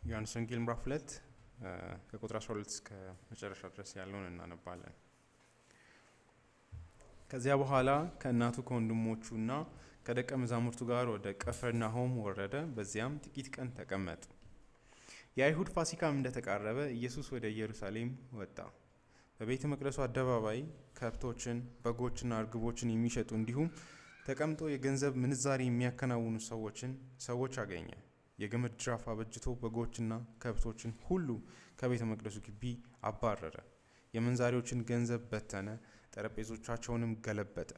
ዮሐንስ ወንጌል ምዕራፍ 2 ከቁጥር 12 እስከ መጨረሻ ድረስ ያለውን እናነባለን። ከዚያ በኋላ ከእናቱ ከወንድሞቹና ከደቀ መዛሙርቱ ጋር ወደ ቅፍርናሆም ወረደ። በዚያም ጥቂት ቀን ተቀመጠ። የአይሁድ ፋሲካም እንደተቃረበ ኢየሱስ ወደ ኢየሩሳሌም ወጣ። በቤተ መቅደሱ አደባባይ ከብቶችን፣ በጎችና እርግቦችን የሚሸጡ እንዲሁም ተቀምጦ የገንዘብ ምንዛሪ የሚያከናውኑ ሰዎች አገኘ። የገመድ ጅራፍ አበጅቶ በጎችና ከብቶችን ሁሉ ከቤተ መቅደሱ ግቢ አባረረ። የመንዛሪዎችን ገንዘብ በተነ፣ ጠረጴዞቻቸውንም ገለበጠ።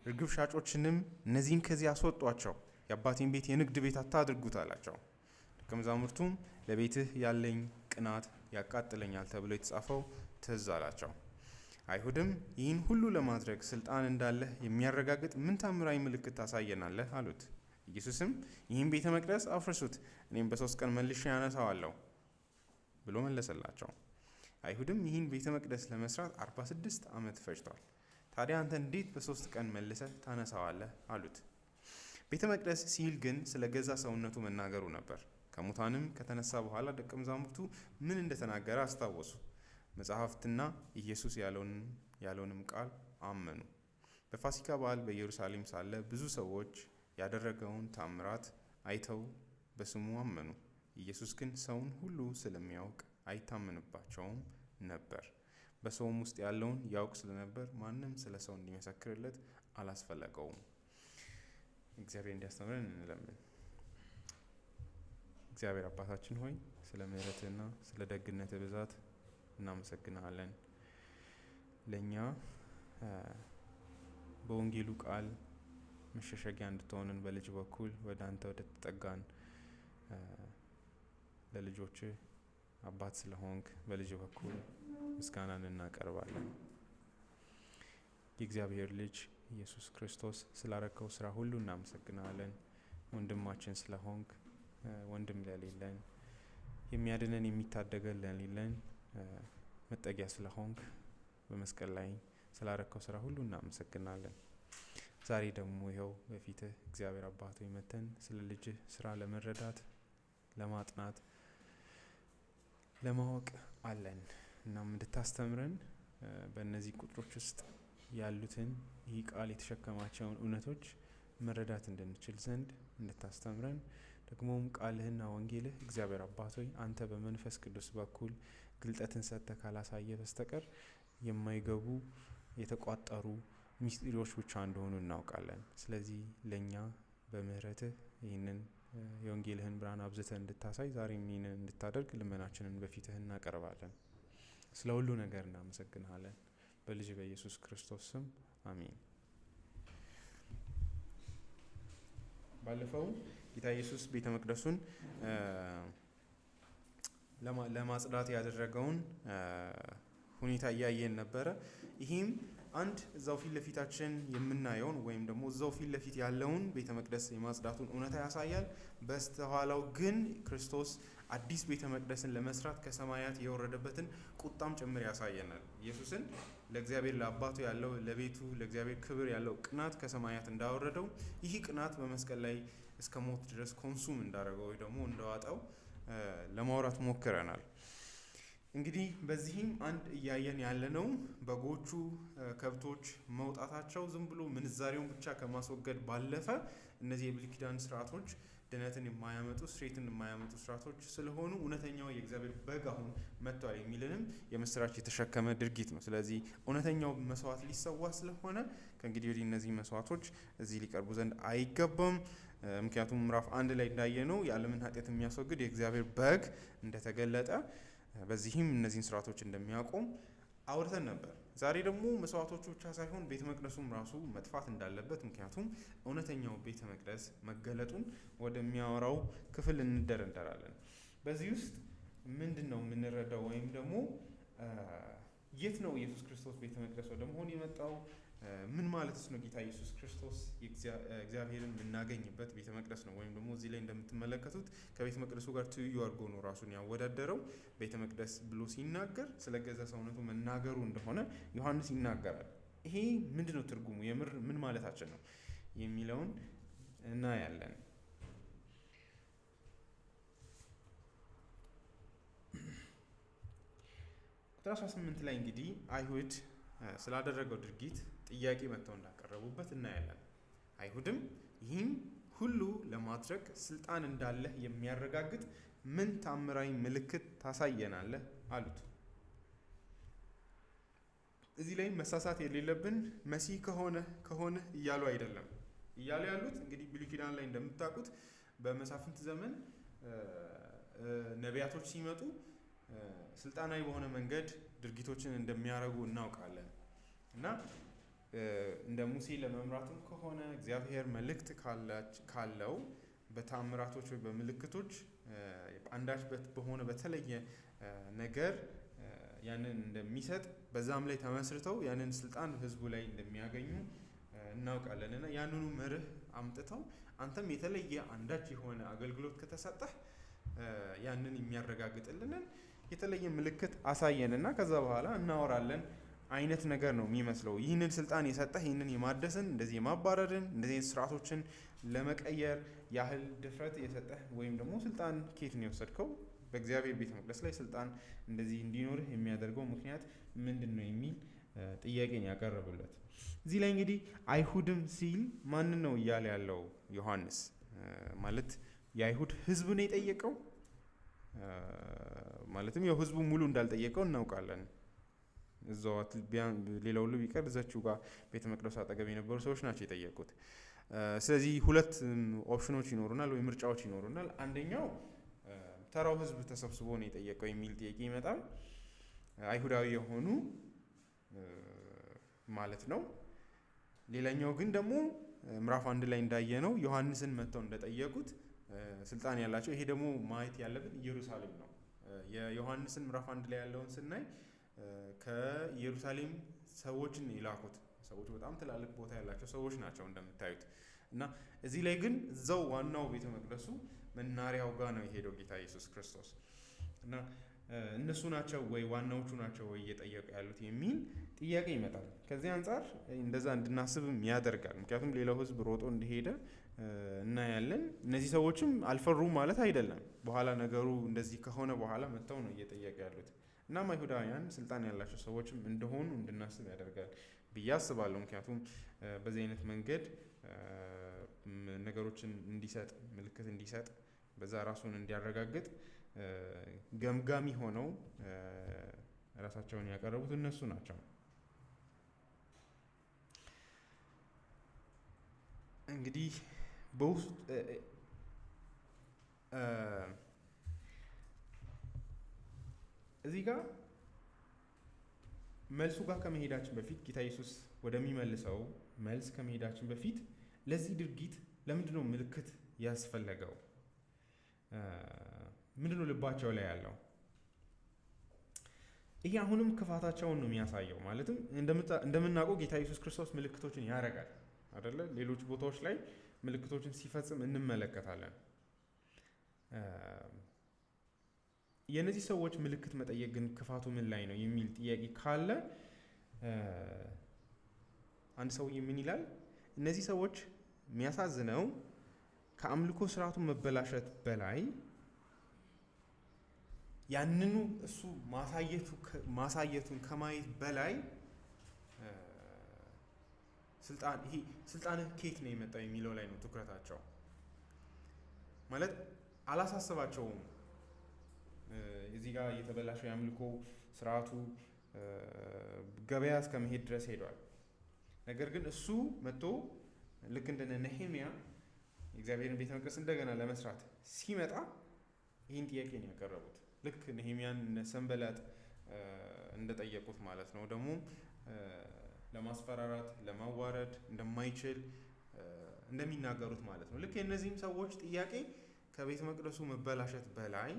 እርግብ ሻጮችንም እነዚህን ከዚህ አስወጧቸው፣ የአባቴን ቤት የንግድ ቤት አታድርጉት አላቸው። ደቀ መዛሙርቱም ለቤትህ ያለኝ ቅናት ያቃጥለኛል ተብሎ የተጻፈው ትዝ አላቸው። አይሁድም ይህን ሁሉ ለማድረግ ስልጣን እንዳለህ የሚያረጋግጥ ምን ታምራዊ ምልክት ታሳየናለህ አሉት። ኢየሱስም ይህን ቤተ መቅደስ አፍርሱት፣ እኔም በ3 ቀን መልሼ ያነሳዋለሁ ብሎ መለሰላቸው። አይሁድም ይህን ቤተ መቅደስ ለመስራት 46 ዓመት ፈጅቷል፣ ታዲያ አንተ እንዴት በ3 ቀን መልሰህ ታነሳዋለህ አሉት። ቤተ መቅደስ ሲል ግን ስለ ገዛ ሰውነቱ መናገሩ ነበር። ከሙታንም ከተነሳ በኋላ ደቀ መዛሙርቱ ምን እንደተናገረ አስታወሱ። መጽሐፍትና ኢየሱስ ያለውንም ቃል አመኑ። በፋሲካ በዓል በኢየሩሳሌም ሳለ ብዙ ሰዎች ያደረገውን ታምራት አይተው በስሙ አመኑ። ኢየሱስ ግን ሰውን ሁሉ ስለሚያውቅ አይታመንባቸውም ነበር። በሰውም ውስጥ ያለውን ያውቅ ስለነበር ማንም ስለ ሰው እንዲመሰክርለት አላስፈለገውም። እግዚአብሔር እንዲያስተምረን እንለምን። እግዚአብሔር አባታችን ሆይ ስለ ምሕረትህና ስለ ደግነትህ ብዛት እናመሰግናለን። ለእኛ በወንጌሉ ቃል መሸሸጊያ እንድትሆንን በልጅ በኩል ወደ አንተ ወደ ተጠጋን ለልጆች አባት ስለሆንክ በልጅ በኩል ምስጋናን እናቀርባለን። የእግዚአብሔር ልጅ ኢየሱስ ክርስቶስ ስላረከው ስራ ሁሉ እናመሰግናለን። ወንድማችን ስለሆንክ፣ ወንድም ለሌለን የሚያድነን የሚታደገን ለሌለን መጠጊያ ስለሆንክ በመስቀል ላይ ስላረከው ስራ ሁሉ እናመሰግናለን። ዛሬ ደግሞ ይኸው በፊትህ እግዚአብሔር አባት ሆይ መተን ስለ ልጅህ ስራ ለመረዳት፣ ለማጥናት፣ ለማወቅ አለን። እናም እንድታስተምረን በእነዚህ ቁጥሮች ውስጥ ያሉትን ይህ ቃል የተሸከማቸውን እውነቶች መረዳት እንድንችል ዘንድ እንድታስተምረን፣ ደግሞም ቃልህና ወንጌልህ እግዚአብሔር አባት ሆይ አንተ በመንፈስ ቅዱስ በኩል ግልጠትን ሰጥተህ ካላሳየ በስተቀር የማይገቡ የተቋጠሩ ሚስጢሮች ብቻ እንደሆኑ እናውቃለን። ስለዚህ ለእኛ በምህረትህ ይህንን የወንጌልህን ብርሃን አብዝተህ እንድታሳይ ዛሬም ይህንን እንድታደርግ ልመናችንን በፊትህ እናቀርባለን። ስለ ሁሉ ነገር እናመሰግንሃለን። በልጅ በኢየሱስ ክርስቶስ ስም አሜን። ባለፈው ጌታ ኢየሱስ ቤተ መቅደሱን ለማጽዳት ያደረገውን ሁኔታ እያየን ነበረ። ይህም አንድ እዛው ፊት ለፊታችን የምናየውን ወይም ደግሞ እዛው ፊት ለፊት ያለውን ቤተ መቅደስ የማጽዳቱን እውነታ ያሳያል። በስተኋላው ግን ክርስቶስ አዲስ ቤተ መቅደስን ለመስራት ከሰማያት የወረደበትን ቁጣም ጭምር ያሳየናል። ኢየሱስን ለእግዚአብሔር ለአባቱ ያለው ለቤቱ ለእግዚአብሔር ክብር ያለው ቅናት ከሰማያት እንዳወረደው ይህ ቅናት በመስቀል ላይ እስከ ሞት ድረስ ኮንሱም እንዳደረገው ወይ ደግሞ እንደዋጠው ለማውራት ሞክረናል። እንግዲህ በዚህም አንድ እያየን ያለነው በጎቹ ከብቶች መውጣታቸው ዝም ብሎ ምንዛሬውን ብቻ ከማስወገድ ባለፈ እነዚህ የብሉይ ኪዳን ስርዓቶች ድነትን የማያመጡ ስርየትን የማያመጡ ስርዓቶች ስለሆኑ እውነተኛው የእግዚአብሔር በግ አሁን መጥቷል የሚልንም የምስራች የተሸከመ ድርጊት ነው። ስለዚህ እውነተኛው መስዋዕት ሊሰዋ ስለሆነ ከእንግዲህ ወዲህ እነዚህ መስዋዕቶች እዚህ ሊቀርቡ ዘንድ አይገባም። ምክንያቱም ምዕራፍ 1 ላይ እንዳየነው የዓለምን ኃጢአት የሚያስወግድ የእግዚአብሔር በግ እንደተገለጠ በዚህም እነዚህን ስርዓቶች እንደሚያቆም አውርተን ነበር። ዛሬ ደግሞ መስዋዕቶቹ ብቻ ሳይሆን ቤተ መቅደሱም ራሱ መጥፋት እንዳለበት፣ ምክንያቱም እውነተኛው ቤተ መቅደስ መገለጡን ወደሚያወራው ክፍል እንደረደራለን። በዚህ ውስጥ ምንድን ነው የምንረዳው? ወይም ደግሞ የት ነው ኢየሱስ ክርስቶስ ቤተ መቅደስ ወደ መሆን የመጣው? ምን ማለትስ ነው ጌታ ኢየሱስ ክርስቶስ እግዚአብሔርን የምናገኝበት ቤተ መቅደስ ነው? ወይም ደግሞ እዚህ ላይ እንደምትመለከቱት ከቤተ መቅደሱ ጋር ትይዩ አድርጎ ነው ራሱን ያወዳደረው። ቤተ መቅደስ ብሎ ሲናገር ስለ ገዛ ሰውነቱ መናገሩ እንደሆነ ዮሐንስ ይናገራል። ይሄ ምንድን ነው ትርጉሙ? የምር ምን ማለታችን ነው የሚለውን እናያለን። ቁጥር 18 ላይ እንግዲህ አይሁድ ስላደረገው ድርጊት ጥያቄ መጥተው እንዳቀረቡበት እናያለን። አይሁድም ይህን ሁሉ ለማድረግ ስልጣን እንዳለህ የሚያረጋግጥ ምን ታምራዊ ምልክት ታሳየናለህ አሉት። እዚህ ላይ መሳሳት የሌለብን መሲህ ከሆነ እያሉ አይደለም እያሉ ያሉት። እንግዲህ ብሉይ ኪዳን ላይ እንደምታውቁት በመሳፍንት ዘመን ነቢያቶች ሲመጡ ስልጣናዊ በሆነ መንገድ ድርጊቶችን እንደሚያደርጉ እናውቃለን እና እንደ ሙሴ ለመምራትም ከሆነ እግዚአብሔር መልእክት ካለው በታምራቶች ወይ በምልክቶች አንዳች በሆነ በተለየ ነገር ያንን እንደሚሰጥ በዛም ላይ ተመስርተው ያንን ስልጣን ህዝቡ ላይ እንደሚያገኙ እናውቃለን እና ያንኑ መርህ አምጥተው አንተም የተለየ አንዳች የሆነ አገልግሎት ከተሰጠህ ያንን የሚያረጋግጥልንን የተለየ ምልክት አሳየንና ከዛ በኋላ እናወራለን አይነት ነገር ነው የሚመስለው። ይህንን ስልጣን የሰጠህ ይህንን የማደስን እንደዚህ የማባረርን እንደዚህ ስርዓቶችን ለመቀየር ያህል ድፍረት የሰጠህ ወይም ደግሞ ስልጣን ከየት ነው የወሰድከው? በእግዚአብሔር ቤተ መቅደስ ላይ ስልጣን እንደዚህ እንዲኖርህ የሚያደርገው ምክንያት ምንድን ነው የሚል ጥያቄን ያቀረቡለት። እዚህ ላይ እንግዲህ አይሁድም ሲል ማንን ነው እያለ ያለው ዮሐንስ? ማለት የአይሁድ ህዝብ ነው የጠየቀው? ማለትም ያው ህዝቡ ሙሉ እንዳልጠየቀው እናውቃለን። እዛው ሌላው ሁሉ ቢቀር እዛችሁ ጋር ቤተ መቅደሱ አጠገብ የነበሩ ሰዎች ናቸው የጠየቁት። ስለዚህ ሁለት ኦፕሽኖች ይኖሩናል ወይ ምርጫዎች ይኖሩናል። አንደኛው ተራው ህዝብ ተሰብስቦ ነው የጠየቀው የሚል ጥያቄ ይመጣል። አይሁዳዊ የሆኑ ማለት ነው። ሌላኛው ግን ደግሞ ምዕራፍ 1 ላይ እንዳየነው ዮሐንስን መጥተው እንደጠየቁት ስልጣን ያላቸው። ይሄ ደግሞ ማየት ያለብን ኢየሩሳሌም ነው። የዮሐንስን ምዕራፍ 1 ላይ ያለውን ስናይ ከኢየሩሳሌም ሰዎችን የላኩት ሰዎች በጣም ትላልቅ ቦታ ያላቸው ሰዎች ናቸው እንደምታዩት። እና እዚህ ላይ ግን እዛው ዋናው ቤተ መቅደሱ መናሪያው ጋር ነው የሄደው ጌታ ኢየሱስ ክርስቶስ። እና እነሱ ናቸው ወይ ዋናዎቹ ናቸው ወይ እየጠየቁ ያሉት የሚል ጥያቄ ይመጣል። ከዚህ አንጻር እንደዛ እንድናስብም ያደርጋል። ምክንያቱም ሌላው ህዝብ ሮጦ እንደሄደ እናያለን። እነዚህ ሰዎችም አልፈሩም ማለት አይደለም። በኋላ ነገሩ እንደዚህ ከሆነ በኋላ መጥተው ነው እየጠየቁ ያሉት። እናም አይሁዳውያን ስልጣን ያላቸው ሰዎችም እንደሆኑ እንድናስብ ያደርጋል ብዬ አስባለሁ። ምክንያቱም በዚህ አይነት መንገድ ነገሮችን እንዲሰጥ ምልክት እንዲሰጥ በዛ ራሱን እንዲያረጋግጥ ገምጋሚ ሆነው ራሳቸውን ያቀረቡት እነሱ ናቸው። እንግዲህ በውስጥ እዚህ ጋር መልሱ ጋር ከመሄዳችን በፊት ጌታ ኢየሱስ ወደሚመልሰው መልስ ከመሄዳችን በፊት ለዚህ ድርጊት ለምንድነው ምልክት ያስፈለገው? ምንድነው ልባቸው ላይ ያለው? ይሄ አሁንም ክፋታቸውን ነው የሚያሳየው። ማለትም እንደምናውቀው ጌታ ኢየሱስ ክርስቶስ ምልክቶችን ያደርጋል አይደለ? ሌሎች ቦታዎች ላይ ምልክቶችን ሲፈጽም እንመለከታለን። የነዚህ ሰዎች ምልክት መጠየቅ ግን ክፋቱ ምን ላይ ነው የሚል ጥያቄ ካለ አንድ ሰውዬ ምን ይላል? እነዚህ ሰዎች የሚያሳዝነው ከአምልኮ ስርዓቱ መበላሸት በላይ ያንኑ እሱ ማሳየቱን ከማየት በላይ ስልጣንህ ከየት ነው የመጣው የሚለው ላይ ነው ትኩረታቸው። ማለት አላሳሰባቸውም። እዚህ ጋር የተበላሸው የአምልኮ ስርዓቱ ገበያ እስከ መሄድ ድረስ ሄዷል። ነገር ግን እሱ መጥቶ ልክ እንደ ነህምያ የእግዚአብሔርን ቤተ መቅደስ እንደገና ለመስራት ሲመጣ ይህን ጥያቄ ነው ያቀረቡት። ልክ ነህምያን ሰንበላጥ እንደጠየቁት ማለት ነው። ደግሞ ለማስፈራራት ለማዋረድ እንደማይችል እንደሚናገሩት ማለት ነው። ልክ የእነዚህም ሰዎች ጥያቄ ከቤተ መቅደሱ መበላሸት በላይ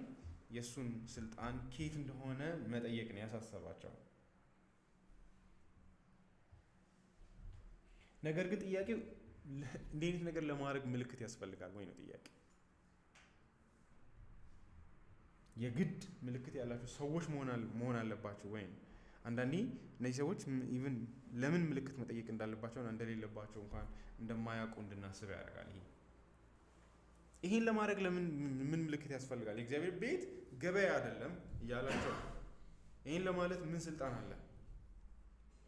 የእሱን ስልጣን ከየት እንደሆነ መጠየቅ ነው ያሳሰባቸው። ነገር ግን ጥያቄው እንዲህ አይነት ነገር ለማድረግ ምልክት ያስፈልጋል ወይ ነው ጥያቄ። የግድ ምልክት ያላቸው ሰዎች መሆን አለባቸው ወይ? አንዳንዴ እነዚህ ሰዎች ኢቭን ለምን ምልክት መጠየቅ እንዳለባቸው እንደሌለባቸው እንኳን እንደማያውቁ እንድናስብ ያደርጋል። ይሄን ለማድረግ ምን ምልክት ያስፈልጋል? የእግዚአብሔር ቤት ገበያ አይደለም እያላቸው ይሄን ለማለት ምን ስልጣን አለ?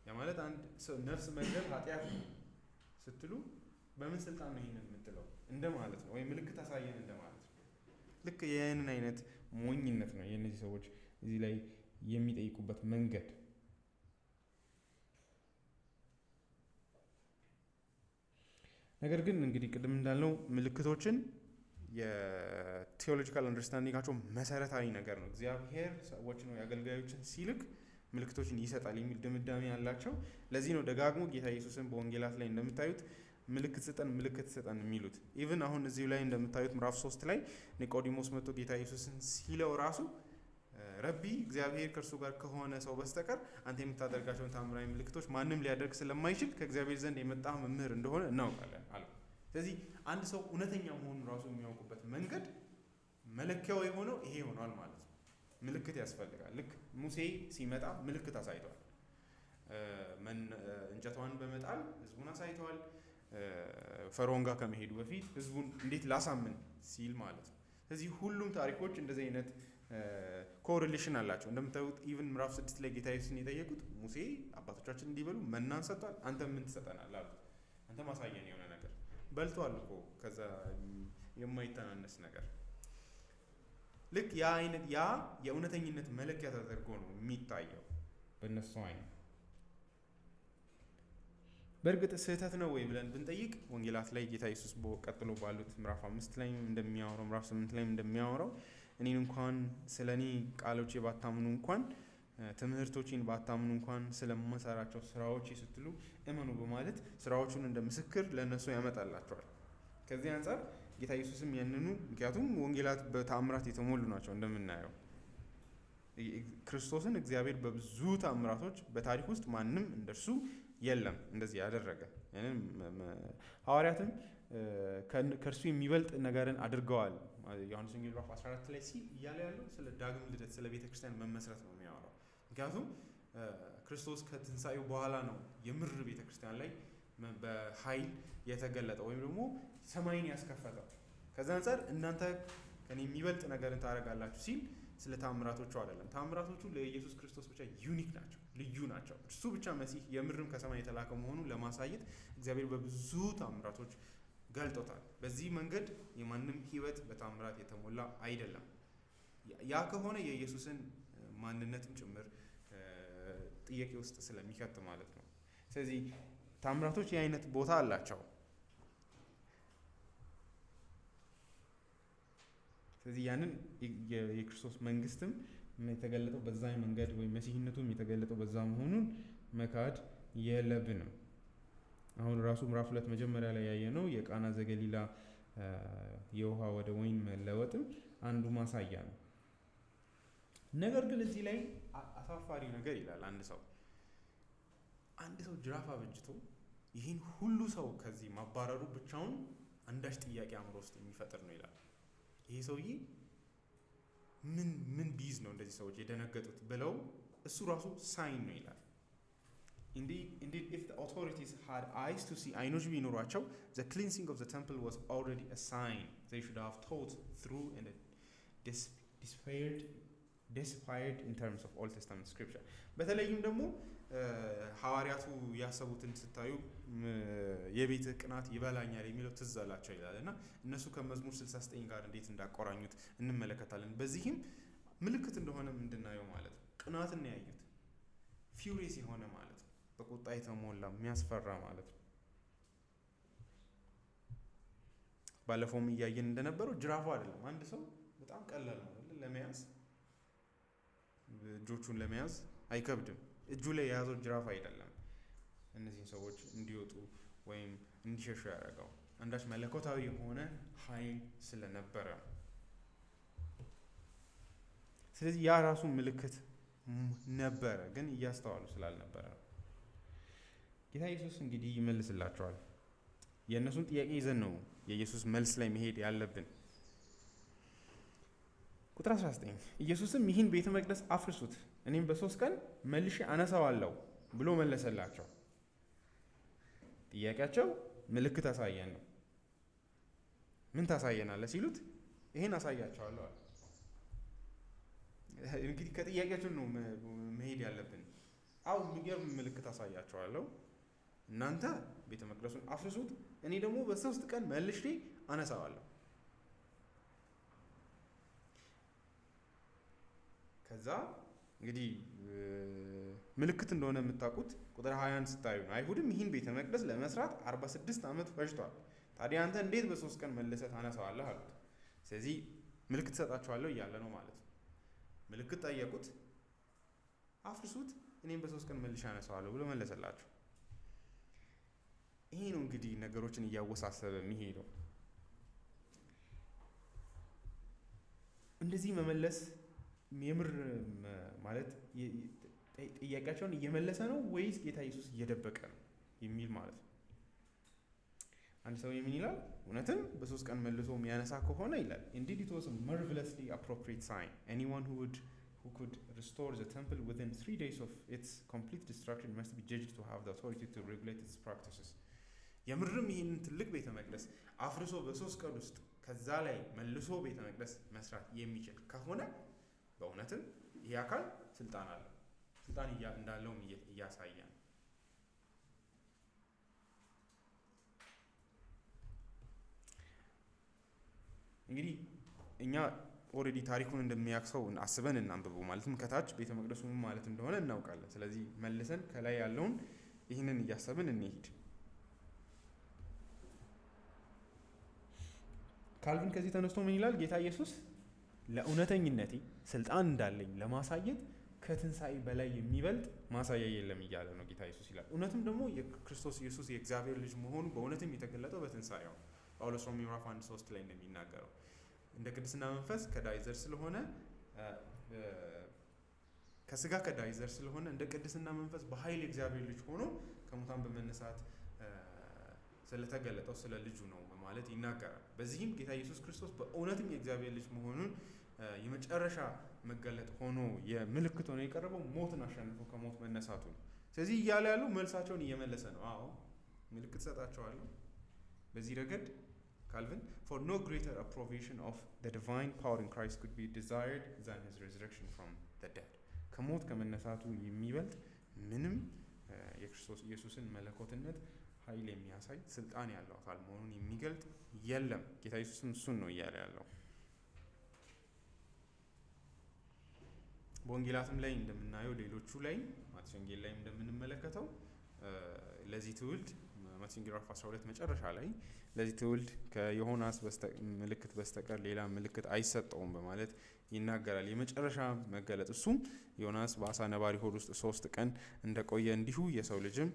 ያ ማለት አንድ ሰው ነፍስ መግደል ኃጢአት ነው ስትሉ በምን ስልጣን ነው ይሄንን የምትለው እንደማለት ነው፣ ወይ ምልክት አሳየን እንደማለት ነው። ልክ ይህንን አይነት ሞኝነት ነው የእነዚህ ሰዎች እዚህ ላይ የሚጠይቁበት መንገድ። ነገር ግን እንግዲህ ቅድም እንዳልነው ምልክቶችን የቴዎሎጂካል አንደርስታንዲንጋቸው መሰረታዊ ነገር ነው። እግዚአብሔር ሰዎችን ወይ አገልጋዮችን ሲልክ ምልክቶችን ይሰጣል የሚል ድምዳሜ ያላቸው። ለዚህ ነው ደጋግሞ ጌታ ኢየሱስን በወንጌላት ላይ እንደምታዩት ምልክት ስጠን የሚሉት። ኢቭን አሁን እዚሁ ላይ እንደምታዩት ምዕራፍ 3 ላይ ኒቆዲሞስ መጥቶ ጌታ ኢየሱስን ሲለው ራሱ ረቢ እግዚአብሔር ከእርሱ ጋር ከሆነ ሰው በስተቀር አንተ የምታደርጋቸውን ታምራዊ ምልክቶች ማንም ሊያደርግ ስለማይችል ከእግዚአብሔር ዘንድ የመጣ መምህር እንደሆነ እናውቃለን አለ። ስለዚህ አንድ ሰው እውነተኛ መሆኑን ራሱ የሚያውቁበት መንገድ መለኪያው የሆነው ይሄ ሆኗል ማለት ነው። ምልክት ያስፈልጋል። ልክ ሙሴ ሲመጣ ምልክት አሳይተዋል። እንጨቷን በመጣል ህዝቡን አሳይተዋል። ፈርዖን ጋር ከመሄዱ በፊት ህዝቡን እንዴት ላሳምን ሲል ማለት ነው። ስለዚህ ሁሉም ታሪኮች እንደዚህ አይነት ኮሪሌሽን አላቸው። እንደምታዩት ኢቭን ምዕራፍ 6 ላይ ጌታ ኢየሱስን የጠየቁት ሙሴ አባቶቻችን እንዲበሉ መናን ሰጥቷል፣ አንተ ምን ትሰጠናለህ አሉት። አንተ ማሳየን የሆነ ነገር በልቷል እኮ ከዛ የማይተናነስ ነገር። ልክ ያ የእውነተኝነት መለኪያ ተደርጎ ነው የሚታየው በእነሱ አይነት። በእርግጥ ስህተት ነው ወይ ብለን ብንጠይቅ ወንጌላት ላይ ጌታ ኢየሱስ ቀጥሎ ባሉት ምዕራፍ 5 ላይ እንደሚያወራው ምዕራፍ 8 ላይ እንደሚያወራው እኔን እንኳን ስለኔ ቃሎቼ ባታምኑ እንኳን ትምህርቶቼን ባታምኑ እንኳን ስለምሰራቸው ስራዎች ስትሉ እመኑ በማለት ስራዎቹን እንደ ምስክር ለነሱ ያመጣላቸዋል። ከዚህ አንፃር ጌታ ኢየሱስም ያንኑ፣ ምክንያቱም ወንጌላት በተአምራት የተሞሉ ናቸው እንደምናየው ክርስቶስን እግዚአብሔር በብዙ ተአምራቶች በታሪክ ውስጥ ማንም እንደርሱ የለም እንደዚህ ያደረገ። ሐዋርያትም ከእርሱ የሚበልጥ ነገርን አድርገዋል። ዮሐንስ ወንጌል ምዕራፍ 14 ላይ ሲል እያለ ያለው ስለ ዳግም ልደት ስለ ቤተክርስቲያን መመስረት ነው የሚያወራው። ምክንያቱም ክርስቶስ ከትንሳኤው በኋላ ነው የምር ቤተክርስቲያን ላይ በኃይል የተገለጠው ወይም ደግሞ ሰማይን ያስከፈተው። ከዛ አንፃር እናንተ ከኔ የሚበልጥ ነገርን ታደርጋላችሁ ሲል ስለ ታምራቶቹ አይደለም። ታምራቶቹ ለኢየሱስ ክርስቶስ ብቻ ዩኒክ ናቸው፣ ልዩ ናቸው። እሱ ብቻ መሲህ የምርም ከሰማይ የተላከ መሆኑን ለማሳየት እግዚአብሔር በብዙ ታምራቶች ገልጦታል። በዚህ መንገድ የማንም ህይወት በታምራት የተሞላ አይደለም። ያ ከሆነ የኢየሱስን ማንነትም ጭምር ጥያቄ ውስጥ ስለሚከት ማለት ነው። ስለዚህ ታምራቶች የአይነት ቦታ አላቸው። ስለዚህ ያንን የክርስቶስ መንግስትም የተገለጠው በዛ መንገድ ወይ መሲህነቱም የተገለጠው በዛ መሆኑን መካድ የለብንም። አሁን ራሱ ምዕራፍ 2 መጀመሪያ ላይ ያየነው የቃና ዘገሊላ የውሃ ወደ ወይን መለወጥም አንዱ ማሳያ ነው። ነገር ግን እዚህ ላይ አሳፋሪ ነገር ይላል። አንድ ሰው ጅራፍ አበጅቶ ይህን ሁሉ ሰው ከዚህ ማባረሩ ብቻውን አንዳች ጥያቄ አእምሮ ውስጥ የሚፈጥር ነው ይላል። ይሄ ሰውዬ ምን ቢይዝ ነው እንደዚህ ሰዎች የደነገጡት ብለው እሱ ራሱ ሳይን ነው ይላል። Indeed, if the authorities had eyes to see, አይኖች ቢኖሯቸው, the cleansing of the temple was already a sign they should have thought through and despaired in terms of Old Testament scripture. በተለይም ደግሞ ሐዋርያቱ ያሰቡትን ስታዩ የቤት ቅናት ይበላኛል የሚለው ትዝ አላቸው ይላል እና እነሱ ከመዝሙር 69 ጋር እንዴት እንዳቆራኙት እንመለከታለን። በዚህም ምልክት እንደሆነ እንድናየው ማለት ነው። ቅናትን ነው ያዩት፣ ፊውሪየስ የሆነ ማለት ነው፣ በቁጣ የተሞላ የሚያስፈራ ማለት ነው። ባለፈውም እያየን እንደነበረው ጅራፉ አይደለም። አንድ ሰው በጣም ቀላል ነው ለመያዝ፣ እጆቹን ለመያዝ አይከብድም። እጁ ላይ የያዘው ጅራፍ አይደለም እነዚህን ሰዎች እንዲወጡ ወይም እንዲሸሹ ያደረገው አንዳች መለኮታዊ የሆነ ኃይል ስለነበረ። ስለዚህ ያ ራሱ ምልክት ነበረ፣ ግን እያስተዋሉ ስላልነበረ ጌታ ኢየሱስ እንግዲህ ይመልስላቸዋል። የእነሱን ጥያቄ ይዘን ነው የኢየሱስ መልስ ላይ መሄድ ያለብን። ቁጥር 19 ኢየሱስም ይህን ቤተ መቅደስ አፍርሱት፣ እኔም በ3 ቀን መልሼ አነሳዋለሁ ብሎ መለሰላቸው። ጥያቄያቸው ምልክት አሳየን ነው። ምን ታሳየናለህ ሲሉት ይሄን አሳያቸዋለሁ አለ። እንግዲህ ከጥያቄያችን ነው መሄድ ያለብን። አው የሚገርም ምልክት አሳያቸዋለሁ። እናንተ ቤተ መቅደሱን አፍርሱት፣ እኔ ደግሞ በ3 ቀን መልሼ አነሳዋለሁ። ከዛ እንግዲህ ምልክት እንደሆነ የምታውቁት ቁጥር 20 ስታዩ ነው። አይሁድም ይህን ቤተ መቅደስ ለመስራት 46 ዓመት ፈጅቷል። ታዲያ አንተ እንዴት በ3 ቀን መልሰህ ታነሳዋለህ አሉት። ስለዚህ ምልክት ሰጣቸዋለሁ እያለ ነው ማለት ነው። ምልክት ጠየቁት፣ አፍርሱት፣ እኔም በ3 ቀን መልሼ አነሳዋለሁ ብሎ መለሰላቸው። ይሄ ነው እንግዲህ ነገሮችን እያወሳሰበ የሚሄደው። እንደዚህ መመለስ የምር ማለት ጥያቄያቸውን እየመለሰ ነው ወይስ ጌታ ኢየሱስ እየደበቀ ነው የሚል ማለት ነው። አንድ ሰው ምን ይላል? እውነትም በ3 ቀን መልሶ የሚያነሳ ከሆነ ይላል indeed it was a marvelously appropriate sign. Anyone who could restore the temple within 3 days of its complete destruction must be judged to have the authority to regulate its practices. የምርም ይህንን ትልቅ ቤተ መቅደስ አፍርሶ በ3 ቀን ውስጥ ከዛ ላይ መልሶ ቤተ መቅደስ መስራት የሚችል ከሆነ በእውነትም ይህ አካል ስልጣን አለው፣ ስልጣን እንዳለውም እያሳየ ነው። እንግዲህ እኛ ኦልሬዲ ታሪኩን እንደሚያክሰው አስበን እናንብበው። ማለትም ከታች ቤተ መቅደሱ ምን ማለት እንደሆነ እናውቃለን። ስለዚህ መልሰን ከላይ ያለውን ይህንን እያሰብን እንሂድ። ካልቪን ከዚህ ተነስቶ ምን ይላል? ጌታ ኢየሱስ ለእውነተኝነቴ ስልጣን እንዳለኝ ለማሳየት ከትንሣኤ በላይ የሚበልጥ ማሳያ የለም እያለ ነው ጌታ ኢየሱስ ይላል። እውነትም ደግሞ የክርስቶስ ኢየሱስ የእግዚአብሔር ልጅ መሆኑ በእውነትም የተገለጠው በትንሣኤው ጳውሎስ ሮሜ ምዕራፍ 1:3 ላይ እንደሚናገረው እንደ ቅድስና መንፈስ ከዳዊት ዘር ስለሆነ ከስጋ ከዳዊት ዘር ስለሆነ እንደ ቅድስና መንፈስ በኃይል የእግዚአብሔር ልጅ ሆኖ ከሙታን በመነሳት ስለተገለጠው ስለ ልጁ ነው በማለት ይናገራል። በዚህም ጌታ ኢየሱስ ክርስቶስ በእውነትም የእግዚአብሔር ልጅ መሆኑን የመጨረሻ መገለጥ ሆኖ የምልክት ሆኖ የቀረበው ሞትን አሸንፎ ከሞት መነሳቱ ነው። ስለዚህ እያለ ያለው መልሳቸውን እየመለሰ ነው። አዎ ምልክት ሰጣቸዋለሁ። በዚህ ረገድ ካልቪን for no greater approbation of the divine power in Christ could be desired than his resurrection from the dead. ከሞት ከመነሳቱ የሚበልጥ ምንም የክርስቶስ ኢየሱስን መለኮትነት ኃይል የሚያሳይ ስልጣን ያለው አካል መሆኑን የሚገልጥ የለም። ጌታ ኢየሱስም እሱን ነው እያለ ያለው። በወንጌላትም ላይ እንደምናየው ሌሎቹ ላይ ማቴዎስ ወንጌል ላይ እንደምንመለከተው ለዚህ ትውልድ ማቴዎስ ወንጌል 12 መጨረሻ ላይ ለዚህ ትውልድ ከዮሐንስ ምልክት በስተቀር ሌላ ምልክት አይሰጠውም በማለት ይናገራል። የመጨረሻ መገለጥ እሱም ዮሐንስ በአሳ ነባሪ ሆድ ውስጥ 3 ቀን እንደቆየ እንዲሁ የሰው ልጅም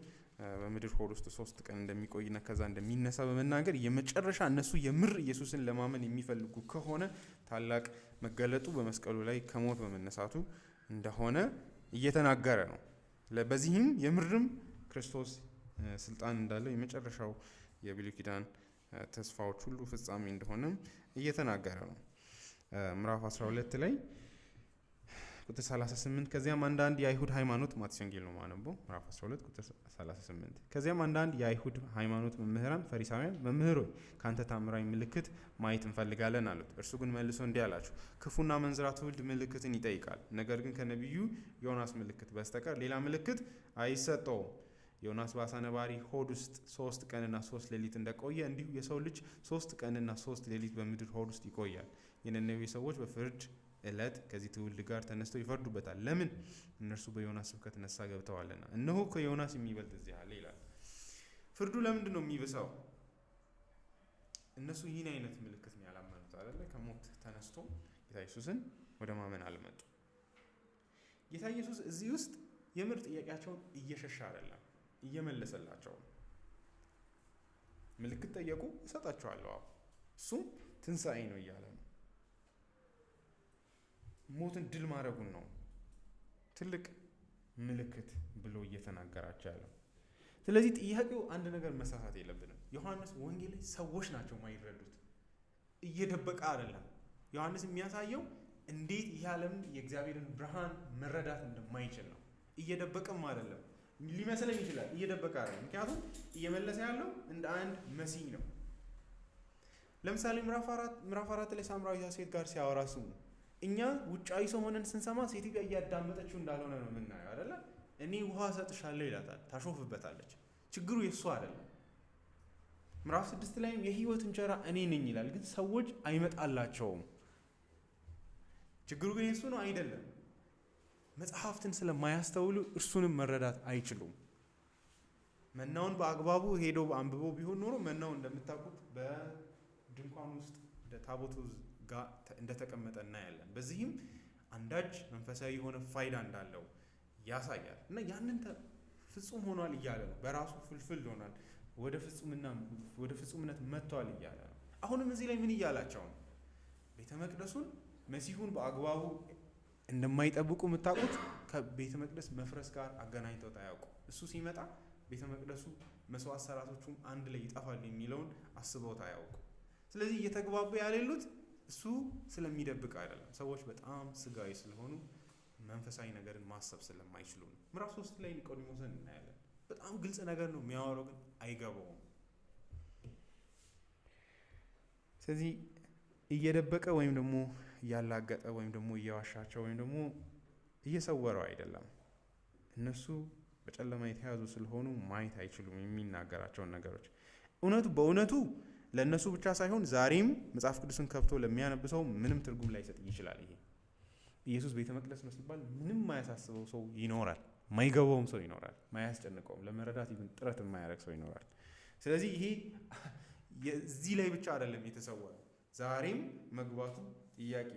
በምድር ሆድ ውስጥ 3 ቀን እንደሚቆይና ከዛ እንደሚነሳ በመናገር የመጨረሻ እነሱ የምር ኢየሱስን ለማመን የሚፈልጉ ከሆነ ታላቅ መገለጡ በመስቀሉ ላይ ከሞት በመነሳቱ እንደሆነ እየተናገረ ነው። በዚህም የምርም ክርስቶስ ስልጣን እንዳለው የመጨረሻው የብሉይ ኪዳን ተስፋዎች ሁሉ ፍጻሜ እንደሆነም እየተናገረ ነው። ምዕራፍ 12 ላይ ቁጥር 38 ከዚያም አንዳንድ የአይሁድ ሃይማኖት ማቴዎስ ወንጌል ነው ማነበው ምዕራፍ 12 ቁጥር 38 ከዚያም አንዳንድ የአይሁድ ሃይማኖት መምህራን ፈሪሳውያን መምህር ሆይ ካንተ ታምራዊ ምልክት ማየት እንፈልጋለን አሉት። እርሱ ግን መልሶ እንዲህ አላቸው፣ ክፉና መንዝራ ትውልድ ምልክትን ይጠይቃል፣ ነገር ግን ከነቢዩ ዮናስ ምልክት በስተቀር ሌላ ምልክት አይሰጠውም። ዮናስ በአሳ ነባሪ ሆድ ውስጥ 3 ቀንና 3 ሌሊት እንደቆየ እንዲሁ የሰው ልጅ 3 ቀንና 3 ሌሊት በምድር ሆድ ውስጥ ይቆያል። የነነዌ ሰዎች በፍርድ ዕለት ከዚህ ትውልድ ጋር ተነስተው ይፈርዱበታል። ለምን? እነርሱ በዮናስ ስብከት ንስሐ ገብተዋልና። እነሆ ከዮናስ የሚበልጥ እዚህ አለ ይላል። ፍርዱ ለምንድን ነው የሚብሰው? እነሱ ይህን አይነት ምልክት ነው ያላመኑት አይደለ? ከሞት ተነስቶ ጌታ ኢየሱስን ወደ ማመን አልመጡ። ጌታ ኢየሱስ እዚህ ውስጥ የምር ጥያቄያቸውን እየሸሻ አይደለም፣ እየመለሰላቸው። ምልክት ጠየቁ፣ እሰጣቸዋለሁ። እሱም ትንሣኤ ነው እያለ ነው። ሞትን ድል ማድረጉን ነው ትልቅ ምልክት ብሎ እየተናገራቸው ያለው። ስለዚህ ጥያቄው አንድ ነገር መሳሳት የለብንም። ዮሐንስ ወንጌል ላይ ሰዎች ናቸው የማይረዱት፣ እየደበቀ አይደለም። ዮሐንስ የሚያሳየው እንዴት ይህ ዓለም የእግዚአብሔርን ብርሃን መረዳት እንደማይችል ነው። እየደበቀም አይደለም። ሊመስለኝ ይችላል፣ እየደበቀ አይደለም። ምክንያቱም እየመለሰ ያለው እንደ አንድ መሲህ ነው። ለምሳሌ ምዕራፍ 4 ላይ ሳምራዊቷ ሴት ጋር ሲያወራ ስሙ። እኛ ውጫዊ ሰው ሆነን ስንሰማ ሴትዮዋ እያዳመጠችው እንዳልሆነ ነው የምናየው አይደለ? እኔ ውሃ እሰጥሻለሁ ይላታል፣ ታሾፍበታለች። ችግሩ የእሱ አይደለም። ምዕራፍ 6 ላይም የህይወት እንጀራ እኔ ነኝ ይላል፣ ግን ሰዎች አይመጣላቸውም። ችግሩ ግን የእሱ ነው አይደለም። መጽሐፍትን ስለማያስተውሉ እርሱንም መረዳት አይችሉም። መናውን በአግባቡ ሄደው አንብበው ቢሆን ኖሮ መናው እንደምታውቁት በድንኳን ውስጥ ታቦቱ ጋር እንደተቀመጠ እናያለን። በዚህም አንዳች መንፈሳዊ የሆነ ፋይዳ እንዳለው ያሳያል እና ያንን ፍጹም ሆኗል እያለ ነው። በራሱ ፍልፍል ሆኗል፣ ወደ ፍጹምነት መጥቷል እያለ ነው። አሁንም እዚህ ላይ ምን እያላቸው ነው? ቤተ መቅደሱን መሲሁን በአግባቡ እንደማይጠብቁ የምታውቁት ከቤተ መቅደስ መፍረስ ጋር አገናኝተው ታያውቁ። እሱ ሲመጣ ቤተ መቅደሱ መስዋዕት ሰራቶቹም አንድ ላይ ይጠፋል የሚለውን አስበው ታያውቁ። ስለዚህ እየተግባቡ ያሌሉት እሱ ስለሚደብቅ አይደለም፣ ሰዎች በጣም ስጋዊ ስለሆኑ መንፈሳዊ ነገርን ማሰብ ስለማይችሉ ነው። ምዕራፍ 3 ላይ ኒቆዲሞስን እናያለን። በጣም ግልጽ ነገር ነው የሚያወራው፣ ግን አይገባውም። ስለዚህ እየደበቀ ወይም ደግሞ እያላገጠ ወይም ደግሞ እየዋሻቸው ወይም ደግሞ እየሰወረው አይደለም። እነሱ በጨለማ የተያዙ ስለሆኑ ማየት አይችሉም የሚናገራቸውን ነገሮች። በእውነቱ ለእነሱ ብቻ ሳይሆን ዛሬም መጽሐፍ ቅዱስን ከፍቶ ለሚያነብሰው ምንም ትርጉም ላይሰጥ ይችላል። ይሄ ኢየሱስ ቤተ መቅደስ ነው ሲባል ምንም ማያሳስበው ሰው ይኖራል፣ ማይገባውም ሰው ይኖራል፣ ማያስጨንቀውም፣ ለመረዳት ይብን ጥረት የማያደርግ ሰው ይኖራል። ስለዚህ ይሄ እዚህ ላይ ብቻ አይደለም የተሰወረው፣ ዛሬም መግባቱ ጥያቄ።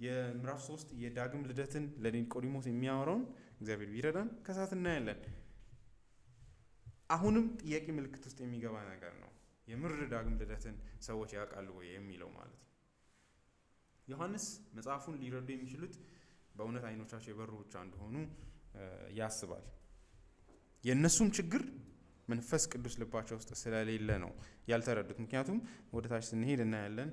የምዕራፍ 3 የዳግም ልደትን ለኒቆዲሞስ የሚያወራውን እግዚአብሔር ቢረዳን ከሳት እናያለን። አሁንም ጥያቄ ምልክት ውስጥ የሚገባ ነገር ነው። የምር ዳግም ልደትን ሰዎች ያውቃሉ ወይ የሚለው ማለት ነው። ዮሐንስ መጽሐፉን ሊረዱ የሚችሉት በእውነት አይኖቻቸው የበሩ ብቻ እንደሆኑ ያስባል። የእነሱም ችግር መንፈስ ቅዱስ ልባቸው ውስጥ ስለሌለ ነው ያልተረዱት። ምክንያቱም ወደ ታች ስንሄድ እናያለን።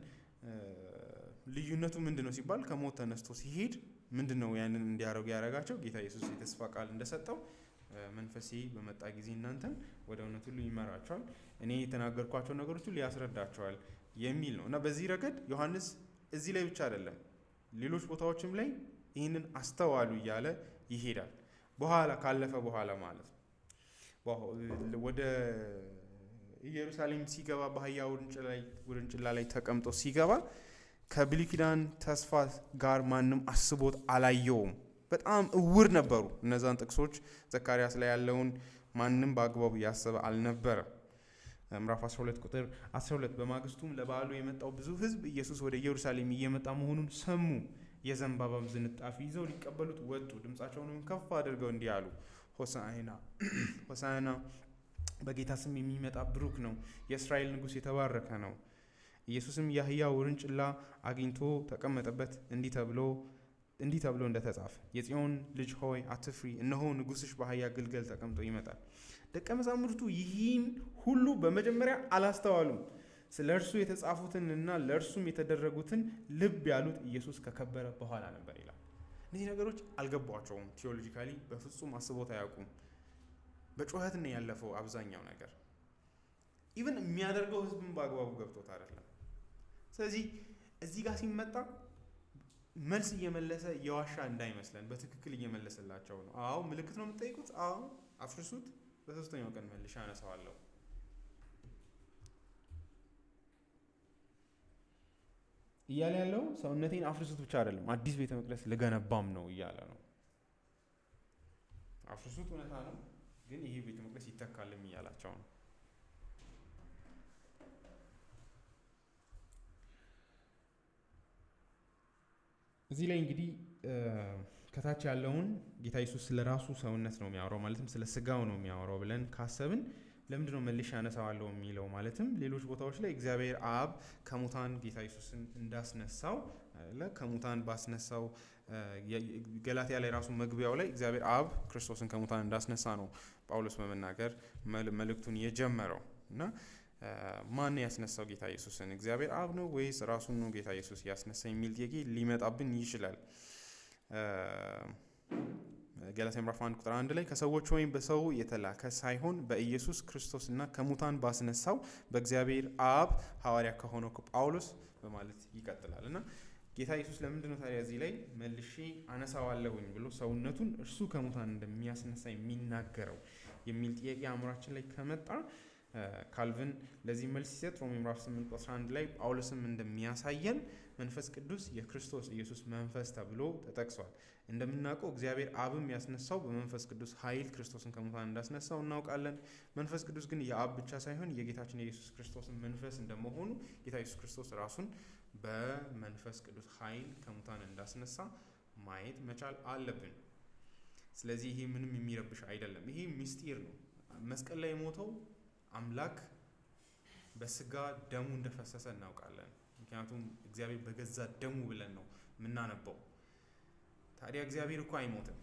ልዩነቱ ምንድነው ሲባል ከሞት ተነስቶ ሲሄድ ምንድነው ያንን እንዲያደርጉ ያደረጋቸው? ጌታ ኢየሱስ የተስፋ ቃል እንደሰጠው መንፈሴ በመጣ ጊዜ እናንተን ወደ እውነት ሁሉ ይመራቸዋል፣ እኔ የተናገርኳቸው ነገሮች ሁሉ ያስረዳቸዋል የሚል ነው እና በዚህ ረገድ ዮሐንስ እዚህ ላይ ብቻ አይደለም፣ ሌሎች ቦታዎችም ላይ ይህንን አስተዋሉ እያለ ይሄዳል። በኋላ ካለፈ በኋላ ማለት ነው ወደ ኢየሩሳሌም ሲገባ በአህያ ውርንጭላ ላይ ተቀምጦ ሲገባ ከብሉይ ኪዳን ተስፋ ጋር ማንም አስቦት አላየውም። በጣም እውር ነበሩ። እነዛን ጥቅሶች ዘካርያስ ላይ ያለውን ማንም በአግባቡ ያሰበ አልነበረም። ምዕራፍ 12 ቁጥር 12 በማግስቱም ለበዓሉ የመጣው ብዙ ሕዝብ ኢየሱስ ወደ ኢየሩሳሌም እየመጣ መሆኑን ሰሙ። የዘንባባም ዝንጣፊ ይዘው ሊቀበሉት ወጡ። ድምፃቸውንም ከፍ አድርገው እንዲህ አሉ፣ ሆሳዕና ሆሳዕና፣ በጌታ ስም የሚመጣ ብሩክ ነው፣ የእስራኤል ንጉሥ የተባረከ ነው። ኢየሱስም የአህያ ውርንጭላ አግኝቶ ተቀመጠበት፣ እንዲህ ተብሎ እንደተጻፈ፣ የጽዮን ልጅ ሆይ አትፍሪ፣ እነሆ ንጉሥሽ በአህያ ግልገል ተቀምጦ ይመጣል። ደቀ መዛሙርቱ ይህን ሁሉ በመጀመሪያ አላስተዋሉም። ስለ እርሱ የተጻፉትንና ለእርሱም የተደረጉትን ልብ ያሉት ኢየሱስ ከከበረ በኋላ ነበር ይላል። እነዚህ ነገሮች አልገባቸውም። ቲዮሎጂካሊ በፍጹም አስቦት አያውቁም። በጩኸት ነው ያለፈው አብዛኛው ነገር። ኢቭን የሚያደርገው ህዝብን በአግባቡ ገብቶት አይደለም። ስለዚህ እዚህ ጋር ሲመጣ መልስ እየመለሰ የዋሻ እንዳይመስለን በትክክል እየመለሰላቸው ነው። አዎ ምልክት ነው የምትጠይቁት? አዎ አፍርሱት፣ በሶስተኛው ቀን መልሼ አነሳዋለሁ። እያለ ያለው ሰውነቴን አፍርሱት ብቻ አይደለም፣ አዲስ ቤተ መቅደስ ልገነባም ነው እያለ ነው። አፍርሱት እውነታ ነው፣ ግን ይሄ ቤተ መቅደስ ይተካልም እያላቸው ነው። እዚህ ላይ እንግዲህ ከታች ያለውን ጌታ ኢየሱስ ስለ ራሱ ሰውነት ነው የሚያወራው፣ ማለትም ስለ ስጋው ነው የሚያወራው ብለን ካሰብን ለምንድን ነው መልሼ አነሳዋለሁ የሚለው? ማለትም ሌሎች ቦታዎች ላይ እግዚአብሔር አብ ከሙታን ጌታ ኢየሱስን እንዳስነሳው አይደለ? ከሙታን ባስነሳው ገላትያ ላይ ራሱ መግቢያው ላይ እግዚአብሔር አብ ክርስቶስን ከሙታን እንዳስነሳ ነው ጳውሎስ በመናገር መልእክቱን የጀመረው እና ማን ያስነሳው ጌታ ኢየሱስን? እግዚአብሔር አብ ነው ወይስ ራሱን ነው ጌታ ኢየሱስ ያስነሳ የሚል ጥያቄ ሊመጣብን ይችላል። ገላትያ ምዕራፍ 1 ቁጥር 1 ላይ ከሰዎች ወይም በሰው የተላከ ሳይሆን በኢየሱስ ክርስቶስና ከሙታን ባስነሳው በእግዚአብሔር አብ ሐዋርያ ከሆነው ጳውሎስ በማለት ይቀጥላል እና ጌታ ኢየሱስ ለምንድን ነው ታዲያ እዚህ ላይ መልሼ አነሳዋለሁኝ ብሎ ሰውነቱን እርሱ ከሙታን እንደሚያስነሳ የሚናገረው የሚል ጥያቄ አእምሯችን ላይ ከመጣ ካልቪን ለዚህ መልስ ሲሰጥ ሮሜ ምዕራፍ 8:11 ላይ ጳውሎስም እንደሚያሳየን መንፈስ ቅዱስ የክርስቶስ ኢየሱስ መንፈስ ተብሎ ተጠቅሷል። እንደምናውቀው እግዚአብሔር አብም ያስነሳው በመንፈስ ቅዱስ ኃይል ክርስቶስን ከሙታን እንዳስነሳው እናውቃለን። መንፈስ ቅዱስ ግን የአብ ብቻ ሳይሆን የጌታችን የኢየሱስ ክርስቶስን መንፈስ እንደመሆኑ ጌታ ኢየሱስ ክርስቶስ ራሱን በመንፈስ ቅዱስ ኃይል ከሙታን እንዳስነሳ ማየት መቻል አለብን። ስለዚህ ይሄ ምንም የሚረብሽ አይደለም። ይሄ ምስጢር ነው። መስቀል ላይ የሞተው አምላክ በስጋ ደሙ እንደፈሰሰ እናውቃለን። ምክንያቱም እግዚአብሔር በገዛ ደሙ ብለን ነው የምናነበው። ታዲያ እግዚአብሔር እኮ አይሞትም።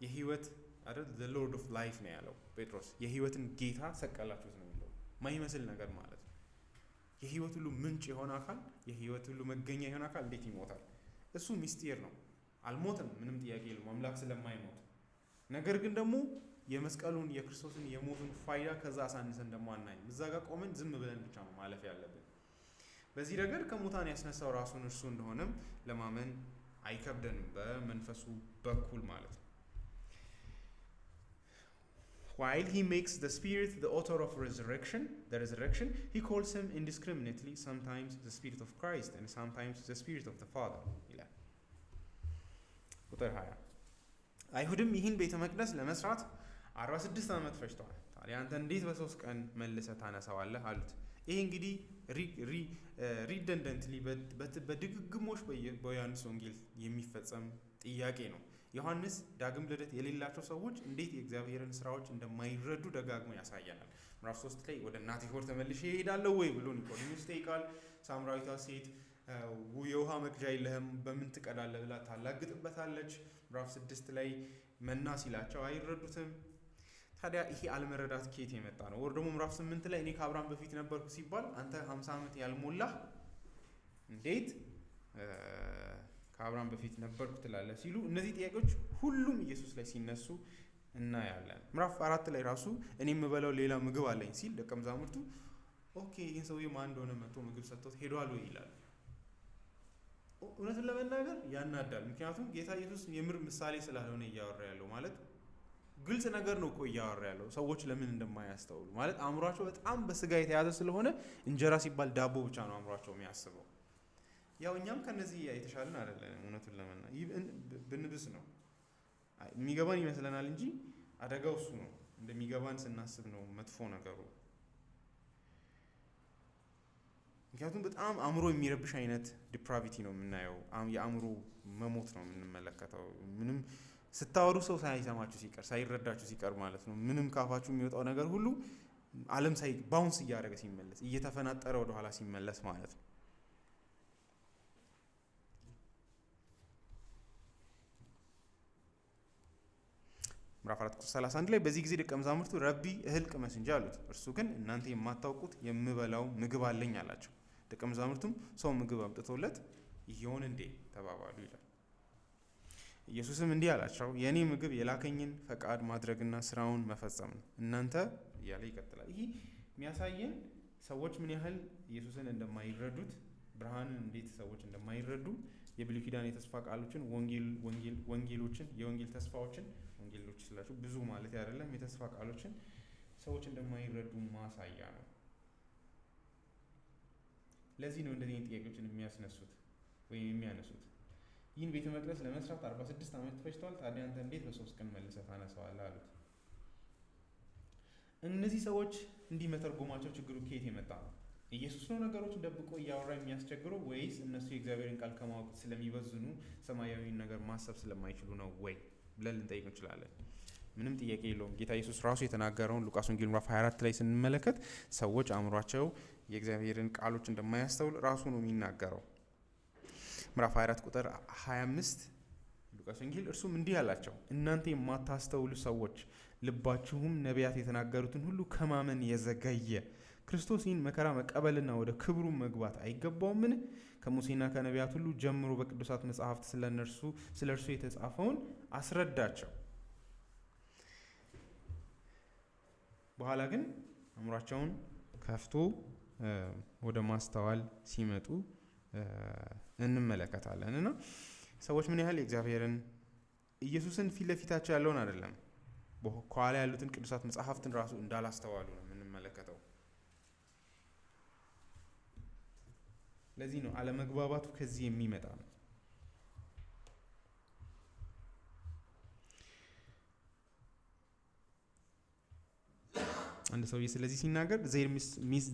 የህይወት አይደል the lord of life ነው ያለው ጴጥሮስ። የህይወትን ጌታ ሰቀላችሁት ነው የሚለው። ማይመስል ነገር ማለት ነው። የህይወት ሁሉ ምንጭ የሆነ አካል፣ የህይወት ሁሉ መገኛ የሆነ አካል እንዴት ይሞታል? እሱ ምስጢር ነው። አልሞትም፣ ምንም ጥያቄ የለም አምላክ ስለማይሞት። ነገር ግን ደግሞ የመስቀሉን የክርስቶስን የሞቱን ፋይዳ ከዛ አሳንሰን ደግሞ አናይም። እዛ ጋር ቆመን ዝም ብለን ብቻ ነው ማለፍ ያለብን። በዚህ ረገድ ከሙታን ያስነሳው ራሱን እርሱ እንደሆነም ለማመን አይከብደንም በመንፈሱ በኩል ማለት ነው። While he makes the spirit the author of the resurrection, he calls him indiscriminately sometimes the spirit of Christ and sometimes the spirit of the Father. ይላል ቁጥር 20 አይሁድም ይህን ቤተ መቅደስ ለመስራት 46 ዓመት ፈጅተዋል። ታዲያ አንተ እንዴት በ3 ቀን መልሰህ ታነሳዋለህ አሉት። ይሄ እንግዲህ ሪደንደንትሊ በድግግሞሽ በዮሐንስ ወንጌል የሚፈጸም ጥያቄ ነው። ዮሐንስ ዳግም ልደት የሌላቸው ሰዎች እንዴት የእግዚአብሔርን ስራዎች እንደማይረዱ ደጋግሞ ያሳየናል። ምዕራፍ 3 ላይ ወደ እናቴ ሆድ ተመልሼ እሄዳለሁ ወይ ብሎ ኒቆዲሞስ ይጠይቃል። ሳምራዊቷ ሴት የውሃ መቅጃ የለህም በምን ትቀዳለህ ብላ ታላግጥበታለች። ምዕራፍ 6 ላይ መና ሲላቸው አይረዱትም። ታዲያ ይሄ አለመረዳት ከየት የመጣ ነው? ወር ደግሞ ምዕራፍ 8 ላይ እኔ ከአብርሃም በፊት ነበርኩ ሲባል አንተ 50 ዓመት ያልሞላህ እንዴት ከአብርሃም በፊት ነበርኩ ትላለህ ሲሉ እነዚህ ጥያቄዎች ሁሉም ኢየሱስ ላይ ሲነሱ እናያለን። ምዕራፍ 4 ላይ ራሱ እኔ የምበላው ሌላ ምግብ አለኝ ሲል ደቀ መዛሙርቱ ኦኬ ይህን ሰውዬ ማን እንደሆነ መጥቶ ምግብ ሰጥቶት ሄዷል ወይ ይላል። እውነቱን ለመናገር ያናዳል። ምክንያቱም ጌታ ኢየሱስ የምር ምሳሌ ስላልሆነ እያወራ ያለው ማለት ግልጽ ነገር ነው እኮ እያወራ ያለው። ሰዎች ለምን እንደማያስተውሉ ማለት አእምሯቸው በጣም በስጋ የተያዘ ስለሆነ እንጀራ ሲባል ዳቦ ብቻ ነው አእምሯቸው የሚያስበው። ያው እኛም ከነዚህ የተሻለን አይደለም። እውነቱን ለመናገር ብንብስ ነው የሚገባን ይመስለናል እንጂ አደጋው እሱ ነው። እንደሚገባን ስናስብ ነው መጥፎ ነገሩ። ምክንያቱም በጣም አእምሮ የሚረብሽ አይነት ዲፕራቪቲ ነው የምናየው። የአእምሮ መሞት ነው የምንመለከተው። ምንም ስታወሩ ሰው ሳይሰማችሁ ሲቀር ሳይረዳችሁ ሲቀር ማለት ነው። ምንም ካፋችሁ የሚወጣው ነገር ሁሉ ዓለም ባውንስ እያደረገ ሲመለስ እየተፈናጠረ ወደ ኋላ ሲመለስ ማለት ነው። ምዕራፍ 4:31 ላይ በዚህ ጊዜ ደቀ መዛሙርቱ ረቢ እህል ቅመስ እንጂ አሉት። እርሱ ግን እናንተ የማታውቁት የምበላው ምግብ አለኝ አላቸው። ደቀ መዛሙርቱም ሰው ምግብ አምጥቶለት ይሆን እንዴ ተባባሉ ይላል። ኢየሱስም እንዲህ አላቸው የኔ ምግብ የላከኝን ፈቃድ ማድረግና ስራውን መፈጸም ነው። እናንተ እያለ ይቀጥላል። ይህ የሚያሳየን ሰዎች ምን ያህል ኢየሱስን እንደማይረዱት፣ ብርሃንን እንዴት ሰዎች እንደማይረዱ የብሉይ ኪዳን የተስፋ ቃሎችን ወንጌሎችን የወንጌል ተስፋዎችን ወንጌሎች ስላችሁ ብዙ ማለት አይደለም የተስፋ ቃሎችን ሰዎች እንደማይረዱ ማሳያ ነው። ለዚህ ነው እንደዚህ ጥያቄዎችን የሚያስነሱት ወይም የሚያነሱት። ይህን ቤተ መቅደስ ለመስራት 46 ዓመት ፈጅቷል። ታዲያ አንተ እንዴት በ3 ቀን መልሰህ ታነሳዋለህ አሉት። እነዚህ ሰዎች እንዲህ መተርጎማቸው ችግሩ ከየት የመጣ ነው? ኢየሱስ ነው ነገሮችን ደብቆ እያወራ የሚያስቸግረው ወይስ እነሱ የእግዚአብሔርን ቃል ከማወቅ ስለሚበዝኑ ሰማያዊን ነገር ማሰብ ስለማይችሉ ነው ወይ ብለን ልንጠይቅ እንችላለን። ምንም ጥያቄ የለውም። ጌታ ኢየሱስ ራሱ የተናገረውን ሉቃስ ወንጌል ምዕራፍ 24 ላይ ስንመለከት ሰዎች አእምሯቸው የእግዚአብሔርን ቃሎች እንደማያስተውል ራሱ ነው የሚናገረው። ምዕራፍ 24 ቁጥር 25 ሉቃስ ወንጌል እርሱም እንዲህ አላቸው እናንተ የማታስተውሉ ሰዎች ልባችሁም ነቢያት የተናገሩትን ሁሉ ከማመን የዘገየ ክርስቶስ ይህን መከራ መቀበልና ወደ ክብሩ መግባት አይገባውምን? ከሙሴና ከነቢያት ሁሉ ጀምሮ በቅዱሳት መጻሕፍት ስለ እርሱ የተጻፈውን አስረዳቸው። በኋላ ግን አእምሯቸውን ከፍቶ ወደ ማስተዋል ሲመጡ እንመለከታለን። እና ሰዎች ምን ያህል የእግዚአብሔርን ኢየሱስን ፊት ለፊታቸው ያለውን አይደለም ከኋላ ያሉትን ቅዱሳት መጽሐፍትን ራሱ እንዳላስተዋሉ ነው የምንመለከተው። ለዚህ ነው አለመግባባቱ ከዚህ የሚመጣ ነው። አንድ ሰው ስለዚህ ሲናገር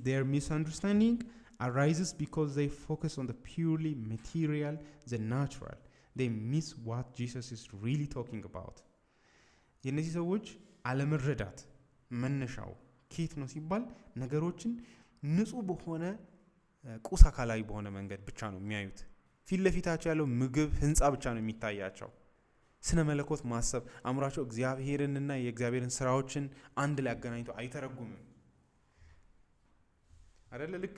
their misunderstanding arises because they focus on the purely material, the natural. They miss what Jesus is really talking about. የነዚህ ሰዎች አለመረዳት መነሻው ኬት ነው ሲባል ነገሮችን ንጹህ በሆነ ቁስ አካላዊ በሆነ መንገድ ብቻ ነው የሚያዩት። ፊት ለፊታቸው ያለው ምግብ ህንጻ ብቻ ነው የሚታያቸው። ስነ መለኮት ማሰብ አእምሯቸው እግዚአብሔርንና የእግዚአብሔርን ስራዎችን አንድ ላይ አገናኝቶ አይተረጉምም አይደለ? ልክ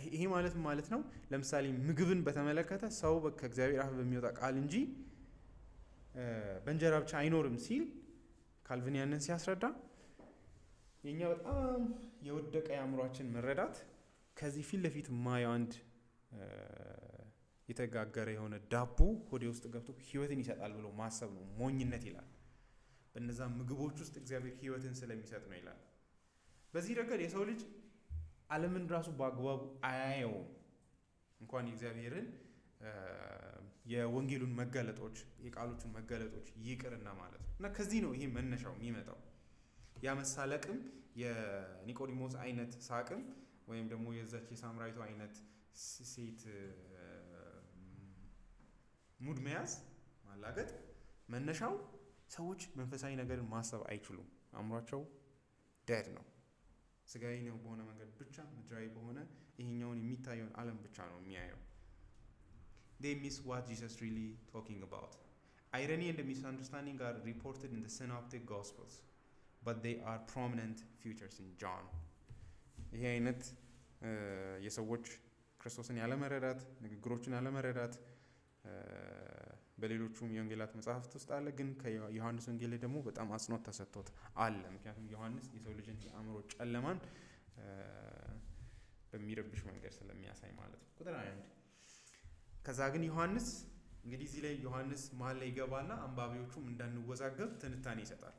ይሄ ማለት ነው። ለምሳሌ ምግብን በተመለከተ ሰው ከእግዚአብሔር አፍ በሚወጣ ቃል እንጂ በእንጀራ ብቻ አይኖርም ሲል ካልቪን ያንን ሲያስረዳ የኛ በጣም የወደቀ የአእምሯችን መረዳት ከዚህ ፊት ለፊት ማየው አንድ የተጋገረ የሆነ ዳቦ ሆዴ ውስጥ ገብቶ ህይወትን ይሰጣል ብሎ ማሰብ ነው ሞኝነት ይላል። በእነዛ ምግቦች ውስጥ እግዚአብሔር ህይወትን ስለሚሰጥ ነው ይላል። በዚህ ረገድ የሰው ልጅ ዓለምን ራሱ በአግባቡ አያየውም። እንኳን የእግዚአብሔርን የወንጌሉን መገለጦች የቃሎቹን መገለጦች ይቅርና ማለት ነው። እና ከዚህ ነው ይሄ መነሻው የሚመጣው። ያ መሳለቅም የኒቆዲሞስ አይነት ሳቅም ወይም ደግሞ የዛች የሳምራዊቱ አይነት ሴት ሙድ መያዝ ማላገጥ መነሻው ሰዎች መንፈሳዊ ነገርን ማሰብ አይችሉም። አእምሯቸው ዴድ ነው። ስጋዊ ነው በሆነ መንገድ ብቻ ምድራዊ በሆነ ይሄኛውን የሚታየውን ዓለም ብቻ ነው የሚያየው። They miss what Jesus really talking about. Irony and misunderstanding are reported in the synoptic gospels, but they are prominent features in John. ይሄ አይነት የሰዎች ክርስቶስን ያለመረዳት ንግግሮችን ያለመረዳት በሌሎቹም የወንጌላት መጽሐፍት ውስጥ አለ። ግን ከዮሐንስ ወንጌል ላይ ደግሞ በጣም አጽንኦት ተሰጥቶት አለ። ምክንያቱም ዮሐንስ የሰው ልጅን የአእምሮ ጨለማን በሚረብሽ መንገድ ስለሚያሳይ ማለት ነው። ቁጥር 1 ከዛ ግን ዮሐንስ እንግዲህ እዚህ ላይ ዮሐንስ መሀል ላይ ይገባና አንባቢዎቹም እንዳንወዛገብ ትንታኔ ይሰጣል።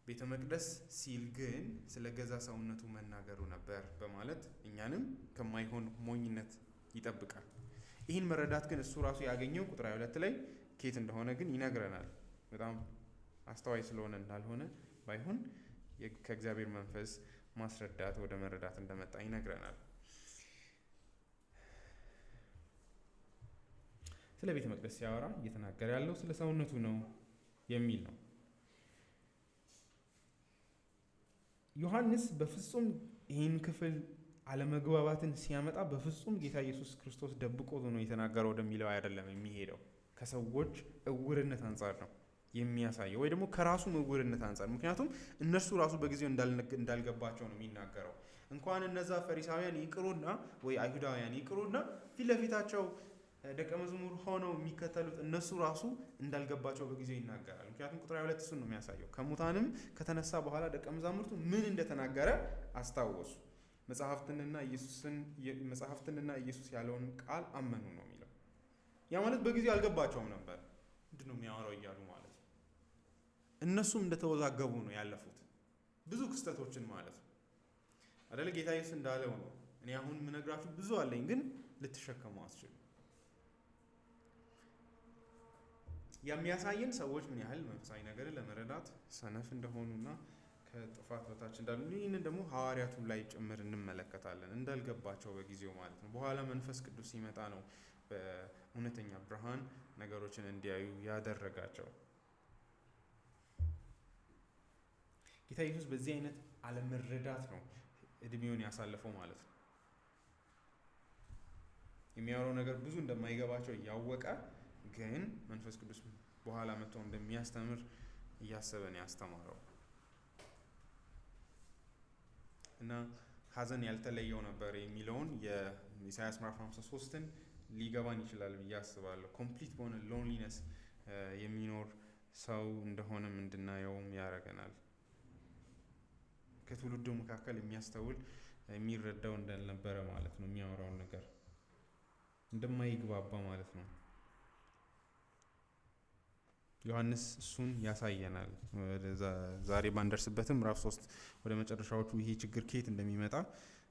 ቤተ መቅደስ ሲል ግን ስለ ገዛ ሰውነቱ መናገሩ ነበር በማለት እኛንም ከማይሆን ሞኝነት ይጠብቃል። ይህን መረዳት ግን እሱ ራሱ ያገኘው ቁጥር 22 ላይ ኬት እንደሆነ ግን ይነግረናል። በጣም አስተዋይ ስለሆነ እንዳልሆነ ባይሆን ከእግዚአብሔር መንፈስ ማስረዳት ወደ መረዳት እንደመጣ ይነግረናል። ስለ ቤተ መቅደስ ሲያወራ እየተናገረ ያለው ስለ ሰውነቱ ነው የሚል ነው። ዮሐንስ በፍጹም ይህን ክፍል አለመግባባትን ሲያመጣ በፍጹም ጌታ ኢየሱስ ክርስቶስ ደብቆ ነው የተናገረው ወደሚለው አይደለም የሚሄደው። ከሰዎች እውርነት አንጻር ነው የሚያሳየው፣ ወይ ደግሞ ከራሱ እውርነት አንጻር። ምክንያቱም እነርሱ ራሱ በጊዜው እንዳልገባቸው ነው የሚናገረው። እንኳን እነዛ ፈሪሳውያን ይቅሩና ወይ አይሁዳውያን ይቅሩና ፊት ለፊታቸው ደቀ መዝሙር ሆነው የሚከተሉት እነሱ ራሱ እንዳልገባቸው በጊዜው ይናገራል። ምክንያቱም ቁጥር 22 እሱን ነው የሚያሳየው። ከሙታንም ከተነሳ በኋላ ደቀ መዛሙርቱ ምን እንደተናገረ አስታወሱ፣ መጽሐፍትንና ኢየሱስ ያለውን ቃል አመኑ ነው የሚለው። ያ ማለት በጊዜው አልገባቸውም ነበር ምንድን ነው የሚያወራው እያሉ ማለት ነው። እነሱም እንደተወዛገቡ ነው ያለፉት ብዙ ክስተቶችን ማለት ነው አይደለ? ጌታ ኢየሱስ እንዳለው ነው እኔ አሁን የምነግራችሁ ብዙ አለኝ ግን ልትሸከሙ አትችሉ። የሚያሳየን ሰዎች ምን ያህል መንፈሳዊ ነገርን ለመረዳት ሰነፍ እንደሆኑና ከጥፋት በታች እንዳሉ። ይህንን ደግሞ ሐዋርያቱ ላይ ጭምር እንመለከታለን እንዳልገባቸው በጊዜው ማለት ነው። በኋላ መንፈስ ቅዱስ ሲመጣ ነው በእውነተኛ ብርሃን ነገሮችን እንዲያዩ ያደረጋቸው። ጌታ ኢየሱስ በዚህ አይነት አለመረዳት ነው እድሜውን ያሳለፈው ማለት ነው። የሚያወራው ነገር ብዙ እንደማይገባቸው እያወቀ ግን መንፈስ ቅዱስ በኋላ መጥቶ እንደሚያስተምር እያሰበን ያስተማረው እና ሐዘን ያልተለየው ነበር የሚለውን የኢሳይያስ ምዕራፍ 53ን ሊገባን ይችላል ብዬ አስባለሁ። ኮምፕሊት በሆነ ሎንሊነስ የሚኖር ሰው እንደሆነም እንድናየውም ያደርገናል። ከትውልዱ መካከል የሚያስተውል የሚረዳው እንዳልነበረ ማለት ነው የሚያወራውን ነገር። እንደማይግባባ ማለት ነው። ዮሐንስ እሱን ያሳየናል። ዛሬ ባንደርስበትም ምዕራፍ 3 ወደ መጨረሻዎቹ ይሄ ችግር ከየት እንደሚመጣ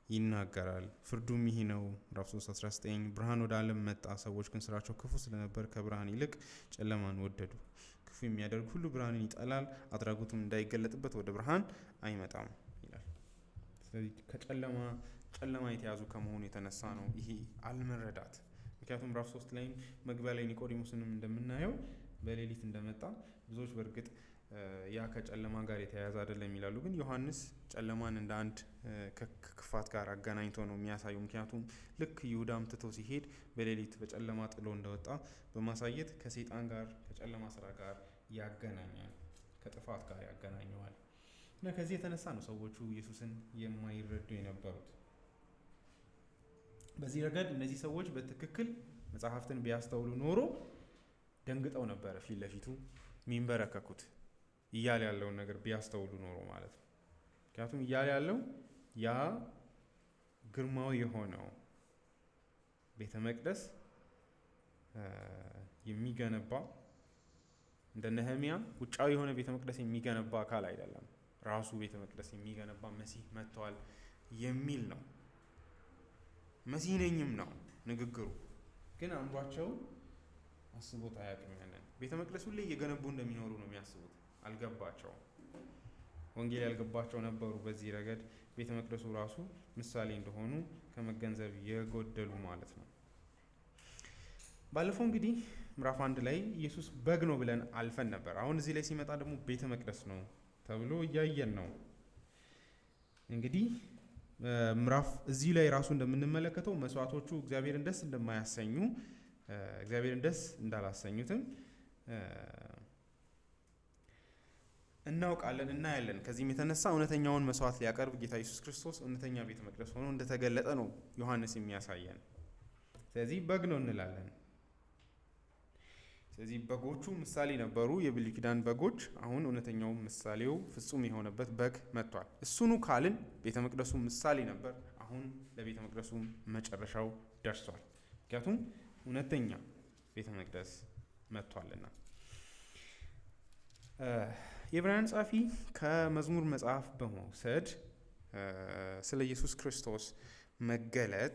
ይናገራል። ፍርዱም ይሄ ነው። ምዕራፍ 3:19 ብርሃን ወደ ዓለም መጣ፣ ሰዎች ግን ስራቸው ክፉ ስለነበር ከብርሃን ይልቅ ጨለማን ወደዱ። ክፉ የሚያደርግ ሁሉ ብርሃንን ይጠላል፣ አድራጎቱም እንዳይገለጥበት ወደ ብርሃን አይመጣም ይላል። ስለዚህ ጨለማ የተያዙ ከመሆኑ የተነሳ ነው ይሄ አለመረዳት። ምክንያቱም ምዕራፍ 3 ላይ መግቢያ ላይ ኒቆዲሞስንም እንደምናየው በሌሊት እንደመጣ ብዙዎች በእርግጥ ያ ከጨለማ ጋር የተያያዘ አይደለም ይላሉ። ግን ዮሐንስ ጨለማን እንደ አንድ ከክፋት ጋር አገናኝቶ ነው የሚያሳየው። ምክንያቱም ልክ ይሁዳም ትቶ ሲሄድ በሌሊት በጨለማ ጥሎ እንደወጣ በማሳየት ከሰይጣን ጋር ከጨለማ ስራ ጋር ያገናኛል፣ ከጥፋት ጋር ያገናኘዋል። እና ከዚህ የተነሳ ነው ሰዎቹ ኢየሱስን የማይረዱ የነበሩት። በዚህ ረገድ እነዚህ ሰዎች በትክክል መጽሐፍትን ቢያስተውሉ ኖሮ ደንግጠው ነበረ ፊት ለፊቱ የሚንበረከኩት እያለ ያለውን ነገር ቢያስተውሉ ኖሮ ማለት ነው። ምክንያቱም እያለ ያለው ያ ግርማዊ የሆነው ቤተ መቅደስ የሚገነባ እንደ ነህምያ ውጫዊ የሆነ ቤተ መቅደስ የሚገነባ አካል አይደለም፣ ራሱ ቤተ መቅደስ የሚገነባ መሲህ መጥቷል የሚል ነው። መሲህ ነኝም ነው ንግግሩ። ግን አእምሯቸው አስቦት አያውቅም። ያንን ቤተ መቅደሱ ላይ እየገነቡ እንደሚኖሩ ነው የሚያስቡት። አልገባቸውም። ወንጌል ያልገባቸው ነበሩ። በዚህ ረገድ ቤተ መቅደሱ ራሱ ምሳሌ እንደሆኑ ከመገንዘብ የጎደሉ ማለት ነው። ባለፈው እንግዲህ ምዕራፍ 1 ላይ ኢየሱስ በግ ነው ብለን አልፈን ነበር። አሁን እዚህ ላይ ሲመጣ ደግሞ ቤተ መቅደስ ነው ተብሎ እያየን ነው። እንግዲህ ምዕራፍ እዚህ ላይ ራሱ እንደምንመለከተው መስዋዕቶቹ እግዚአብሔርን ደስ እንደማያሰኙ እግዚአብሔርን ደስ እንዳላሰኙትም እናውቃለን፣ እናያለን። ከዚህም የተነሳ እውነተኛውን መስዋዕት ሊያቀርብ ጌታ ኢየሱስ ክርስቶስ እውነተኛ ቤተ መቅደስ ሆኖ እንደተገለጠ ነው ዮሐንስ የሚያሳየን። ስለዚህ በግ ነው እንላለን። ስለዚህ በጎቹ ምሳሌ ነበሩ፣ የብሉይ ኪዳን በጎች። አሁን እውነተኛው ምሳሌው ፍጹም የሆነበት በግ መጥቷል። እሱኑ ካልን ቤተ መቅደሱ ምሳሌ ነበር፣ አሁን ለቤተ መቅደሱ መጨረሻው ደርሷል። ምክንያቱም እውነተኛ ቤተ መቅደስ መጥቷልና። የዕብራውያን ጸሐፊ ከመዝሙር መጽሐፍ በመውሰድ ስለ ኢየሱስ ክርስቶስ መገለጥ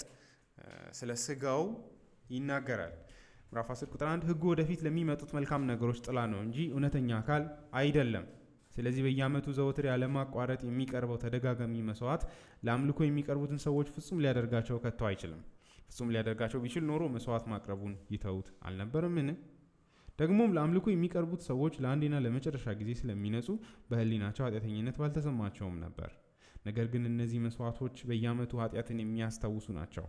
ስለ ስጋው ይናገራል። ምዕራፍ 10 ቁጥር 1 ሕጉ ወደፊት ለሚመጡት መልካም ነገሮች ጥላ ነው እንጂ እውነተኛ አካል አይደለም። ስለዚህ በየዓመቱ ዘወትር ያለማቋረጥ የሚቀርበው ተደጋጋሚ መስዋዕት ለአምልኮ የሚቀርቡትን ሰዎች ፍጹም ሊያደርጋቸው ከቶ አይችልም። ፍጹም ሊያደርጋቸው ቢችል ኖሮ መስዋዕት ማቅረቡን ይተውት አልነበረምን? ደግሞም ለአምልኮ የሚቀርቡት ሰዎች ለአንዴና ለመጨረሻ ጊዜ ስለሚነጹ በሕሊናቸው ኃጢአተኝነት ባልተሰማቸውም ነበር። ነገር ግን እነዚህ መስዋዕቶች በየዓመቱ ኃጢአትን የሚያስታውሱ ናቸው።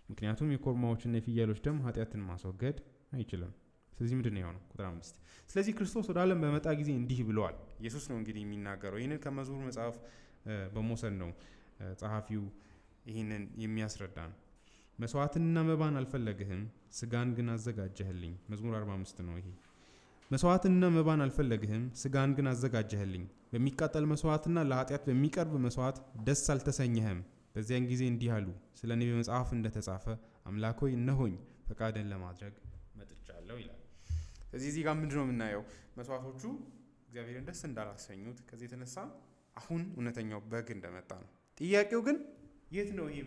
ምክንያቱም የኮርማዎችና የፍየሎች ደም ኃጢአትን ማስወገድ አይችልም። ስለዚህ ምንድን ነው የሆነው? ቁጥር 5 ስለዚህ ክርስቶስ ወደ ዓለም በመጣ ጊዜ እንዲህ ብለዋል። ኢየሱስ ነው እንግዲህ የሚናገረው። ይህንን ከመዝሙር መጽሐፍ በመውሰድ ነው ጸሐፊው ይህንን የሚያስረዳን። መስዋዕትንና መባን አልፈለግህም፣ ስጋን ግን አዘጋጀህልኝ። መዝሙር 45 ነው ይሄ። መስዋዕትንና መባን አልፈለግህም፣ ስጋን ግን አዘጋጀህልኝ። በሚቃጠል መስዋዕትና ለኃጢአት በሚቀርብ መስዋዕት ደስ አልተሰኘህም። በዚያን ጊዜ እንዲህ አሉ፣ ስለ እኔ በመጽሐፍ እንደተጻፈ አምላክ ሆይ እነሆኝ ፈቃድን ለማድረግ መጥቻለሁ ይላል። ስለዚህ እዚህ ጋር ምንድን ነው የምናየው? መስዋዕቶቹ እግዚአብሔርን ደስ እንዳላሰኙት፣ ከዚህ የተነሳ አሁን እውነተኛው በግ እንደመጣ ነው። ጥያቄው ግን የት ነው ይሄ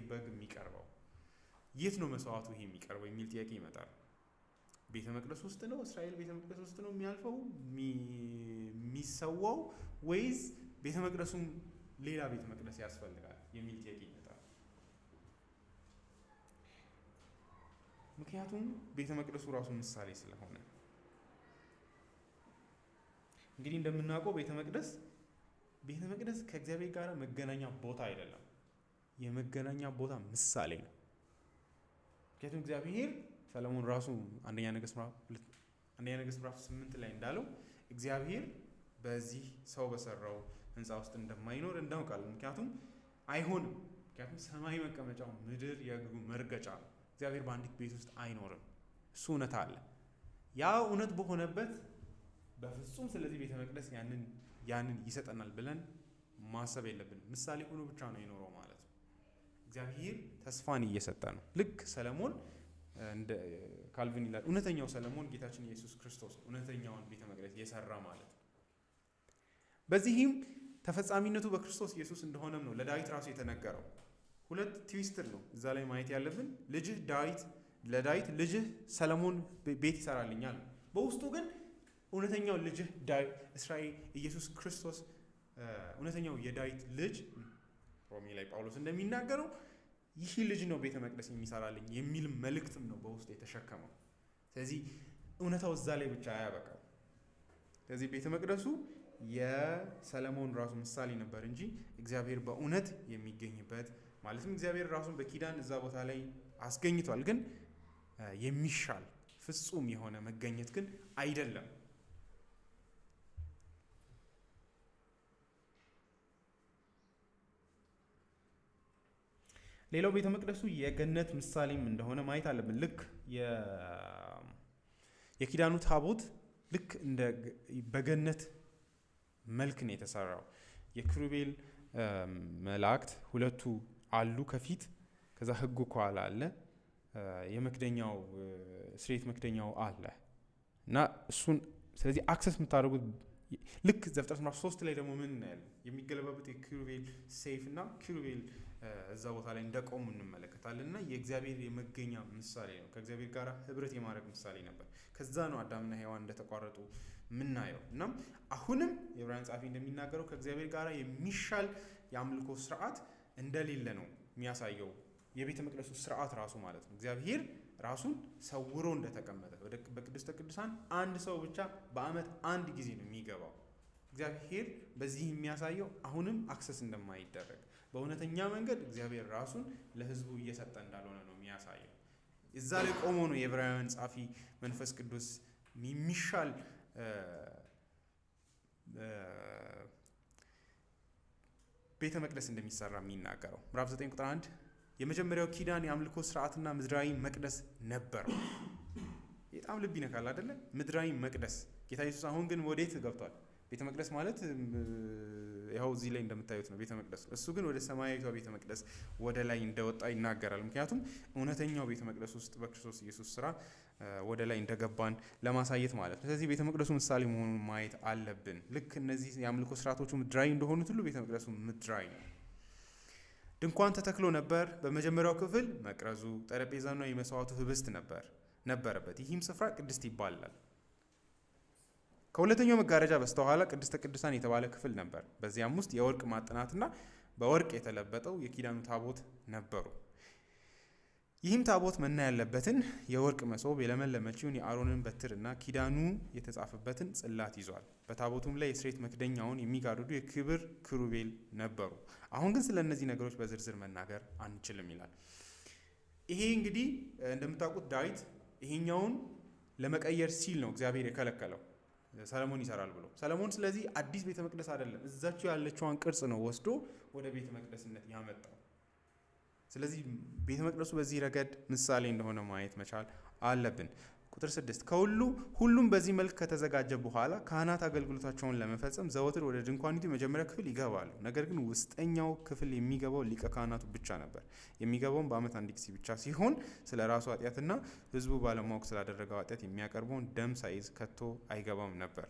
በግ የሚቀርበው? የት ነው መስዋዕቱ ይሄ የሚቀርበው የሚል ጥያቄ ይመጣል። ቤተ መቅደስ ውስጥ ነው? እስራኤል ቤተ መቅደስ ውስጥ ነው የሚያልፈው የሚሰዋው? ወይስ ቤተ መቅደሱም ሌላ ቤተ መቅደስ ያስፈልጋል የሚል ጥያቄ ይመጣል። ምክንያቱም ቤተ መቅደሱ ራሱ ምሳሌ ስለሆነ። እንግዲህ እንደምናውቀው ቤተ መቅደስ ከእግዚአብሔር ጋር መገናኛ ቦታ አይደለም፣ የመገናኛ ቦታ ምሳሌ ነው። ምክንያቱም እግዚአብሔር ሰለሞን ራሱ አንደኛ ነገሥት ምዕራፍ 8 ላይ እንዳለው እግዚአብሔር በዚህ ሰው በሰራው ሕንፃ ውስጥ እንደማይኖር እናውቃለን። ምክንያቱም አይሆንም። ምክንያቱም ሰማይ መቀመጫው፣ ምድር የእግሩ መርገጫ ነው። እግዚአብሔር በአንዲት ቤት ውስጥ አይኖርም። እሱ እውነት አለ። ያ እውነት በሆነበት በፍጹም ስለዚህ ቤተ መቅደስ ያንን ይሰጠናል ብለን ማሰብ የለብንም። ምሳሌ ሆኖ ብቻ ነው የኖረው ማለት ነው። እግዚአብሔር ተስፋን እየሰጠ ነው። ልክ ሰለሞን እንደ ካልቪን ይላል እውነተኛው ሰለሞን ጌታችን ኢየሱስ ክርስቶስ እውነተኛውን ቤተ መቅደስ የሰራ ማለት ነው። በዚህም ተፈጻሚነቱ በክርስቶስ ኢየሱስ እንደሆነም ነው ለዳዊት ራሱ የተነገረው። ሁለት ትዊስትር ነው እዛ ላይ ማየት ያለብን። ለዳዊት ልጅህ ሰለሞን ቤት ይሰራልኛል። በውስጡ ግን እውነተኛው ልጅህ እስራኤል ኢየሱስ ክርስቶስ እውነተኛው የዳዊት ልጅ ሮሜ ላይ ጳውሎስ እንደሚናገረው ይህ ልጅ ነው ቤተ መቅደስ የሚሰራልኝ የሚል መልእክትም ነው በውስጡ የተሸከመው። ስለዚህ እውነታው እዛ ላይ ብቻ አያበቃም። ስለዚህ ቤተ መቅደሱ የሰለሞን ራሱ ምሳሌ ነበር እንጂ እግዚአብሔር በእውነት የሚገኝበት ማለትም እግዚአብሔር ራሱን በኪዳን እዛ ቦታ ላይ አስገኝቷል። ግን የሚሻል ፍጹም የሆነ መገኘት ግን አይደለም። ሌላው ቤተ መቅደሱ የገነት ምሳሌም እንደሆነ ማየት አለብን። ልክ የኪዳኑ ታቦት ልክ እንደ በገነት መልክ ነው የተሰራው። የኪሩቤል መላእክት ሁለቱ አሉ ከፊት፣ ከዛ ሕጉ ከኋላ አለ፣ የመክደኛው ስርየት መክደኛው አለ እና እሱን ስለዚህ አክሰስ የምታደርጉት ልክ ዘፍጥረት ምዕራፍ 3 ላይ ደግሞ ምን እናያለን? የሚገለባበት የኪሩቤል ሰይፍ እና ኪሩቤል እዛ ቦታ ላይ እንደቆሙ እንመለከታለን። እና የእግዚአብሔር የመገኛ ምሳሌ ነው። ከእግዚአብሔር ጋር ህብረት የማድረግ ምሳሌ ነበር። ከዛ ነው አዳምና ሔዋን እንደተቋረጡ ምናየው። እናም አሁንም የዕብራውያን ጸሐፊ እንደሚናገረው ከእግዚአብሔር ጋር የሚሻል የአምልኮ ስርዓት እንደሌለ ነው የሚያሳየው። የቤተ መቅደሱ ስርዓት ራሱ ማለት ነው። እግዚአብሔር ራሱን ሰውሮ እንደተቀመጠ በቅድስተ ቅዱሳን አንድ ሰው ብቻ በዓመት አንድ ጊዜ ነው የሚገባው። እግዚአብሔር በዚህ የሚያሳየው አሁንም አክሰስ እንደማይደረግ በእውነተኛ መንገድ እግዚአብሔር ራሱን ለሕዝቡ እየሰጠ እንዳልሆነ ነው የሚያሳየው። እዛ ላይ ቆሞ ነው የዕብራውያን ጸሐፊ መንፈስ ቅዱስ የሚሻል ቤተ መቅደስ እንደሚሰራ የሚናገረው። ምዕራፍ 9 ቁጥር 1 የመጀመሪያው ኪዳን የአምልኮ ስርዓትና ምድራዊ መቅደስ ነበረው። በጣም ልብ ይነካል አይደለ? ምድራዊ መቅደስ። ጌታ ኢየሱስ አሁን ግን ወዴት ገብቷል? ቤተ መቅደስ ማለት ያው እዚህ ላይ እንደምታዩት ነው ቤተ መቅደስ። እሱ ግን ወደ ሰማያዊቷ ቤተ መቅደስ ወደ ላይ እንደወጣ ይናገራል። ምክንያቱም እውነተኛው ቤተ መቅደስ ውስጥ በክርስቶስ ኢየሱስ ስራ ወደ ላይ እንደገባን ለማሳየት ማለት ነው። ስለዚህ ቤተ መቅደሱ ምሳሌ መሆኑን ማየት አለብን። ልክ እነዚህ የአምልኮ ስርዓቶቹ ምድራዊ እንደሆኑት ሁሉ ቤተ መቅደሱ ምድራዊ ነው። ድንኳን ተተክሎ ነበር። በመጀመሪያው ክፍል መቅረዙ፣ ጠረጴዛና የመስዋዕቱ ህብስት ነበረበት። ይህም ስፍራ ቅድስት ይባላል። ከሁለተኛው መጋረጃ በስተኋላ ቅድስተ ቅዱሳን የተባለ ክፍል ነበር። በዚያም ውስጥ የወርቅ ማዕጠንትና በወርቅ የተለበጠው የኪዳኑ ታቦት ነበሩ። ይህም ታቦት መና ያለበትን የወርቅ መሶብ፣ የለመለመችውን የአሮንን በትርና ኪዳኑ የተጻፈበትን ጽላት ይዟል። በታቦቱም ላይ የስርየት መክደኛውን የሚጋርዱ የክብር ኪሩቤል ነበሩ። አሁን ግን ስለ እነዚህ ነገሮች በዝርዝር መናገር አንችልም ይላል። ይሄ እንግዲህ እንደምታውቁት ዳዊት ይሄኛውን ለመቀየር ሲል ነው እግዚአብሔር የከለከለው ሰለሞን ይሰራል ብሎ። ሰለሞን ስለዚህ አዲስ ቤተ መቅደስ አይደለም፣ እዛቸው ያለችዋን ቅርጽ ነው ወስዶ ወደ ቤተ መቅደስነት ያመጣው። ስለዚህ ቤተ መቅደሱ በዚህ ረገድ ምሳሌ እንደሆነ ማየት መቻል አለብን። ቁጥር 6 ሁሉም በዚህ መልክ ከተዘጋጀ በኋላ ካህናት አገልግሎታቸውን ለመፈጸም ዘወትር ወደ ድንኳኒቱ መጀመሪያ ክፍል ይገባሉ። ነገር ግን ውስጠኛው ክፍል የሚገባው ሊቀ ካህናቱ ብቻ ነበር። የሚገባውን በዓመት አንድ ጊዜ ብቻ ሲሆን ስለ ራሱ ኃጢአትና ሕዝቡ ባለማወቅ ስላደረገው ኃጢአት የሚያቀርበውን ደም ሳይዝ ከቶ አይገባም ነበር።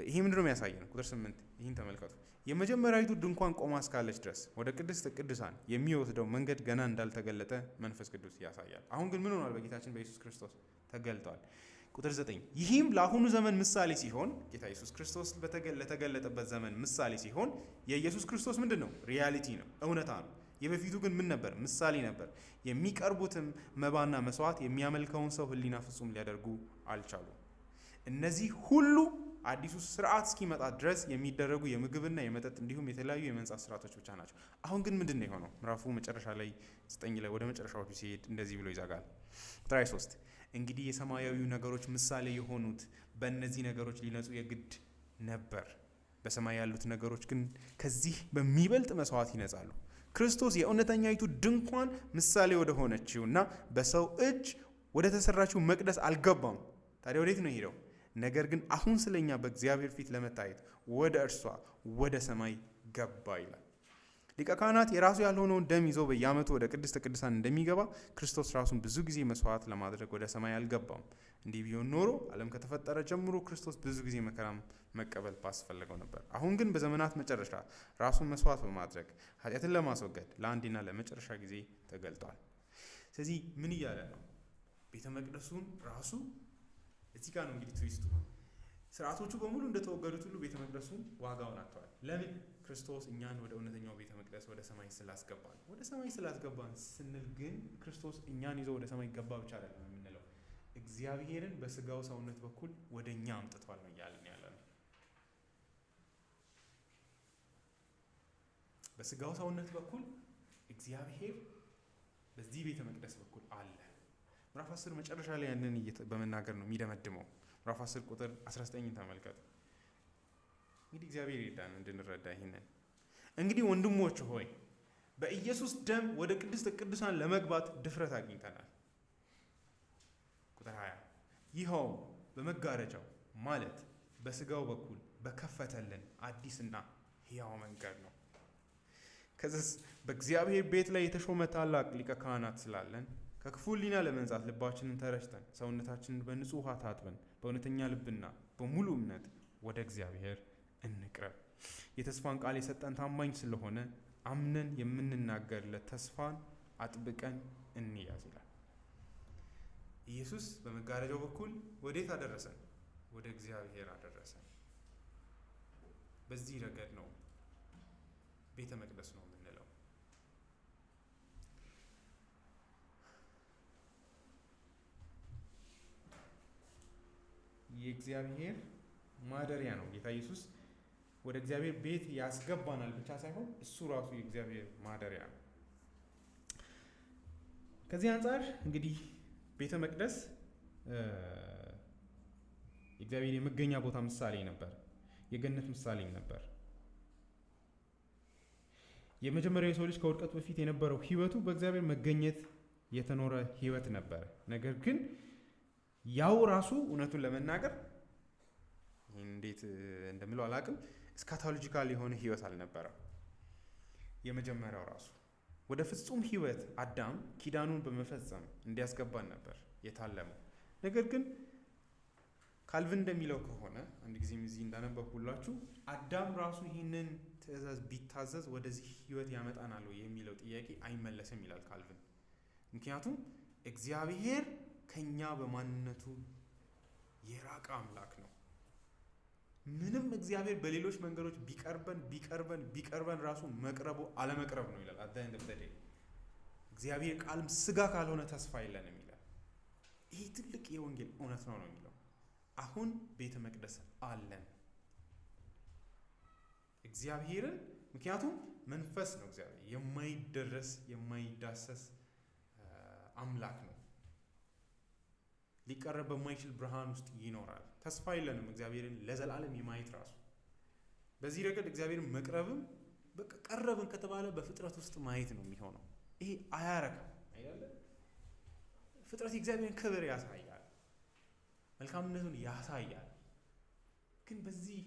ይሄ ምንድን ነው የሚያሳየን? ቁጥር 8 ይህን ተመልከቱ። የመጀመሪያዊቱ ድንኳን ቆማ እስካለች ድረስ ወደ ቅድስተ ቅዱሳን የሚወስደው መንገድ ገና እንዳልተገለጠ መንፈስ ቅዱስ ያሳያል። አሁን ግን ምን ሆኗል? በጌታችን በኢየሱስ ክርስቶስ ተገልጧል። ቁጥር 9 ይህም ለአሁኑ ዘመን ምሳሌ ሲሆን፣ ጌታ ኢየሱስ ክርስቶስ ለተገለጠበት ዘመን ምሳሌ ሲሆን፣ የኢየሱስ ክርስቶስ ምንድን ነው? ሪያሊቲ ነው፣ እውነታ ነው። የበፊቱ ግን ምን ነበር? ምሳሌ ነበር። የሚቀርቡትም መባና መስዋዕት የሚያመልከውን ሰው ሕሊና ፍጹም ሊያደርጉ አልቻሉም። እነዚህ ሁሉ አዲሱ ስርዓት እስኪመጣ ድረስ የሚደረጉ የምግብና የመጠጥ እንዲሁም የተለያዩ የመንጻት ስርዓቶች ብቻ ናቸው። አሁን ግን ምንድን ነው የሆነው? ምዕራፉ መጨረሻ ላይ 9 ላይ ወደ መጨረሻዎቹ ሲሄድ እንደዚህ ብሎ ይዘጋል። ቁጥር 3 እንግዲህ የሰማያዊ ነገሮች ምሳሌ የሆኑት በእነዚህ ነገሮች ሊነጹ የግድ ነበር። በሰማይ ያሉት ነገሮች ግን ከዚህ በሚበልጥ መስዋዕት ይነጻሉ። ክርስቶስ የእውነተኛይቱ ድንኳን ምሳሌ ወደ ሆነችው እና በሰው እጅ ወደ ተሰራችው መቅደስ አልገባም። ታዲያ ወዴት ነው ሄደው? ነገር ግን አሁን ስለኛ በእግዚአብሔር ፊት ለመታየት ወደ እርሷ ወደ ሰማይ ገባ ይላል። ሊቀ ካህናት የራሱ ያልሆነውን ደም ይዞ በየዓመቱ ወደ ቅድስተ ቅዱሳን እንደሚገባ ክርስቶስ ራሱን ብዙ ጊዜ መስዋዕት ለማድረግ ወደ ሰማይ አልገባም። እንዲህ ቢሆን ኖሮ ዓለም ከተፈጠረ ጀምሮ ክርስቶስ ብዙ ጊዜ መከራም መቀበል ባስፈለገው ነበር። አሁን ግን በዘመናት መጨረሻ ራሱን መስዋዕት በማድረግ ኃጢአትን ለማስወገድ ለአንዴና ለመጨረሻ ጊዜ ተገልጧል። ስለዚህ ምን እያለ ነው? ቤተ መቅደሱን ራሱ እዚህ ጋር ነው እንግዲህ ትዊስቱ። ስርዓቶቹ በሙሉ እንደተወገዱት ሁሉ ቤተ መቅደሱን ዋጋውን አጥተዋል። ለምን? ክርስቶስ እኛን ወደ እውነተኛው ቤተ መቅደስ ወደ ሰማይ ስላስገባን። ወደ ሰማይ ስላስገባን ስንል ግን ክርስቶስ እኛን ይዞ ወደ ሰማይ ገባ ብቻ አይደለም የምንለው፣ እግዚአብሔርን በስጋው ሰውነት በኩል ወደ እኛ አምጥቷል ነው እያልን ያለ ነው። በስጋው ሰውነት በኩል እግዚአብሔር በዚህ ቤተ መቅደስ በኩል አለ። ምዕራፍ 10 መጨረሻ ላይ ያንን በመናገር ነው የሚደመድመው። ምዕራፍ 10 ቁጥር 19 ተመልከቱ። እንግዲህ እግዚአብሔር ይርዳን እንድንረዳ ይሄንን። እንግዲህ ወንድሞች ሆይ በኢየሱስ ደም ወደ ቅድስተ ቅዱሳን ለመግባት ድፍረት አግኝተናል። ቁጥር 20 ይኸውም በመጋረጃው ማለት በስጋው በኩል በከፈተልን አዲስና ሕያው መንገድ ነው። ከዚያስ በእግዚአብሔር ቤት ላይ የተሾመ ታላቅ ሊቀ ካህናት ስላለን ከክፉ ሕሊና ለመንጻት ልባችንን ተረጭተን ሰውነታችንን በንጹህ ውሃ ታጥበን በእውነተኛ ልብና በሙሉ እምነት ወደ እግዚአብሔር እንቅረብ። የተስፋን ቃል የሰጠን ታማኝ ስለሆነ አምነን የምንናገርለት ተስፋን አጥብቀን እንያዝ ይላል። ኢየሱስ በመጋረጃው በኩል ወዴት አደረሰን? ወደ እግዚአብሔር አደረሰን። በዚህ ረገድ ነው ቤተ መቅደስ ነው የምንለው። የእግዚአብሔር ማደሪያ ነው። ጌታ ኢየሱስ ወደ እግዚአብሔር ቤት ያስገባናል ብቻ ሳይሆን እሱ ራሱ የእግዚአብሔር ማደሪያ ነው። ከዚህ አንጻር እንግዲህ ቤተ መቅደስ የእግዚአብሔር የመገኛ ቦታ ምሳሌ ነበር፣ የገነት ምሳሌ ነበር። የመጀመሪያው የሰው ልጅ ከውድቀቱ በፊት የነበረው ሕይወቱ በእግዚአብሔር መገኘት የተኖረ ሕይወት ነበር። ነገር ግን ያው ራሱ እውነቱን ለመናገር እንዴት እንደምለው አላውቅም፣ እስካቶሎጂካል የሆነ ሕይወት አልነበረም። የመጀመሪያው ራሱ ወደ ፍጹም ሕይወት አዳም ኪዳኑን በመፈጸም እንዲያስገባን ነበር የታለመው። ነገር ግን ካልቪን እንደሚለው ከሆነ አንድ ጊዜም እዚህ እንዳነበብኩላችሁ አዳም ራሱ ይህንን ትእዛዝ ቢታዘዝ ወደዚህ ሕይወት ያመጣናል የሚለው ጥያቄ አይመለስም ይላል ካልቪን። ምክንያቱም እግዚአብሔር ከኛ በማንነቱ የራቀ አምላክ ነው። ምንም እግዚአብሔር በሌሎች መንገዶች ቢቀርበን ራሱ መቅረቡ አለመቅረብ ነው ይላል። አት ዘ ኤንድ ኦፍ ዘ ዴይ እግዚአብሔር ቃልም ስጋ ካልሆነ ተስፋ የለንም ይላል። ይሄ ትልቅ የወንጌል እውነት ነው የሚለው። አሁን ቤተ መቅደስ አለን እግዚአብሔርን፣ ምክንያቱም መንፈስ ነው እግዚአብሔር፣ የማይደረስ የማይዳሰስ አምላክ ነው። ሊቀረብ በማይችል ብርሃን ውስጥ ይኖራል። ተስፋ የለንም እግዚአብሔርን ለዘላለም የማየት ራሱ። በዚህ ረገድ እግዚአብሔርን መቅረብም በቃ ቀረብን ከተባለ በፍጥረት ውስጥ ማየት ነው የሚሆነው። ይሄ አያረካም አይደለ? ፍጥረት የእግዚአብሔርን ክብር ያሳያል፣ መልካምነቱን ያሳያል። ግን በዚህ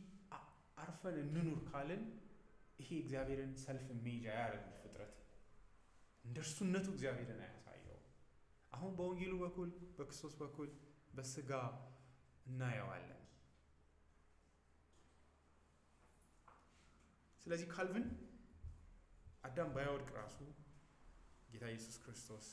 አርፈን እንኑር ካልን ይሄ እግዚአብሔርን ሰልፍ ኢሜጅ አያደርግም። ፍጥረት እንደርሱነቱ እግዚአብሔርን አያሳየው። አሁን በወንጌሉ በኩል በክርስቶስ በኩል በስጋ እናየዋለን። ስለዚህ ካልቪን አዳም ባይወድቅ ራሱ ጌታ ኢየሱስ ክርስቶስ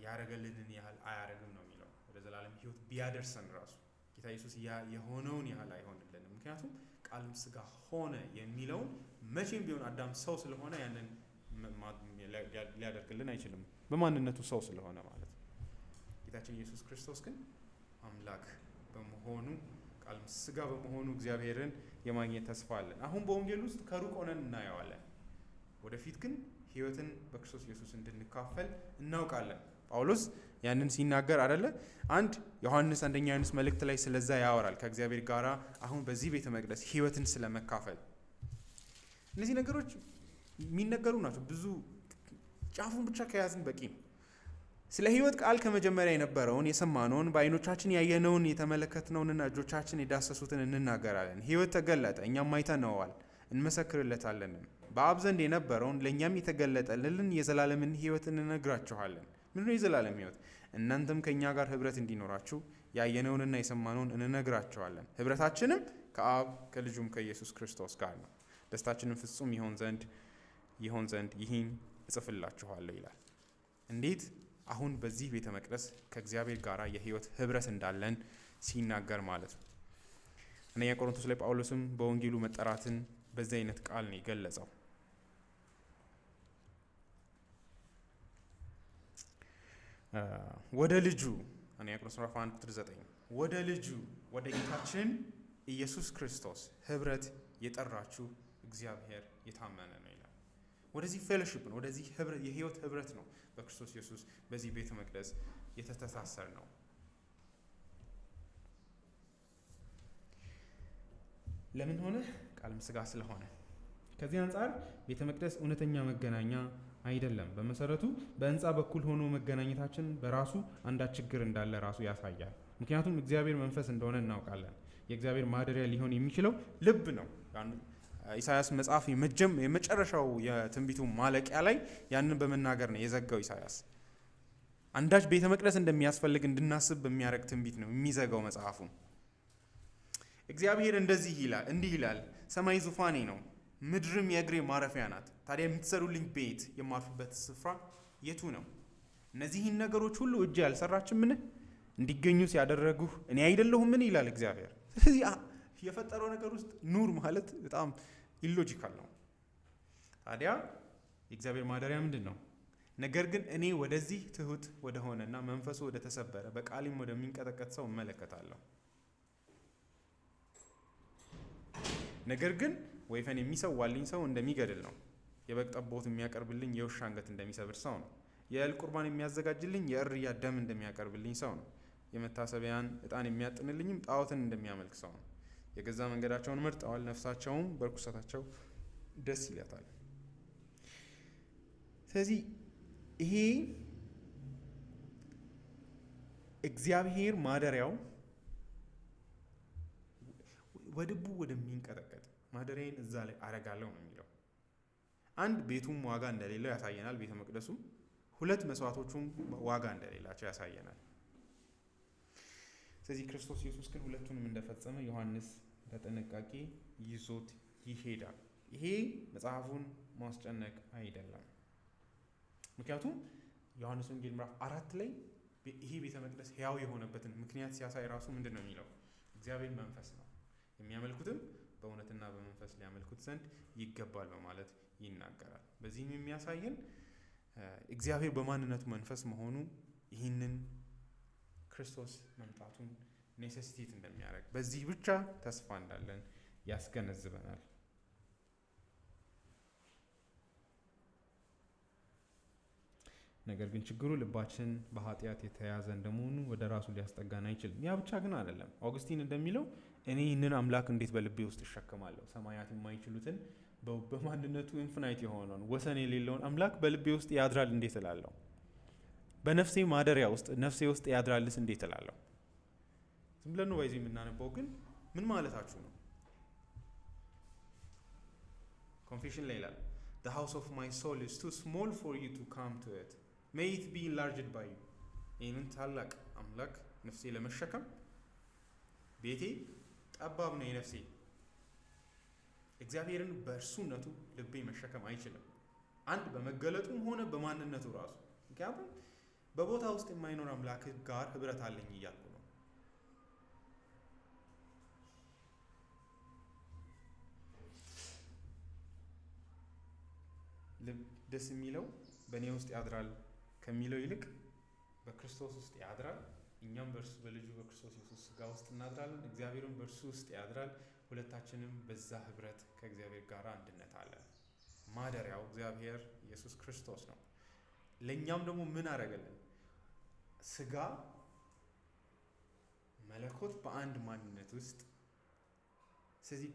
ያደረገልንን ያህል አያደርግም ነው የሚለው። ወደ ዘላለም ሕይወት ቢያደርሰን ራሱ ጌታ ኢየሱስ የሆነውን ያህል አይሆንልንም። ምክንያቱም ቃልም ስጋ ሆነ የሚለውን መቼም ቢሆን አዳም ሰው ስለሆነ ያንን ሊያደርግልን አይችልም፣ በማንነቱ ሰው ስለሆነ ማለት ነው። ጌታችን ኢየሱስ ክርስቶስ ግን አምላክ በመሆኑ ቃልም ስጋ በመሆኑ እግዚአብሔርን የማግኘት ተስፋ አለን። አሁን በወንጌል ውስጥ ከሩቅ ሆነን እናየዋለን። ወደፊት ግን ሕይወትን በክርስቶስ ኢየሱስ እንድንካፈል እናውቃለን። ጳውሎስ ያንን ሲናገር አይደለ አንድ አንደኛ ዮሐንስ መልእክት ላይ ስለዛ ያወራል። ከእግዚአብሔር ጋር አሁን በዚህ ቤተ መቅደስ ሕይወትን ስለመካፈል። እነዚህ ነገሮች የሚነገሩ ናቸው። ብዙ ጫፉን ብቻ ከያዝን በቂ ነው። ስለ ሕይወት ቃል ከመጀመሪያ የነበረውን የሰማነውን በዓይኖቻችን ያየነውን የተመለከትነውንና እጆቻችን የዳሰሱትን እንናገራለን። ሕይወት ተገለጠ፣ እኛም አይተነዋል፣ እንመሰክርለታለንም። በአብ ዘንድ የነበረውን ለእኛም የተገለጠልን የዘላለምን ሕይወት እንነግራችኋለን። ምንድን ነው የዘላለም ሕይወት? እናንተም ከእኛ ጋር ኅብረት እንዲኖራችሁ ያየነውንና የሰማነውን እንነግራችኋለን። ኅብረታችንም ከአብ ከልጁም ከኢየሱስ ክርስቶስ ጋር ነው። ደስታችንም ፍጹም ይሆን ዘንድ ይህን እጽፍላችኋለሁ ይላል። እንዴት? አሁን በዚህ ቤተ መቅደስ ከእግዚአብሔር ጋር የሕይወት ኅብረት እንዳለን ሲናገር ማለት ነው። አንደኛ ቆሮንቶስ ላይ ጳውሎስም በወንጌሉ መጠራትን በዚህ አይነት ቃል ነው የገለጸው። ወደ ልጁ አንደኛ ቆሮንቶስ ምዕራፍ 1:9 ወደ ልጁ ወደ ጌታችን ኢየሱስ ክርስቶስ ኅብረት የጠራችሁ እግዚአብሔር የታመነ ነው ይላል። ወደዚህ ፌሎሺፕ ነው፣ ወደዚህ የሕይወት ኅብረት ነው በክርስቶስ ኢየሱስ በዚህ ቤተ መቅደስ የተተሳሰር ነው። ለምን ሆነ? ቃልም ሥጋ ስለሆነ። ከዚህ አንጻር ቤተ መቅደስ እውነተኛ መገናኛ አይደለም። በመሰረቱ በሕንፃ በኩል ሆኖ መገናኘታችን በራሱ አንዳች ችግር እንዳለ ራሱ ያሳያል። ምክንያቱም እግዚአብሔር መንፈስ እንደሆነ እናውቃለን። የእግዚአብሔር ማደሪያ ሊሆን የሚችለው ልብ ነው። ኢሳያስ መጽሐፍ የመጨረሻው የትንቢቱ ማለቂያ ላይ ያንን በመናገር ነው የዘጋው። ኢሳያስ አንዳች ቤተ መቅደስ እንደሚያስፈልግ እንድናስብ በሚያደርግ ትንቢት ነው የሚዘጋው መጽሐፉን። እግዚአብሔር እንዲህ ይላል፣ ሰማይ ዙፋኔ ነው፣ ምድርም የእግሬ ማረፊያ ናት። ታዲያ የምትሰሩልኝ ቤት የማርፍበት ስፍራ የቱ ነው? እነዚህን ነገሮች ሁሉ እጅ ያልሰራችምን? እንዲገኙ ሲያደረጉህ እኔ አይደለሁምን? ይላል እግዚአብሔር። ስለዚህ የፈጠረው ነገር ውስጥ ኑር ማለት በጣም ኢሎጂካል ነው። ታዲያ የእግዚአብሔር ማደሪያ ምንድን ነው? ነገር ግን እኔ ወደዚህ ትሁት ወደሆነና መንፈሱ ወደ ተሰበረ በቃሊም ወደሚንቀጠቀጥ ሰው እመለከታለሁ። ነገር ግን ወይፈን የሚሰዋልኝ ሰው እንደሚገድል ነው። የበግ ጠቦት የሚያቀርብልኝ የውሻ አንገት እንደሚሰብር ሰው ነው። የእህል ቁርባን የሚያዘጋጅልኝ የእርያ ደም እንደሚያቀርብልኝ ሰው ነው። የመታሰቢያን ዕጣን የሚያጥንልኝም ጣዖትን እንደሚያመልክ ሰው ነው። የገዛ መንገዳቸውን መርጠዋል፣ ነፍሳቸውም በርኩሰታቸው ደስ ይላታል። ስለዚህ ይሄ እግዚአብሔር ማደሪያው ወድቡ ወደሚንቀጠቀጥ ማደሪያዬን እዛ ላይ አረጋለሁ ነው የሚለው። አንድ ቤቱም ዋጋ እንደሌለው ያሳየናል። ቤተ መቅደሱ ሁለት መስዋዕቶቹም ዋጋ እንደሌላቸው ያሳየናል። ስለዚህ ክርስቶስ ኢየሱስ ግን ሁለቱንም እንደፈጸመ ዮሐንስ በጥንቃቄ ይዞት ይሄዳል። ይሄ መጽሐፉን ማስጨነቅ አይደለም። ምክንያቱም ዮሐንስ ወንጌል ምዕራፍ 4 ላይ ይሄ ቤተ መቅደስ ሕያው የሆነበትን ምክንያት ሲያሳይ ራሱ ምንድን ነው የሚለው? እግዚአብሔር መንፈስ ነው፣ የሚያመልኩትም በእውነትና በመንፈስ ሊያመልኩት ዘንድ ይገባል በማለት ይናገራል። በዚህም የሚያሳየን እግዚአብሔር በማንነቱ መንፈስ መሆኑ ይህንን ክርስቶስ መምጣቱን ኔሴሲቴት እንደሚያደርግ በዚህ ብቻ ተስፋ እንዳለን ያስገነዝበናል። ነገር ግን ችግሩ ልባችን በኃጢአት የተያዘ እንደመሆኑ ወደ ራሱ ሊያስጠጋን አይችልም። ያ ብቻ ግን አይደለም። አውግስቲን እንደሚለው እኔ ይህንን አምላክ እንዴት በልቤ ውስጥ እሸከማለሁ? ሰማያት የማይችሉትን በማንነቱ ኢንፊናይት የሆነውን ወሰን የሌለውን አምላክ በልቤ ውስጥ ያድራል እንዴት እላለሁ? በነፍሴ ማደሪያ ውስጥ ነፍሴ ውስጥ ያድራልስ እንዴት እላለሁ? ዝም ብለን ነው ባይዚ የምናነባው፣ ግን ምን ማለታችሁ ነው? ኮንፌሽን ላይ ይላል The house of my soul is too small for you to come to it. May it be enlarged by you. ይህንን ታላቅ አምላክ ነፍሴ ለመሸከም ቤቴ ጠባብ ነው። የነፍሴ እግዚአብሔርን በእርሱነቱ ልቤ መሸከም አይችልም። አንድ በመገለጡም ሆነ በማንነቱ ራሱ። ምክንያቱም በቦታ ውስጥ የማይኖር አምላክ ጋር ህብረት አለኝ እያልኩ ነው። ልብ ደስ የሚለው በእኔ ውስጥ ያድራል ከሚለው ይልቅ በክርስቶስ ውስጥ ያድራል። እኛም በእርሱ በልጁ በክርስቶስ ኢየሱስ ሥጋ ውስጥ እናድራለን። እግዚአብሔርም በእርሱ ውስጥ ያድራል። ሁለታችንም በዛ ህብረት ከእግዚአብሔር ጋር አንድነት አለን። ማደሪያው እግዚአብሔር ኢየሱስ ክርስቶስ ነው። ለእኛም ደግሞ ምን አደረገልን? ሥጋ መለኮት በአንድ ማንነት ውስጥ። ስለዚህ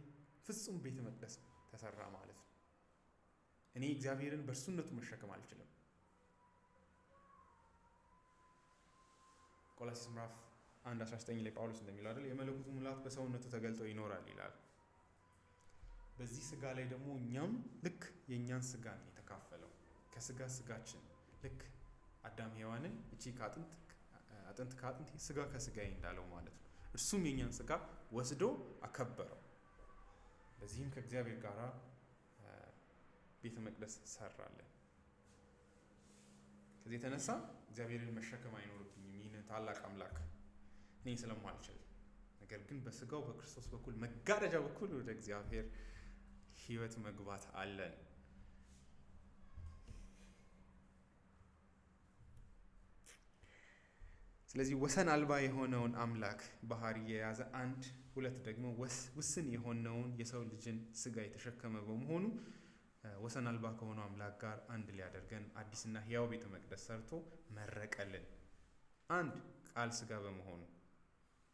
ፍጹም ቤተ መቅደስ ተሰራ ማለት ነው። እኔ እግዚአብሔርን በእርሱነቱ መሸከም አልችልም። ቆላስይስ ምዕራፍ 1:19 ላይ ጳውሎስ እንደሚለው አይደል፣ የመለኮቱ ሙላት በሰውነቱ ተገልጦ ይኖራል ይላል። በዚህ ስጋ ላይ ደግሞ እኛም ልክ የኛን ስጋ ነው የተካፈለው። ከስጋ ስጋችን ልክ አዳም ሔዋንን እቺ አጥንት ከአጥንት ስጋ ከስጋዬ እንዳለው ማለት ነው። እርሱም የኛን ስጋ ወስዶ አከበረው። በዚህም ከእግዚአብሔር ጋር ቤተ መቅደስ ሰራለን። ከዚህ የተነሳ እግዚአብሔርን መሸከም አይኖርብኝም ይህንን ታላቅ አምላክ እኔ ስለማልችል። ነገር ግን በስጋው በክርስቶስ በኩል መጋረጃ በኩል ወደ እግዚአብሔር ሕይወት መግባት አለን። ስለዚህ ወሰን አልባ የሆነውን አምላክ ባህሪ የያዘ አንድ፣ ሁለት ደግሞ ውስን የሆነውን የሰው ልጅን ስጋ የተሸከመ በመሆኑ ወሰን አልባ ከሆነው አምላክ ጋር አንድ ሊያደርገን አዲስና ሕያው ቤተ መቅደስ ሰርቶ መረቀልን። አንድ ቃል ስጋ በመሆኑ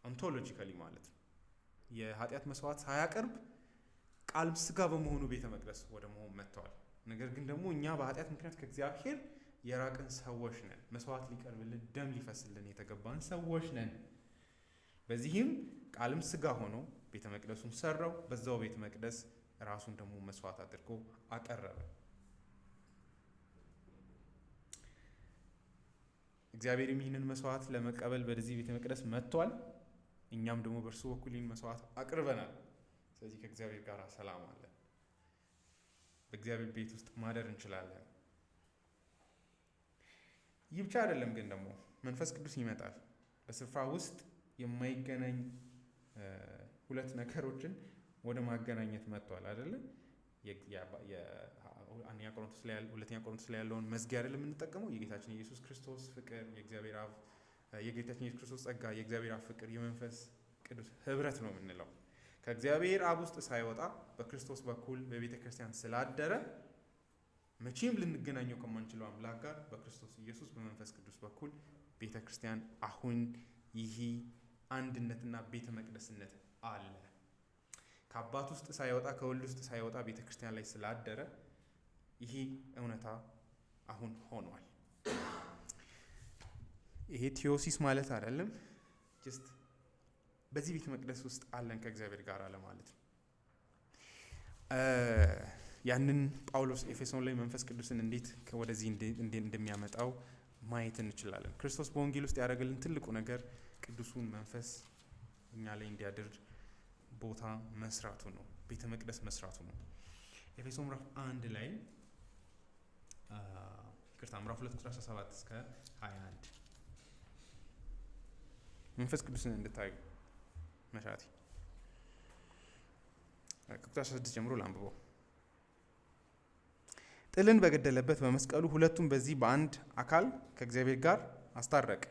ኦንቶሎጂካሊ ማለት ነው። የኃጢአት መስዋዕት ሳያቀርብ ቃል ስጋ በመሆኑ ቤተ መቅደስ ወደ መሆን መጥተዋል። ነገር ግን ደግሞ እኛ በኃጢአት ምክንያት ከእግዚአብሔር የራቅን ሰዎች ነን። መስዋዕት ሊቀርብልን ደም ሊፈስልን የተገባን ሰዎች ነን። በዚህም ቃልም ስጋ ሆኖ ቤተ መቅደሱን ሰራው። በዛው ቤተ መቅደስ ራሱን ደግሞ መስዋዕት አድርጎ አቀረበ። እግዚአብሔርም ይህንን መስዋዕት ለመቀበል በዚህ ቤተ መቅደስ መጥቷል። እኛም ደግሞ በእርሱ በኩል ይህን መስዋዕት አቅርበናል። ስለዚህ ከእግዚአብሔር ጋር ሰላም አለን። በእግዚአብሔር ቤት ውስጥ ማደር እንችላለን። ይህ ብቻ አይደለም ግን ደግሞ መንፈስ ቅዱስ ይመጣል። በስፍራ ውስጥ የማይገናኝ ሁለት ነገሮችን ወደ ማገናኘት መጥቷል አይደለ? ሁለተኛ ቆሮንቶስ ላይ ያለውን መዝጊያ አይደለም የምንጠቀመው። የጌታችን የኢየሱስ ክርስቶስ ፍቅር፣ የጌታችን የኢየሱስ ክርስቶስ ጸጋ፣ የእግዚአብሔር አብ ፍቅር፣ የመንፈስ ቅዱስ ህብረት ነው የምንለው። ከእግዚአብሔር አብ ውስጥ ሳይወጣ በክርስቶስ በኩል በቤተ ክርስቲያን ስላደረ መቼም ልንገናኘው ከማንችለው አምላክ ጋር በክርስቶስ ኢየሱስ በመንፈስ ቅዱስ በኩል ቤተ ክርስቲያን አሁን ይህ አንድነትና ቤተ መቅደስነት አለ። ከአባት ውስጥ ሳይወጣ ከወልድ ውስጥ ሳይወጣ ቤተ ክርስቲያን ላይ ስላደረ ይህ እውነታ አሁን ሆኗል። ይሄ ቲዮሲስ ማለት አይደለም፣ ጀስት በዚህ ቤተ መቅደስ ውስጥ አለን ከእግዚአብሔር ጋር ለማለት ነው። ያንን ጳውሎስ ኤፌሶን ላይ መንፈስ ቅዱስን እንዴት ወደዚህ እንደሚያመጣው ማየት እንችላለን። ክርስቶስ በወንጌል ውስጥ ያደረገልን ትልቁ ነገር ቅዱሱን መንፈስ እኛ ላይ እንዲያድር ቦታ መስራቱ ነው፣ ቤተ መቅደስ መስራቱ ነው። ኤፌሶን ምዕራፍ 1 ላይ ምዕራፍ 2 ቁጥር 17 እስከ 21 መንፈስ ቅዱስን እንድታዩ መሻቲ ከቁጥር 16 ጀምሮ ላንብበው። ጥልን በገደለበት በመስቀሉ ሁለቱም በዚህ በአንድ አካል ከእግዚአብሔር ጋር አስታረቀ።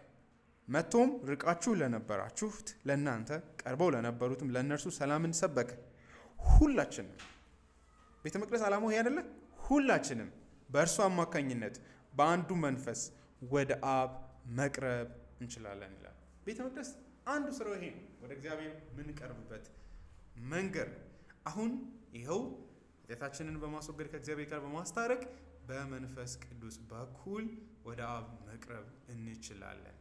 መጥቶም ርቃችሁ ለነበራችሁት ለእናንተ ቀርበው ለነበሩትም ለእነርሱ ሰላምን ሰበከ። ሁላችንም ቤተ መቅደስ ዓላማው ይሄ አይደለ? ሁላችንም በእርሱ አማካኝነት በአንዱ መንፈስ ወደ አብ መቅረብ እንችላለን ይላል። ቤተ መቅደስ አንዱ ስራው ይሄ ነው፣ ወደ እግዚአብሔር የምንቀርብበት መንገድ ነው። አሁን ይኸው ኃጢአታችንን በማስወገድ ከእግዚአብሔር ጋር በማስታረቅ በመንፈስ ቅዱስ በኩል ወደ አብ መቅረብ እንችላለን።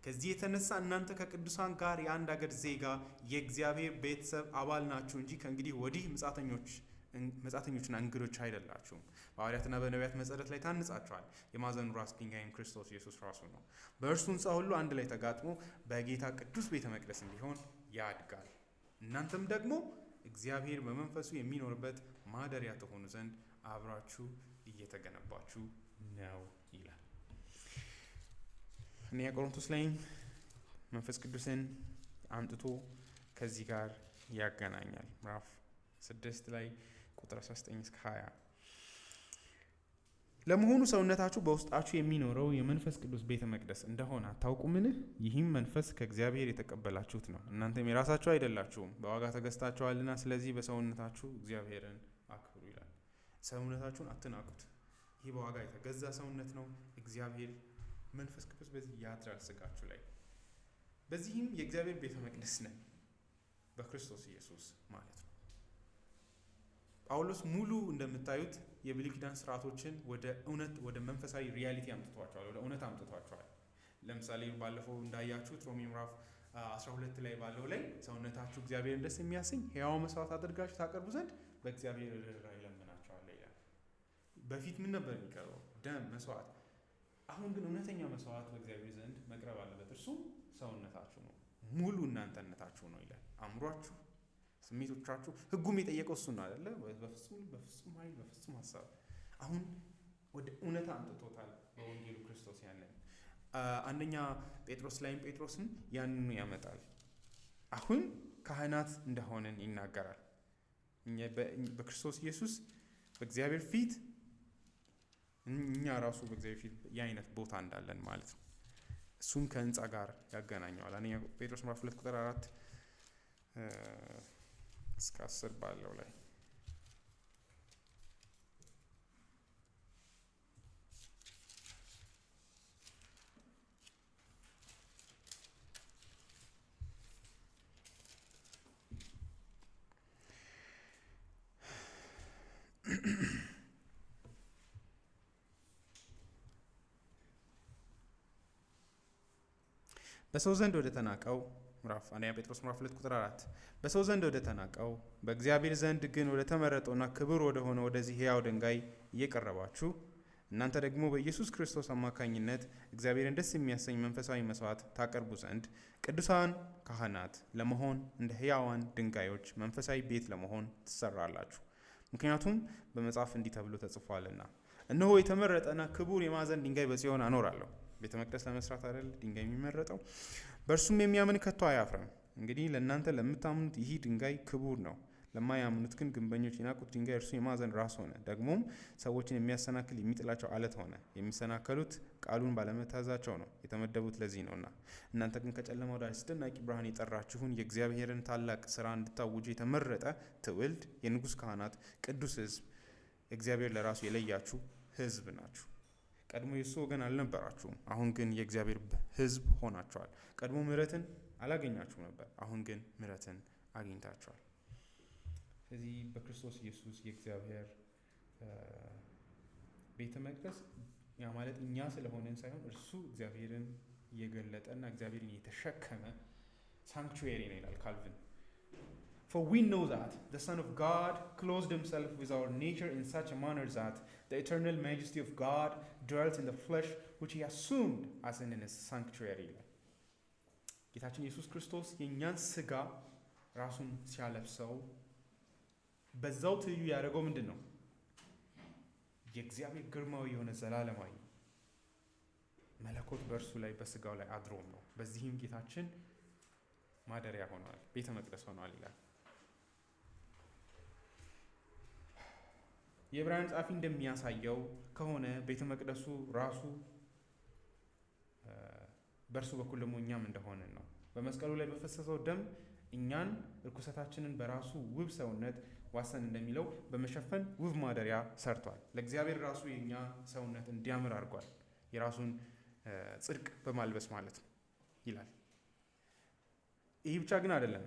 ከዚህ የተነሳ እናንተ ከቅዱሳን ጋር የአንድ አገር ዜጋ የእግዚአብሔር ቤተሰብ አባል ናችሁ እንጂ ከእንግዲህ ወዲህ መጻተኞችና እንግዶች አይደላችሁም። በሐዋርያትና በነቢያት መሰረት ላይ ታንጻችኋል። የማዕዘኑ ራስ ድንጋይም ክርስቶስ ኢየሱስ ራሱ ነው። በእርሱ ሕንፃ ሁሉ አንድ ላይ ተጋጥሞ በጌታ ቅዱስ ቤተ መቅደስ እንዲሆን ያድጋል። እናንተም ደግሞ እግዚአብሔር በመንፈሱ የሚኖርበት ማደሪያ ተሆኑ ዘንድ አብራችሁ እየተገነባችሁ ነው ይላል። አንደኛ ቆሮንቶስ ላይ መንፈስ ቅዱስን አምጥቶ ከዚህ ጋር ያገናኛል። ምዕራፍ 6 ላይ ቁጥር 19 እስከ 20 ለመሆኑ ሰውነታችሁ በውስጣችሁ የሚኖረው የመንፈስ ቅዱስ ቤተ መቅደስ እንደሆነ አታውቁምን? ይህም መንፈስ ከእግዚአብሔር የተቀበላችሁት ነው፣ እናንተም የራሳችሁ አይደላችሁም፣ በዋጋ ተገዝታችኋልና። ስለዚህ በሰውነታችሁ እግዚአብሔርን አክብሩ ይላል። ሰውነታችሁን አትናቁት። ይህ በዋጋ የተገዛ ሰውነት ነው። እግዚአብሔር መንፈስ ቅዱስ በዚህ ያድራል ስጋችሁ ላይ። በዚህም የእግዚአብሔር ቤተ መቅደስ ነን በክርስቶስ ኢየሱስ ማለት ነው። ጳውሎስ ሙሉ እንደምታዩት የብሉይ ኪዳን ስርዓቶችን ወደ መንፈሳዊ ሪያሊቲ አምጥቷቸዋል፣ ወደ እውነት አምጥቷቸዋል። ለምሳሌ ባለፈው እንዳያችሁት ሮሜ ምዕራፍ 12 ላይ ባለው ላይ ሰውነታችሁ እግዚአብሔርን ደስ የሚያሰኝ ሕያው መስዋዕት አድርጋችሁ ታቀርቡ ዘንድ በእግዚአብሔር ርኅራኄ ይለምናችኋል ይላል። በፊት ምን ነበር የሚቀርበው? ደም፣ መስዋዕት። አሁን ግን እውነተኛ መስዋዕት በእግዚአብሔር ዘንድ መቅረብ አለበት። እርሱም ሰውነታችሁ ነው፣ ሙሉ እናንተነታችሁ ነው ይላል። አእምሯችሁ፣ ስሜቶቻችሁ። ህጉም የጠየቀው እሱን ነው አይደለ? በፍጹም ኃይል፣ በፍጹም ሀሳብ። አሁን ወደ እውነታ አምጥቶታል በወንጌሉ ክርስቶስ ያንን። አንደኛ ጴጥሮስ ላይም ጴጥሮስም ያንኑ ያመጣል። አሁን ካህናት እንደሆነን ይናገራል። በክርስቶስ ኢየሱስ በእግዚአብሔር ፊት እኛ ራሱ በእግዚአብሔር ፊት የአይነት ቦታ እንዳለን ማለት ነው። እሱም ከህንፃ ጋር ያገናኘዋል። አንደኛ ጴጥሮስ ምዕራፍ 2 ቁጥር 4 እስከ 10 ባለው ላይ በሰው ዘንድ ወደ ተናቀው አንደኛ ጴጥሮስ ምዕራፍ 2 ቁጥር 4 በሰው ዘንድ ወደ ተናቀው በእግዚአብሔር ዘንድ ግን ወደ ተመረጠውና ክቡር ወደ ሆነ ወደዚህ ሕያው ድንጋይ እየቀረባችሁ እናንተ ደግሞ በኢየሱስ ክርስቶስ አማካኝነት እግዚአብሔርን ደስ የሚያሰኝ መንፈሳዊ መስዋዕት ታቀርቡ ዘንድ ቅዱሳን ካህናት ለመሆን እንደ ሕያዋን ድንጋዮች መንፈሳዊ ቤት ለመሆን ትሰራላችሁ። ምክንያቱም በመጽሐፍ እንዲህ ተብሎ ተጽፏልና እነሆ የተመረጠና ክቡር የማዕዘን ድንጋይ በጽዮን አኖራለሁ። ቤተ መቅደስ ለመስራት አይደል ድንጋይ የሚመረጠው? በእርሱም የሚያምን ከቶ አያፍርም። እንግዲህ ለእናንተ ለምታምኑት ይህ ድንጋይ ክቡር ነው፣ ለማያምኑት ግን ግንበኞች የናቁት ድንጋይ እርሱ የማዕዘን ራስ ሆነ። ደግሞም ሰዎችን የሚያሰናክል የሚጥላቸው አለት ሆነ። የሚሰናከሉት ቃሉን ባለመታዘዛቸው ነው፣ የተመደቡት ለዚህ ነውና። እናንተ ግን ከጨለማ ወደ አስደናቂ ብርሃን የጠራችሁን የእግዚአብሔርን ታላቅ ስራ እንድታውጁ የተመረጠ ትውልድ፣ የንጉሥ ካህናት፣ ቅዱስ ሕዝብ፣ እግዚአብሔር ለራሱ የለያችሁ ሕዝብ ናችሁ። ቀድሞ የእሱ ወገን አልነበራችሁም፣ አሁን ግን የእግዚአብሔር ሕዝብ ሆናችኋል። ቀድሞ ምሕረትን አላገኛችሁም ነበር፣ አሁን ግን ምሕረትን አግኝታችኋል። ስለዚህ በክርስቶስ ኢየሱስ የእግዚአብሔር ቤተ መቅደስ ያ ማለት እኛ ስለሆነን ሳይሆን እርሱ እግዚአብሔርን የገለጠና እግዚአብሔርን የተሸከመ ሳንክቹዌሪ ነው ይላል ካልቪን። For we know that the Son of God clothed himself with our nature in such a manner that the eternal majesty of God dwelt in the flesh, which he assumed as in his sanctuary. ጌታችን ኢየሱስ ክርስቶስ የእኛን ስጋ ራሱን ሲያለብሰው በዛው ትይዩ ያደረገው ምንድን ነው? የእግዚአብሔር ግርማዊ የሆነ ዘላለማዊ መለኮት በእርሱ ላይ በስጋው ላይ አድሮም ነው። በዚህም ጌታችን ማደሪያ ሆኗል፣ ቤተ መቅደስ ሆኗል ይላል። የዕብራውያን ጸሐፊ እንደሚያሳየው ከሆነ ቤተ መቅደሱ ራሱ በእርሱ በኩል ደግሞ እኛም እንደሆነን ነው። በመስቀሉ ላይ በፈሰሰው ደም እኛን ርኩሰታችንን በራሱ ውብ ሰውነት ዋሰን እንደሚለው በመሸፈን ውብ ማደሪያ ሰርቷል። ለእግዚአብሔር ራሱ የእኛ ሰውነት እንዲያምር አድርጓል፣ የራሱን ጽድቅ በማልበስ ማለት ነው ይላል። ይህ ብቻ ግን አይደለም፣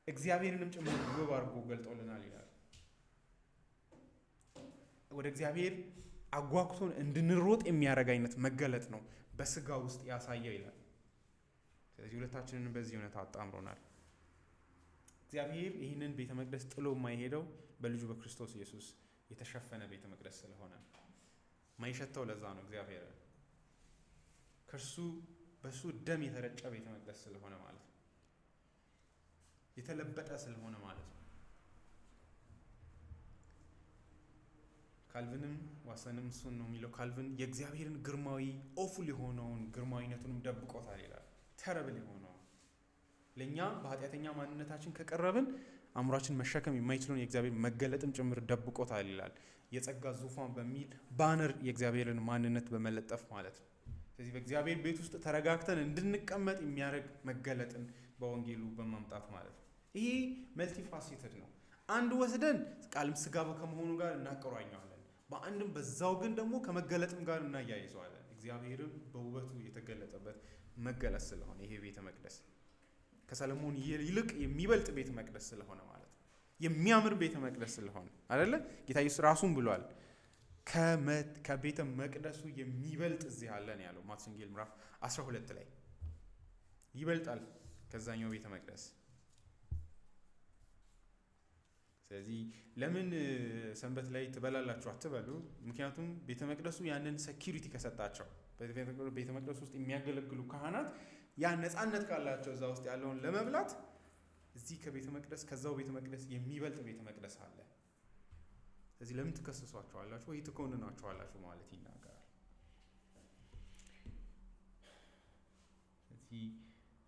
እግዚአብሔርንም ጭምር ውብ አድርጎ ገልጦልናል ይላል። ወደ እግዚአብሔር አጓጉቶን እንድንሮጥ የሚያደርግ አይነት መገለጥ ነው በስጋ ውስጥ ያሳየው ይላል። ስለዚህ ሁለታችንን በዚህ እውነት አጣምሮናል። እግዚአብሔር ይህንን ቤተ መቅደስ ጥሎ የማይሄደው በልጁ በክርስቶስ ኢየሱስ የተሸፈነ ቤተ መቅደስ ስለሆነ ማይሸተው ለዛ ነው። እግዚአብሔር ከእርሱ በሱ ደም የተረጨ ቤተ መቅደስ ስለሆነ ማለት ነው፣ የተለበጠ ስለሆነ ማለት ነው። ካልቪንም ዋሰንም እሱን ነው የሚለው። ካልቪን የእግዚአብሔርን ግርማዊ ኦፉል የሆነውን ግርማዊነቱንም ደብቆታል ይላል። ተረብል የሆነው ለእኛ በኃጢአተኛ ማንነታችን ከቀረብን አእምሯችን መሸከም የማይችለውን የእግዚአብሔር መገለጥም ጭምር ደብቆታል ይላል። የጸጋ ዙፋን በሚል ባነር የእግዚአብሔርን ማንነት በመለጠፍ ማለት ነው። ስለዚህ በእግዚአብሔር ቤት ውስጥ ተረጋግተን እንድንቀመጥ የሚያደርግ መገለጥን በወንጌሉ በማምጣት ማለት ነው። ይሄ መልቲፋሴትድ ነው። አንድ ወስደን ቃልም ስጋ ከመሆኑ ጋር እናቀራኘዋለን፣ በአንድም በዛው ግን ደግሞ ከመገለጥም ጋር እናያይዘዋለን። እግዚአብሔርም በውበቱ የተገለጠበት መገለጥ ስለሆነ ይሄ ቤተ መቅደስ ከሰለሞን ይልቅ የሚበልጥ ቤተ መቅደስ ስለሆነ ማለት ነው። የሚያምር ቤተ መቅደስ ስለሆነ አይደለ? ጌታ ኢየሱስ ራሱን ብሏል፣ ከቤተ መቅደሱ የሚበልጥ እዚህ አለን ያለው ማቴዎስ ወንጌል ምዕራፍ 12 ላይ ይበልጣል ከዛኛው ቤተ መቅደስ። ስለዚህ ለምን ሰንበት ላይ ትበላላችሁ አትበሉ። ምክንያቱም ቤተ መቅደሱ ያንን ሴኩሪቲ ከሰጣቸው ቤተ መቅደሱ ውስጥ የሚያገለግሉ ካህናት ያ ነፃነት ካላቸው እዛ ውስጥ ያለውን ለመብላት እዚህ ከቤተ መቅደስ ከዛው ቤተ መቅደስ የሚበልጥ ቤተ መቅደስ አለ። ስለዚህ ለምን ትከሰሷቸዋላችሁ ወይ ትኮንናቸዋላችሁ ማለት ይናገራል። ስለዚህ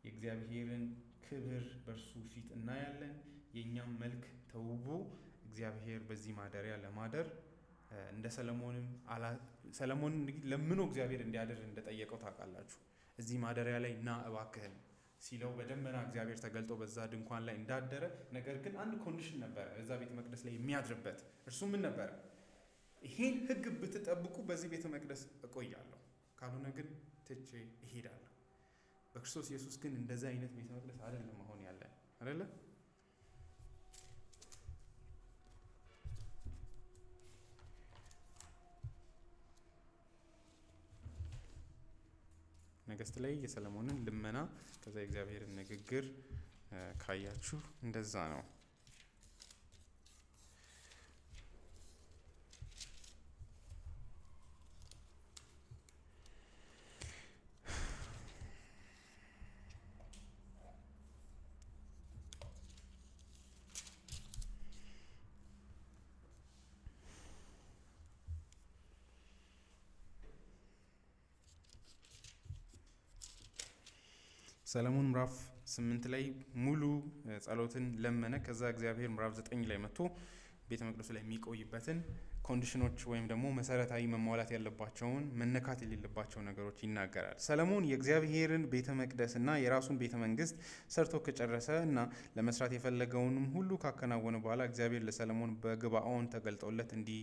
የእግዚአብሔርን ክብር በእርሱ ፊት እናያለን። የእኛም መልክ ተውቦ እግዚአብሔር በዚህ ማደሪያ ለማደር እንደ ሰለሞን እንግዲህ ለምኖ እግዚአብሔር እንዲያደር እንደጠየቀው ታውቃላችሁ። እዚህ ማደሪያ ላይ ና እባክህን ሲለው በደመና እግዚአብሔር ተገልጦ በዛ ድንኳን ላይ እንዳደረ፣ ነገር ግን አንድ ኮንዲሽን ነበረ በዛ ቤተ መቅደስ ላይ የሚያድርበት። እርሱ ምን ነበረ? ይሄን ሕግ ብትጠብቁ በዚህ ቤተ መቅደስ እቆያለሁ፣ ካልሆነ ግን ትቼ እሄዳለሁ። በክርስቶስ ኢየሱስ ግን እንደዛ አይነት ቤተ መቅደስ አይደለም አሁን ያለን አይደለ? ነገሥት ላይ የሰለሞንን ልመና ከዛ የእግዚአብሔርን ንግግር ካያችሁ እንደዛ ነው። ሰለሞን ምዕራፍ 8 ላይ ሙሉ ጸሎትን ለመነ። ከዛ እግዚአብሔር ምዕራፍ 9 ላይ መጥቶ ቤተ መቅደሱ ላይ የሚቆይበትን ኮንዲሽኖች ወይም ደግሞ መሰረታዊ መሟላት ያለባቸውን መነካት የሌለባቸው ነገሮች ይናገራል። ሰለሞን የእግዚአብሔርን ቤተ መቅደስ እና የራሱን ቤተ መንግስት ሰርቶ ከጨረሰ እና ለመስራት የፈለገውንም ሁሉ ካከናወነ በኋላ እግዚአብሔር ለሰለሞን በገባኦን ተገልጦለት እንዲህ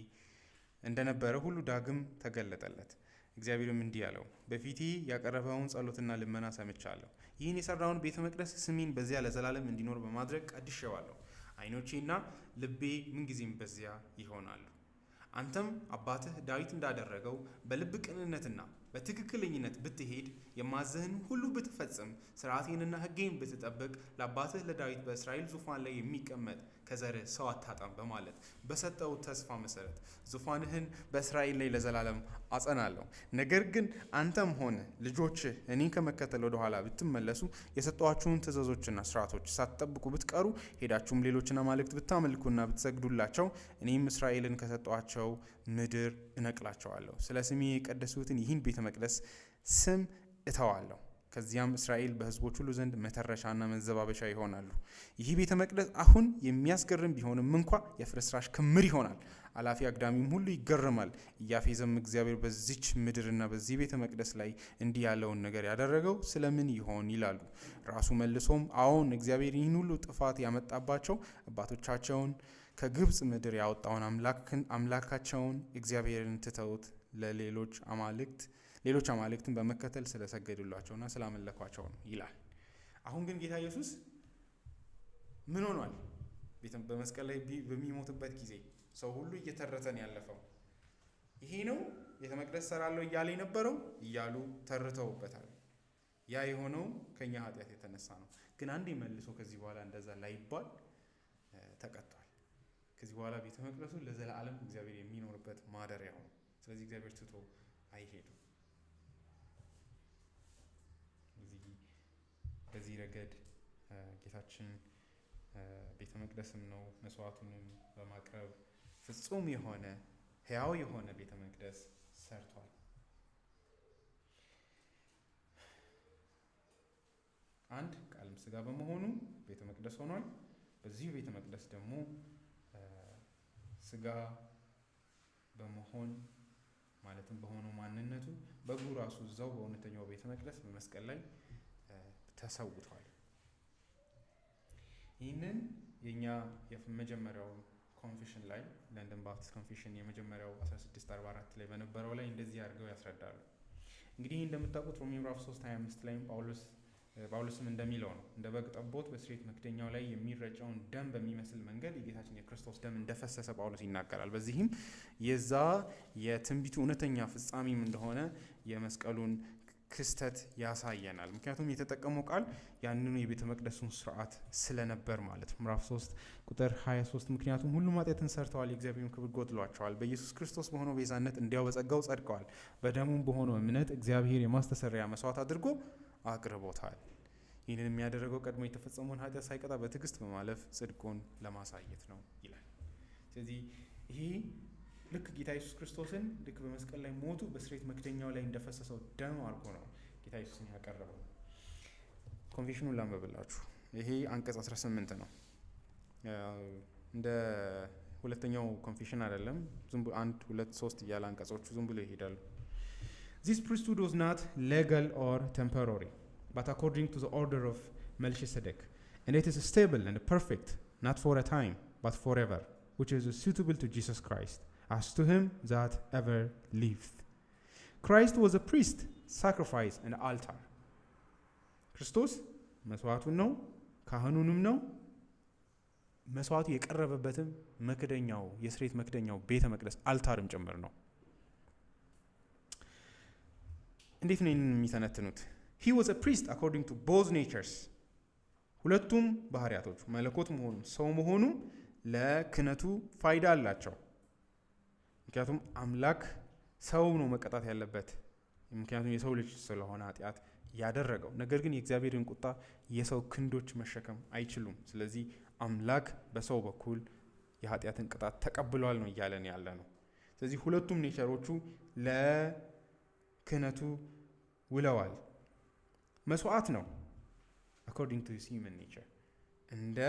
እንደነበረ ሁሉ ዳግም ተገለጠለት። እግዚአብሔርም እንዲህ አለው፣ በፊቴ ያቀረበውን ጸሎትና ልመና ሰምቻለሁ። ይህን የሰራውን ቤተ መቅደስ ስሜን በዚያ ለዘላለም እንዲኖር በማድረግ ቀድሼዋለሁ። ዓይኖቼና ልቤ ምንጊዜም በዚያ ይሆናሉ። አንተም አባትህ ዳዊት እንዳደረገው በልብ ቅንነትና በትክክለኝነት ብትሄድ የማዘህን ሁሉ ብትፈጽም ሥርዓቴንና ሕጌን ብትጠብቅ ለአባትህ ለዳዊት በእስራኤል ዙፋን ላይ የሚቀመጥ ከዘርህ ሰው አታጣም በማለት በሰጠው ተስፋ መሰረት ዙፋንህን በእስራኤል ላይ ለዘላለም አጸናለሁ። ነገር ግን አንተም ሆነ ልጆችህ እኔን ከመከተል ወደ ኋላ ብትመለሱ የሰጠኋችሁን ትእዛዞችና ሥርዓቶች ሳትጠብቁ ብትቀሩ ሄዳችሁም ሌሎችን አማልክት ብታመልኩና ብትሰግዱላቸው እኔም እስራኤልን ከሰጠኋቸው ምድር እነቅላቸዋለሁ። ስለ ስሜ የቀደሱትን ይህን ቤተ መቅደስ ስም እተዋለሁ። ከዚያም እስራኤል በሕዝቦች ሁሉ ዘንድ መተረሻና መዘባበቻ ይሆናሉ። ይህ ቤተ መቅደስ አሁን የሚያስገርም ቢሆንም እንኳ የፍርስራሽ ክምር ይሆናል። አላፊ አግዳሚም ሁሉ ይገረማል። እያፌዘም እግዚአብሔር በዚች ምድርና በዚህ ቤተ መቅደስ ላይ እንዲህ ያለውን ነገር ያደረገው ስለምን ይሆን ይላሉ። ራሱ መልሶም አዎን፣ እግዚአብሔር ይህን ሁሉ ጥፋት ያመጣባቸው አባቶቻቸውን ከግብፅ ምድር ያወጣውን አምላካቸውን እግዚአብሔርን ትተውት ለሌሎች አማልክትን በመከተል ስለሰገዱላቸውና ስላመለኳቸው ነው ይላል። አሁን ግን ጌታ ኢየሱስ ምን ሆኗል? በመስቀል ላይ በሚሞትበት ጊዜ ሰው ሁሉ እየተረተን ያለፈው ይሄ ነው ቤተ መቅደስ ሰራለሁ እያለ የነበረው እያሉ ተርተውበታል። ያ የሆነው ከኛ ኃጢአት የተነሳ ነው። ግን አንዴ መልሶ ከዚህ በኋላ እንደዛ ላይባል ተቀጥቷል። ከዚህ በኋላ ቤተ መቅደሱ ለዘላለም እግዚአብሔር የሚኖርበት ማደሪያ ነው። ስለዚህ እግዚአብሔር ትቶ አይሄድም። በዚህ ረገድ ጌታችን ቤተ መቅደስም ነው መስዋዕቱንም በማቅረብ ፍጹም የሆነ ሕያው የሆነ ቤተ መቅደስ ሰርቷል። አንድ ቃልም ሥጋ በመሆኑ ቤተ መቅደስ ሆኗል። በዚህ ቤተ መቅደስ ደግሞ ሥጋ በመሆን ማለትም በሆነው ማንነቱ በጉ ራሱ እዛው በእውነተኛው ቤተ መቅደስ በመስቀል ላይ ተሰውቷል። ይህንን የኛ የመጀመሪያው ኮንፌሽን ላይ ለንደን ባፕቲስት ኮንፌሽን የመጀመሪያው 1644 ላይ በነበረው ላይ እንደዚህ አድርገው ያስረዳሉ። እንግዲህ እንደምታውቁት ሮሜ ምዕራፍ 3:25 ላይ ጳውሎስም እንደሚለው ነው፣ እንደ በግ ጠቦት በስርየት መክደኛው ላይ የሚረጨውን ደም በሚመስል መንገድ የጌታችን የክርስቶስ ደም እንደፈሰሰ ጳውሎስ ይናገራል። በዚህም የዛ የትንቢቱ እውነተኛ ፍጻሜም እንደሆነ የመስቀሉን ክስተት ያሳየናል። ምክንያቱም የተጠቀመው ቃል ያንኑ የቤተ መቅደሱን ስርዓት ስለነበር ማለት ነው። ምዕራፍ 3 ቁጥር 23 ምክንያቱም ሁሉም ኃጢአትን ሰርተዋል፣ የእግዚአብሔርን ክብር ጎድሏቸዋል፣ በኢየሱስ ክርስቶስ በሆነው ቤዛነት እንዲያው በጸጋው ጸድቀዋል፣ በደሙም በሆነው እምነት እግዚአብሔር የማስተሰሪያ መስዋዕት አድርጎ አቅርቦታል። ይህንን የሚያደርገው ቀድሞ የተፈጸመውን ኃጢአት ሳይቀጣ በትዕግስት በማለፍ ጽድቁን ለማሳየት ነው ይላል። ስለዚህ ይሄ ልክ ጌታ ኢየሱስ ክርስቶስን ልክ በመስቀል ላይ ሞቱ በስርየት መክደኛው ላይ እንደፈሰሰው ደም አድርጎ ነው ጌታ ኢየሱስን ያቀረበው። ኮንፌሽኑን ላንብብላችሁ። ይሄ አንቀጽ 18 ነው። እንደ ሁለተኛው ኮንፌሽን አይደለም። ዝም ብሎ 1 2 3 እያለ አንቀጾቹ ዝም ብሎ ይሄዳሉ። This priesthood was not legal or temporary, but according to the order of Melchizedek, and it is stable and perfect, not for a time, but forever, which is suitable to Jesus Christ, as to him that ever liveth. Christ was a priest, sacrifice, and altar. ክርስቶስ መስዋዕቱን ነው፣ ካህኑንም ነው። መስዋዕቱ የቀረበበትም መክደኛው የስርየት መክደኛው ቤተ መቅደስ አልታርም ጭምር ነው። እንዴት ነው ይህንን የሚተነትኑት? He was a priest according to both natures. ሁለቱም ባህሪያቶቹ መለኮት መሆኑም ሰው መሆኑም ለክህነቱ ፋይዳ አላቸው። ምክንያቱም አምላክ ሰው ነው መቀጣት ያለበት፣ ምክንያቱም የሰው ልጅ ስለሆነ ኃጢአት ያደረገው። ነገር ግን የእግዚአብሔርን ቁጣ የሰው ክንዶች መሸከም አይችሉም። ስለዚህ አምላክ በሰው በኩል የኃጢአትን ቅጣት ተቀብሏል ነው እያለን ያለ ነው። ስለዚህ ሁለቱም ኔቸሮቹ ለክህነቱ ውለዋል። መስዋዕት ነው according to his human nature፣ እንደ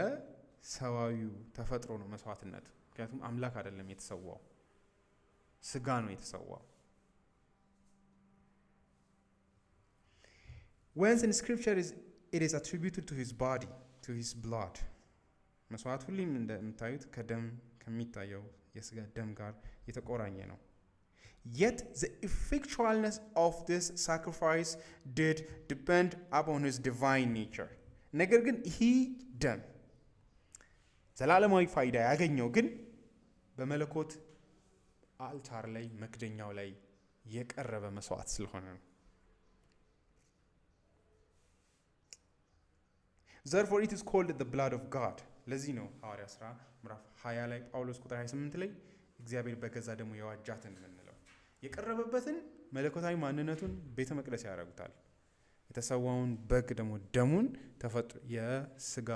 ሰዋዊው ተፈጥሮ ነው መስዋዕትነቱ። ምክንያቱም አምላክ አይደለም የተሰዋው፣ ስጋ ነው የተሰዋው። Once in scripture it is attributed to his body, to his blood. መስዋዕት ሁሌም እንደምታዩት ከደም ከሚታየው የስጋ ደም ጋር የተቆራኘ ነው። Yet the effectualness of this sacrifice did depend upon his divine nature. ነገር ግን ይህ ደም ዘላለማዊ ፋይዳ ያገኘው ግን በመለኮት አልታር ላይ መክደኛው ላይ የቀረበ መስዋዕት ስለሆነ ነው። Therefore it is called the blood of God. ለዚህ ነው ሐዋርያ ሥራ ምዕራፍ 20 ላይ ጳውሎስ ቁጥር 28 ላይ እግዚአብሔር በገዛ ደሙ የዋጃትን የምንለው የቀረበበትን መለኮታዊ ማንነቱን ቤተ መቅደስ ያደርጉታል። የተሰዋውን በግ ደግሞ ደሙን ተፈጥሮ የስጋ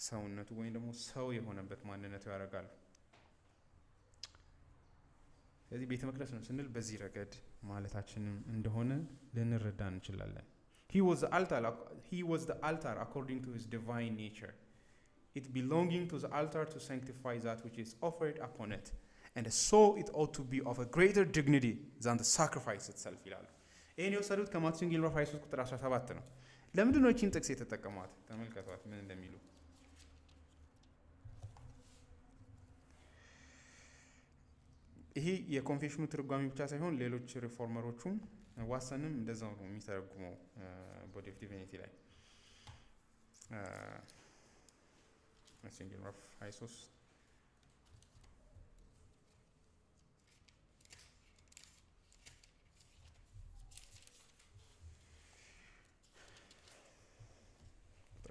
ሰውነቱ ወይም ደግሞ ሰው የሆነበት ማንነቱ ያደርጋሉ። ስለዚህ ቤተ መቅደስ ነው ስንል በዚህ ረገድ ማለታችንም እንደሆነ ልንረዳ እንችላለን። He was the altar according to his divine nature, it belonging to the altar to sanctify that which is offered upon it, and so it ought to be of a greater dignity than the sacrifice itself ይላሉ። ይህን የወሰዱት ከማቴዎስ ወንጌል ምዕራፍ 23 ቁጥር 17 ነው። ለምንድን ነው ይህችን ጥቅስ የተጠቀሟት? ተመልከቷት ምን እንደሚሉ። ይሄ የኮንፌሽኑ ትርጓሜ ብቻ ሳይሆን ሌሎች ሪፎርመሮቹም ዋትሰንም እንደዛው ነው የሚተረጉመው ቦዲ ኦፍ ዲቪኒቲ ላይ ማቴዎስ ወንጌል ምዕራፍ 23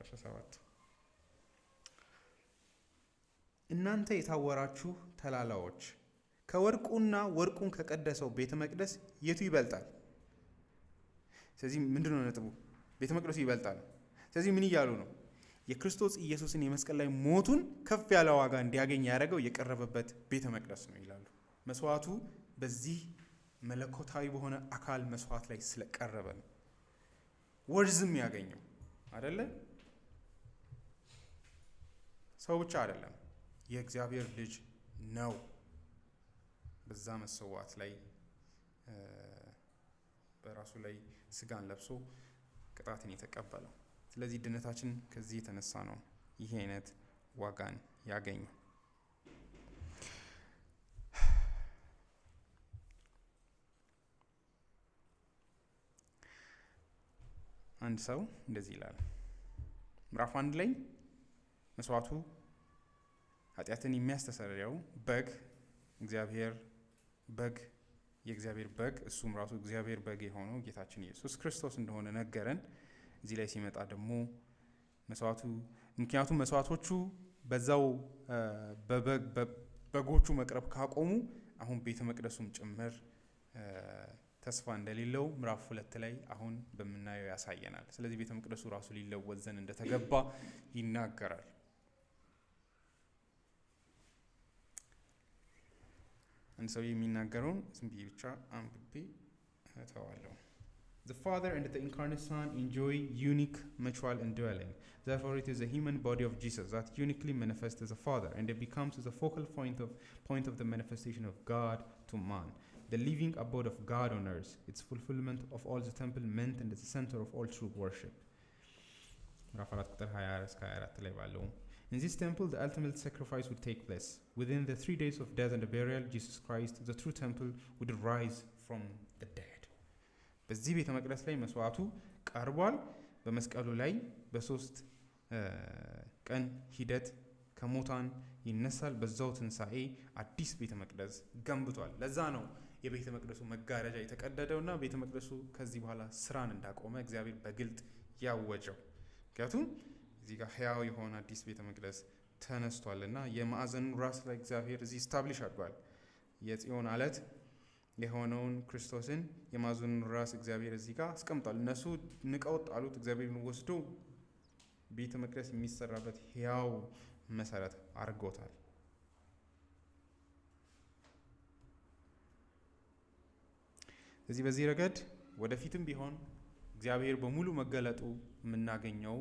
17 እናንተ የታወራችሁ ተላላዎች ከወርቁና ወርቁን ከቀደሰው ቤተ መቅደስ የቱ ይበልጣል? ስለዚህ ምንድነው ነጥቡ? ቤተ መቅደሱ ይበልጣል። ስለዚህ ምን እያሉ ነው? የክርስቶስ ኢየሱስን የመስቀል ላይ ሞቱን ከፍ ያለ ዋጋ እንዲያገኝ ያደረገው የቀረበበት ቤተ መቅደስ ነው ይላሉ። መስዋዕቱ በዚህ መለኮታዊ በሆነ አካል መስዋዕት ላይ ስለቀረበ ነው ወርዝም ያገኘው አይደለ? ሰው ብቻ አይደለም፣ የእግዚአብሔር ልጅ ነው በዛ መስዋዕት ላይ በራሱ ላይ ስጋን ለብሶ ቅጣትን የተቀበለው። ስለዚህ ድነታችን ከዚህ የተነሳ ነው ይሄ አይነት ዋጋን ያገኘው። አንድ ሰው እንደዚህ ይላል ምዕራፍ 1 ላይ መስዋዕቱ ኃጢአትን የሚያስተሰርየው በግ እግዚአብሔር በግ የእግዚአብሔር በግ እሱም ራሱ እግዚአብሔር በግ የሆነው ጌታችን ኢየሱስ ክርስቶስ እንደሆነ ነገረን። እዚህ ላይ ሲመጣ ደግሞ ምክንያቱም መስዋዕቶቹ በዛው በጎቹ መቅረብ ካቆሙ አሁን ቤተ መቅደሱም ጭምር ተስፋ እንደሌለው ምዕራፍ 2 ላይ አሁን በምናየው ያሳየናል። ስለዚህ ቤተ መቅደሱ ራሱ ሊለወጥ ዘንድ እንደተገባ ይናገራል። አንድ ሰው የሚናገረውን ዝም ብዬ ብቻ አንብቤ እተዋለሁ። The Father and the incarnate Son enjoy unique mutual indwelling. Therefore, it is the human body of Jesus that uniquely manifests as a Father, and it becomes the focal point of the manifestation of God to man, the living abode of God on earth, its fulfillment of all the temple meant and the center of all true worship. In this temple, the ultimate sacrifice would take place. Within the 3 days of death and burial, Jesus Christ, the true temple, would rise from the dead. በዚህ ቤተ መቅደስ ላይ መስዋዕቱ ቀርቧል። በመስቀሉ ላይ በ3 ቀን ሂደት ከሞታን ይነሳል። በዛው ትንሳኤ አዲስ ቤተ መቅደስ ገንብቷል። ለዛ ነው የቤተ መቅደሱ መጋረጃ የተቀደደውና ቤተ መቅደሱ ከዚህ በኋላ ስራን እንዳቆመ እግዚአብሔር በግልጥ ያወጀው። ምክንያቱም እዚህ ጋር ሕያው የሆነ አዲስ ቤተ መቅደስ ተነስቷልና የማዕዘኑ ራስ ላይ እግዚአብሔር እዚህ ስታብሊሽ አድርጓል። የጽዮን አለት የሆነውን ክርስቶስን የማዕዘኑን ራስ እግዚአብሔር እዚህ ጋር አስቀምጧል። እነሱ ንቀው ጣሉት። እግዚአብሔርን ወስዶ ቤተ መቅደስ የሚሰራበት ሕያው መሰረት አድርጎታል። በዚህ ረገድ ወደፊትም ቢሆን እግዚአብሔር በሙሉ መገለጡ የምናገኘው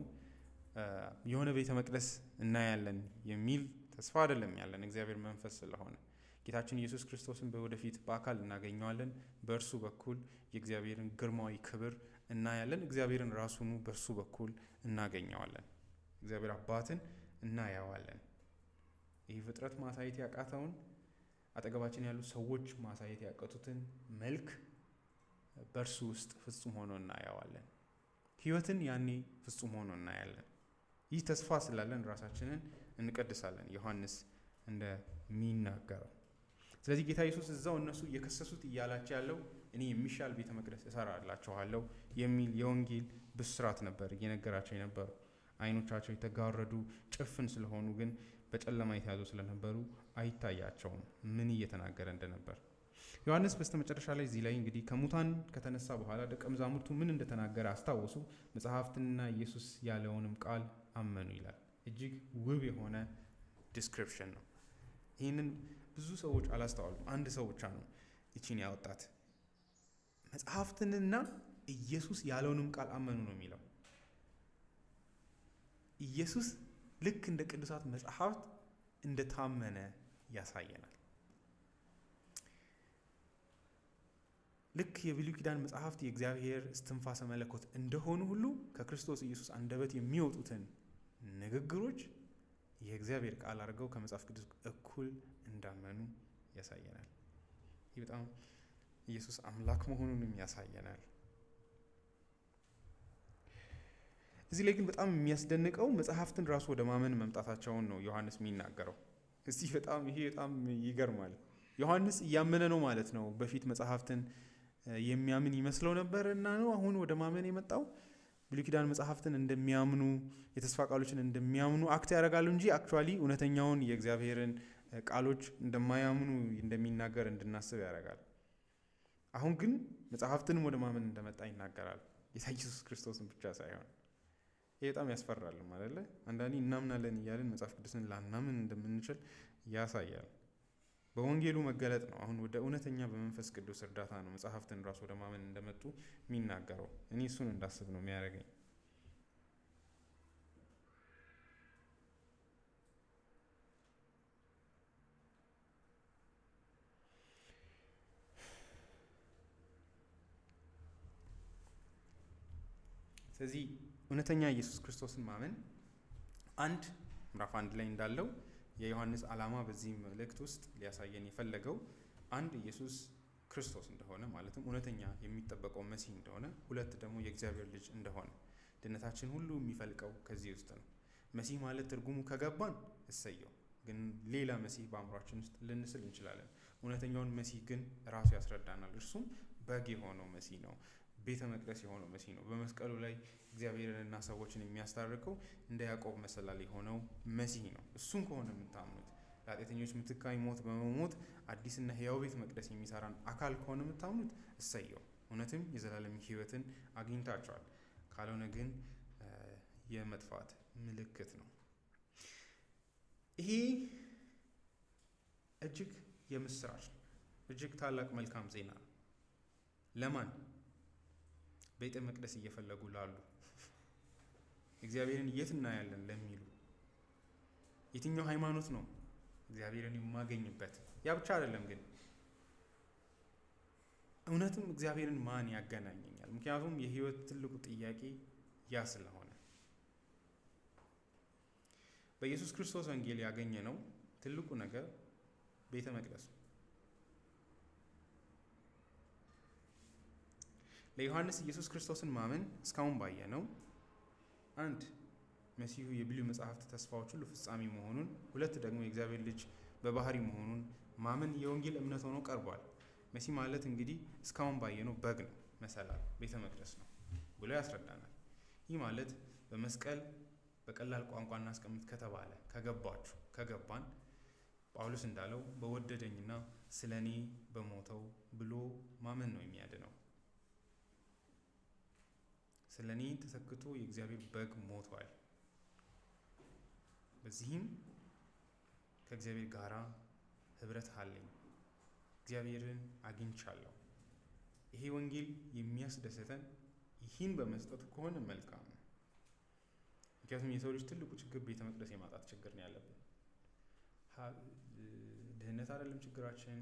የሆነ ቤተ መቅደስ እናያለን የሚል ተስፋ አይደለም ያለን። እግዚአብሔር መንፈስ ስለሆነ ጌታችን ኢየሱስ ክርስቶስን ወደፊት በአካል እናገኘዋለን። በእርሱ በኩል የእግዚአብሔርን ግርማዊ ክብር እናያለን። እግዚአብሔርን ራሱኑ በእርሱ በኩል እናገኘዋለን። እግዚአብሔር አባትን እናያዋለን። ይህ ፍጥረት ማሳየት ያቃተውን አጠገባችን ያሉ ሰዎች ማሳየት ያቃቱትን መልክ በእርሱ ውስጥ ፍጹም ሆኖ እናያዋለን። ሕይወትን ያኔ ፍጹም ሆኖ እናያለን። ይህ ተስፋ ስላለን ራሳችንን እንቀድሳለን ዮሐንስ እንደሚናገረው። ስለዚህ ጌታ ኢየሱስ እዛው እነሱ እየከሰሱት እያላቸው ያለው እኔ የሚሻል ቤተ መቅደስ እሰራላችኋለሁ የሚል የወንጌል ብስራት ነበር እየነገራቸው የነበረው። አይኖቻቸው የተጋረዱ ጭፍን ስለሆኑ ግን በጨለማ የተያዙ ስለነበሩ አይታያቸውም ምን እየተናገረ እንደነበር። ዮሐንስ በስተመጨረሻ ላይ እዚህ ላይ እንግዲህ ከሙታን ከተነሳ በኋላ ደቀ መዛሙርቱ ምን እንደተናገረ አስታወሱ፣ መጽሐፍትንና ኢየሱስ ያለውንም ቃል አመኑ ይላል። እጅግ ውብ የሆነ ዲስክሪፕሽን ነው። ይህንን ብዙ ሰዎች አላስተዋሉም። አንድ ሰው ብቻ ነው እቺን ያወጣት። መጽሐፍትንና ኢየሱስ ያለውንም ቃል አመኑ ነው የሚለው። ኢየሱስ ልክ እንደ ቅዱሳት መጽሐፍት እንደታመነ ያሳየናል። ልክ የብሉይ ኪዳን መጽሐፍት የእግዚአብሔር እስትንፋሰ መለኮት እንደሆኑ ሁሉ ከክርስቶስ ኢየሱስ አንደበት የሚወጡትን ንግግሮች የእግዚአብሔር ቃል አድርገው ከመጽሐፍ ቅዱስ እኩል እንዳመኑ ያሳየናል። ይህ በጣም ኢየሱስ አምላክ መሆኑንም ያሳየናል። እዚህ ላይ ግን በጣም የሚያስደንቀው መጽሐፍትን ራሱ ወደ ማመን መምጣታቸውን ነው ዮሐንስ የሚናገረው። እዚህ ይሄ በጣም ይገርማል። ዮሐንስ እያመነ ነው ማለት ነው። በፊት መጽሐፍትን የሚያምን ይመስለው ነበር እና ነው አሁን ወደ ማመን የመጣው። ብሉይ ኪዳን መጽሐፍትን እንደሚያምኑ የተስፋ ቃሎችን እንደሚያምኑ አክት ያደርጋሉ እንጂ አክቹአሊ እውነተኛውን የእግዚአብሔርን ቃሎች እንደማያምኑ እንደሚናገር እንድናስብ ያደርጋል። አሁን ግን መጽሐፍትንም ወደ ማመን እንደመጣ ይናገራል። ጌታ ኢየሱስ ክርስቶስን ብቻ ሳይሆን ይሄ በጣም ያስፈራል ማለት ነው። አንዳንዴ እናምናለን እያልን መጽሐፍ ቅዱስን ላናምን እንደምንችል ያሳያል። በወንጌሉ መገለጥ ነው። አሁን ወደ እውነተኛ በመንፈስ ቅዱስ እርዳታ ነው መጽሐፍትን ራሱ ወደ ማመን እንደመጡ የሚናገረው። እኔ እሱን እንዳስብ ነው የሚያደርገኝ። ስለዚህ እውነተኛ ኢየሱስ ክርስቶስን ማመን ምዕራፍ 1 ላይ እንዳለው የዮሐንስ ዓላማ በዚህ መልእክት ውስጥ ሊያሳየን የፈለገው ኢየሱስ ክርስቶስ እንደሆነ ማለትም እውነተኛ የሚጠበቀው መሲህ እንደሆነ፣ ሁለት ደግሞ የእግዚአብሔር ልጅ እንደሆነ። ድነታችን ሁሉ የሚፈልቀው ከዚህ ውስጥ ነው። መሲህ ማለት ትርጉሙ ከገባን እሰየው፣ ግን ሌላ መሲህ በአእምሯችን ውስጥ ልንስል እንችላለን። እውነተኛውን መሲህ ግን ራሱ ያስረዳናል። እርሱም በግ የሆነው መሲህ ነው፣ ቤተ መቅደስ የሆነው መሲህ ነው። በመስቀሉ ላይ እግዚአብሔርንና ሰዎችን የሚያስታርቀው እንደ ያዕቆብ መሰላል የሆነው መሲህ ነው። እሱን ከሆነ የምታምኑት ለኃጢአተኞች ምትካይ ሞት በመሞት አዲስና ሕያው ቤተ መቅደስ የሚሰራን አካል ከሆነ የምታምኑት እሰየው፣ እውነትም የዘላለም ሕይወትን አግኝታችኋል። ካልሆነ ግን የመጥፋት ምልክት ነው። ይሄ እጅግ የምስራች ነው። እጅግ ታላቅ መልካም ዜና ነው። ለማን? ቤተ መቅደስ እየፈለጉ ላሉ፣ እግዚአብሔርን የት እናያለን ለሚሉ። የትኛው ሃይማኖት ነው እግዚአብሔርን የማገኝበት? ያ ብቻ አይደለም ግን እውነትም እግዚአብሔርን ማን ያገናኘኛል? ምክንያቱም የህይወት ትልቁ ጥያቄ ያ ስለሆነ በኢየሱስ ክርስቶስ ወንጌል ያገኘ ነው ትልቁ ነገር ቤተ መቅደሱ። ለዮሐንስ ኢየሱስ ክርስቶስን ማመን እስካሁን ባየ ነው አንድ መሲሁ የብሉይ መጽሐፍት ተስፋዎች ሁሉ ፍጻሜ መሆኑን፣ ሁለት ደግሞ የእግዚአብሔር ልጅ በባህሪ መሆኑን ማመን የወንጌል እምነት ሆኖ ቀርቧል። መሲህ ማለት እንግዲህ እስካሁን ባየ ነው በግ ነው፣ መሰላል፣ ቤተ መቅደስ ነው ብሎ ያስረዳናል። ይህ ማለት በመስቀል በቀላል ቋንቋ እናስቀምጥ ከተባለ ከገባን ጳውሎስ እንዳለው በወደደኝና ስለኔ በሞተው ብሎ ማመን ነው የሚያድነው። ስለኔ ተተክቶ የእግዚአብሔር በግ ሞቷል። በዚህም ከእግዚአብሔር ጋራ ህብረት አለኝ፣ እግዚአብሔርን አግኝቻለሁ። ይሄ ወንጌል የሚያስደስተን ይህን በመስጠቱ ከሆነ መልካም ነው። ምክንያቱም የሰው ልጅ ትልቁ ችግር ቤተ መቅደስ የማጣት ችግር ነው ያለብን። ድህነት አይደለም ችግራችን፣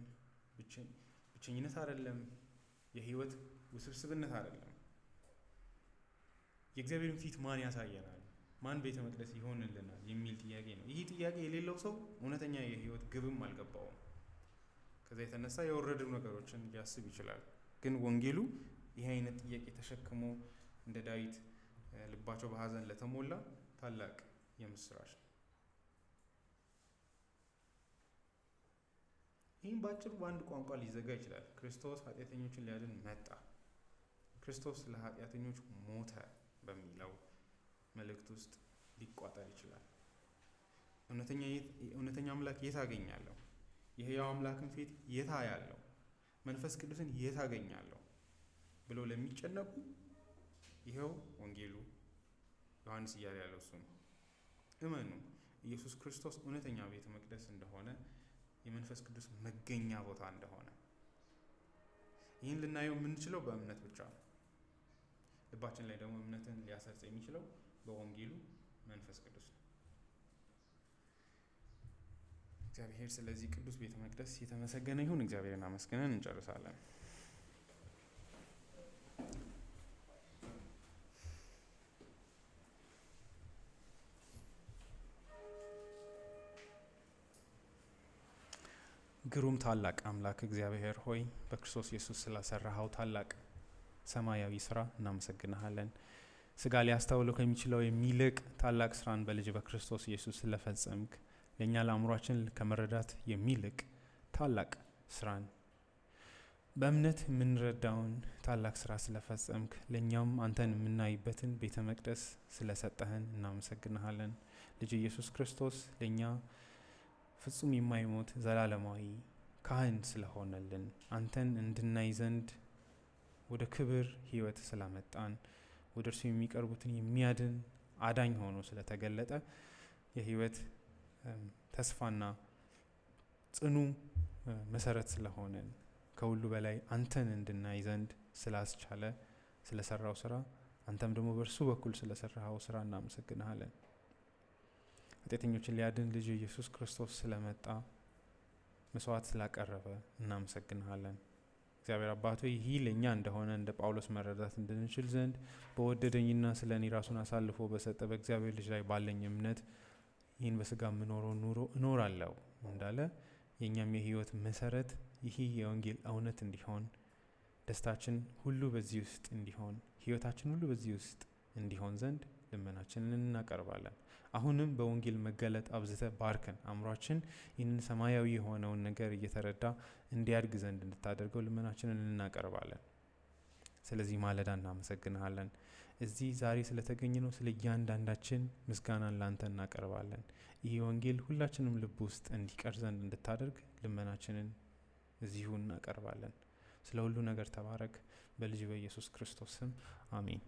ብቸኝነት አይደለም፣ የህይወት ውስብስብነት አይደለም። የእግዚአብሔርን ፊት ማን ያሳየናል? ማን ቤተ መቅደስ ይሆንልናል የሚል ጥያቄ ነው። ይህ ጥያቄ የሌለው ሰው እውነተኛ የህይወት ግብም አልገባውም። ከዛ የተነሳ የወረዱ ነገሮችን ሊያስብ ይችላል። ግን ወንጌሉ ይህ አይነት ጥያቄ ተሸክሞ እንደ ዳዊት ልባቸው በሐዘን ለተሞላ ታላቅ የምስራች ነው። ይህም ባጭሩ በአንድ ቋንቋ ሊዘጋ ይችላል። ክርስቶስ ኃጢአተኞችን ሊያድን መጣ፣ ክርስቶስ ለኃጢአተኞች ሞተ በሚለው መልእክት ውስጥ ሊቋጠር ይችላል። እውነተኛ አምላክ የት አገኛለሁ? የሕያው አምላክን ፊት የት አያለሁ? መንፈስ ቅዱስን የት አገኛለሁ ብለው ለሚጨነቁ ይኸው ወንጌሉ ዮሐንስ እያለ ያለው እሱ ነው። እመኑ፣ ኢየሱስ ክርስቶስ እውነተኛ ቤተ መቅደስ እንደሆነ፣ የመንፈስ ቅዱስ መገኛ ቦታ እንደሆነ። ይህን ልናየው የምንችለው በእምነት ብቻ ነው። ልባችን ላይ ደግሞ እምነትን ሊያሰርጽ የሚችለው በወንጌሉ መንፈስ ቅዱስ ነው። እግዚአብሔር ስለዚህ ቅዱስ ቤተ መቅደስ የተመሰገነ ይሁን። እግዚአብሔርን አመስግነን እንጨርሳለን። ግሩም ታላቅ አምላክ እግዚአብሔር ሆይ በክርስቶስ ኢየሱስ ስላሰራኸው ታላቅ ሰማያዊ ስራ እናመሰግንሃለን። ስጋ ሊያስተውለው ከሚችለው የሚልቅ ታላቅ ስራን በልጅ በክርስቶስ ኢየሱስ ስለፈጸምክ፣ ለእኛ ለአእምሯችን ከመረዳት የሚልቅ ታላቅ ስራን በእምነት የምንረዳውን ታላቅ ስራ ስለፈጸምክ፣ ለእኛም አንተን የምናይበትን ቤተ መቅደስ ስለሰጠህን እናመሰግንሃለን። ልጅ ኢየሱስ ክርስቶስ ለእኛ ፍጹም የማይሞት ዘላለማዊ ካህን ስለሆነልን፣ አንተን እንድናይ ዘንድ ወደ ክብር ህይወት ስላመጣን፣ ወደ እርሱ የሚቀርቡትን የሚያድን አዳኝ ሆኖ ስለተገለጠ፣ የህይወት ተስፋና ጽኑ መሰረት ስለሆነን፣ ከሁሉ በላይ አንተን እንድናይ ዘንድ ስላስቻለ ስለሰራው ስራ፣ አንተም ደግሞ በእርሱ በኩል ስለሰራው ስራ እናመሰግንሃለን። ኃጢአተኞችን ሊያድን ልጅ ኢየሱስ ክርስቶስ ስለመጣ፣ መስዋዕት ስላቀረበ እናመሰግንሃለን። እግዚአብሔር አባቶ ይህ ለእኛ እንደሆነ እንደ ጳውሎስ መረዳት እንድንችል ዘንድ በወደደኝና ስለ እኔ ራሱን አሳልፎ በሰጠ በእግዚአብሔር ልጅ ላይ ባለኝ እምነት ይህን በስጋ የምኖረው ኑሮ እኖራለሁ እንዳለ፣ የእኛም የህይወት መሰረት ይህ የወንጌል እውነት እንዲሆን፣ ደስታችን ሁሉ በዚህ ውስጥ እንዲሆን፣ ህይወታችን ሁሉ በዚህ ውስጥ እንዲሆን ዘንድ ልመናችንን እናቀርባለን። አሁንም በወንጌል መገለጥ አብዝተ ባርከን አእምሯችን ይህንን ሰማያዊ የሆነውን ነገር እየተረዳ እንዲያድግ ዘንድ እንድታደርገው ልመናችንን እናቀርባለን። ስለዚህ ማለዳ እናመሰግንሃለን። እዚህ ዛሬ ስለተገኘነው ስለ እያንዳንዳችን ምስጋናን ላንተ እናቀርባለን። ይህ ወንጌል ሁላችንም ልብ ውስጥ እንዲቀር ዘንድ እንድታደርግ ልመናችንን እዚሁ እናቀርባለን። ስለ ሁሉ ነገር ተባረክ። በልጅ በኢየሱስ ክርስቶስ ስም አሜን።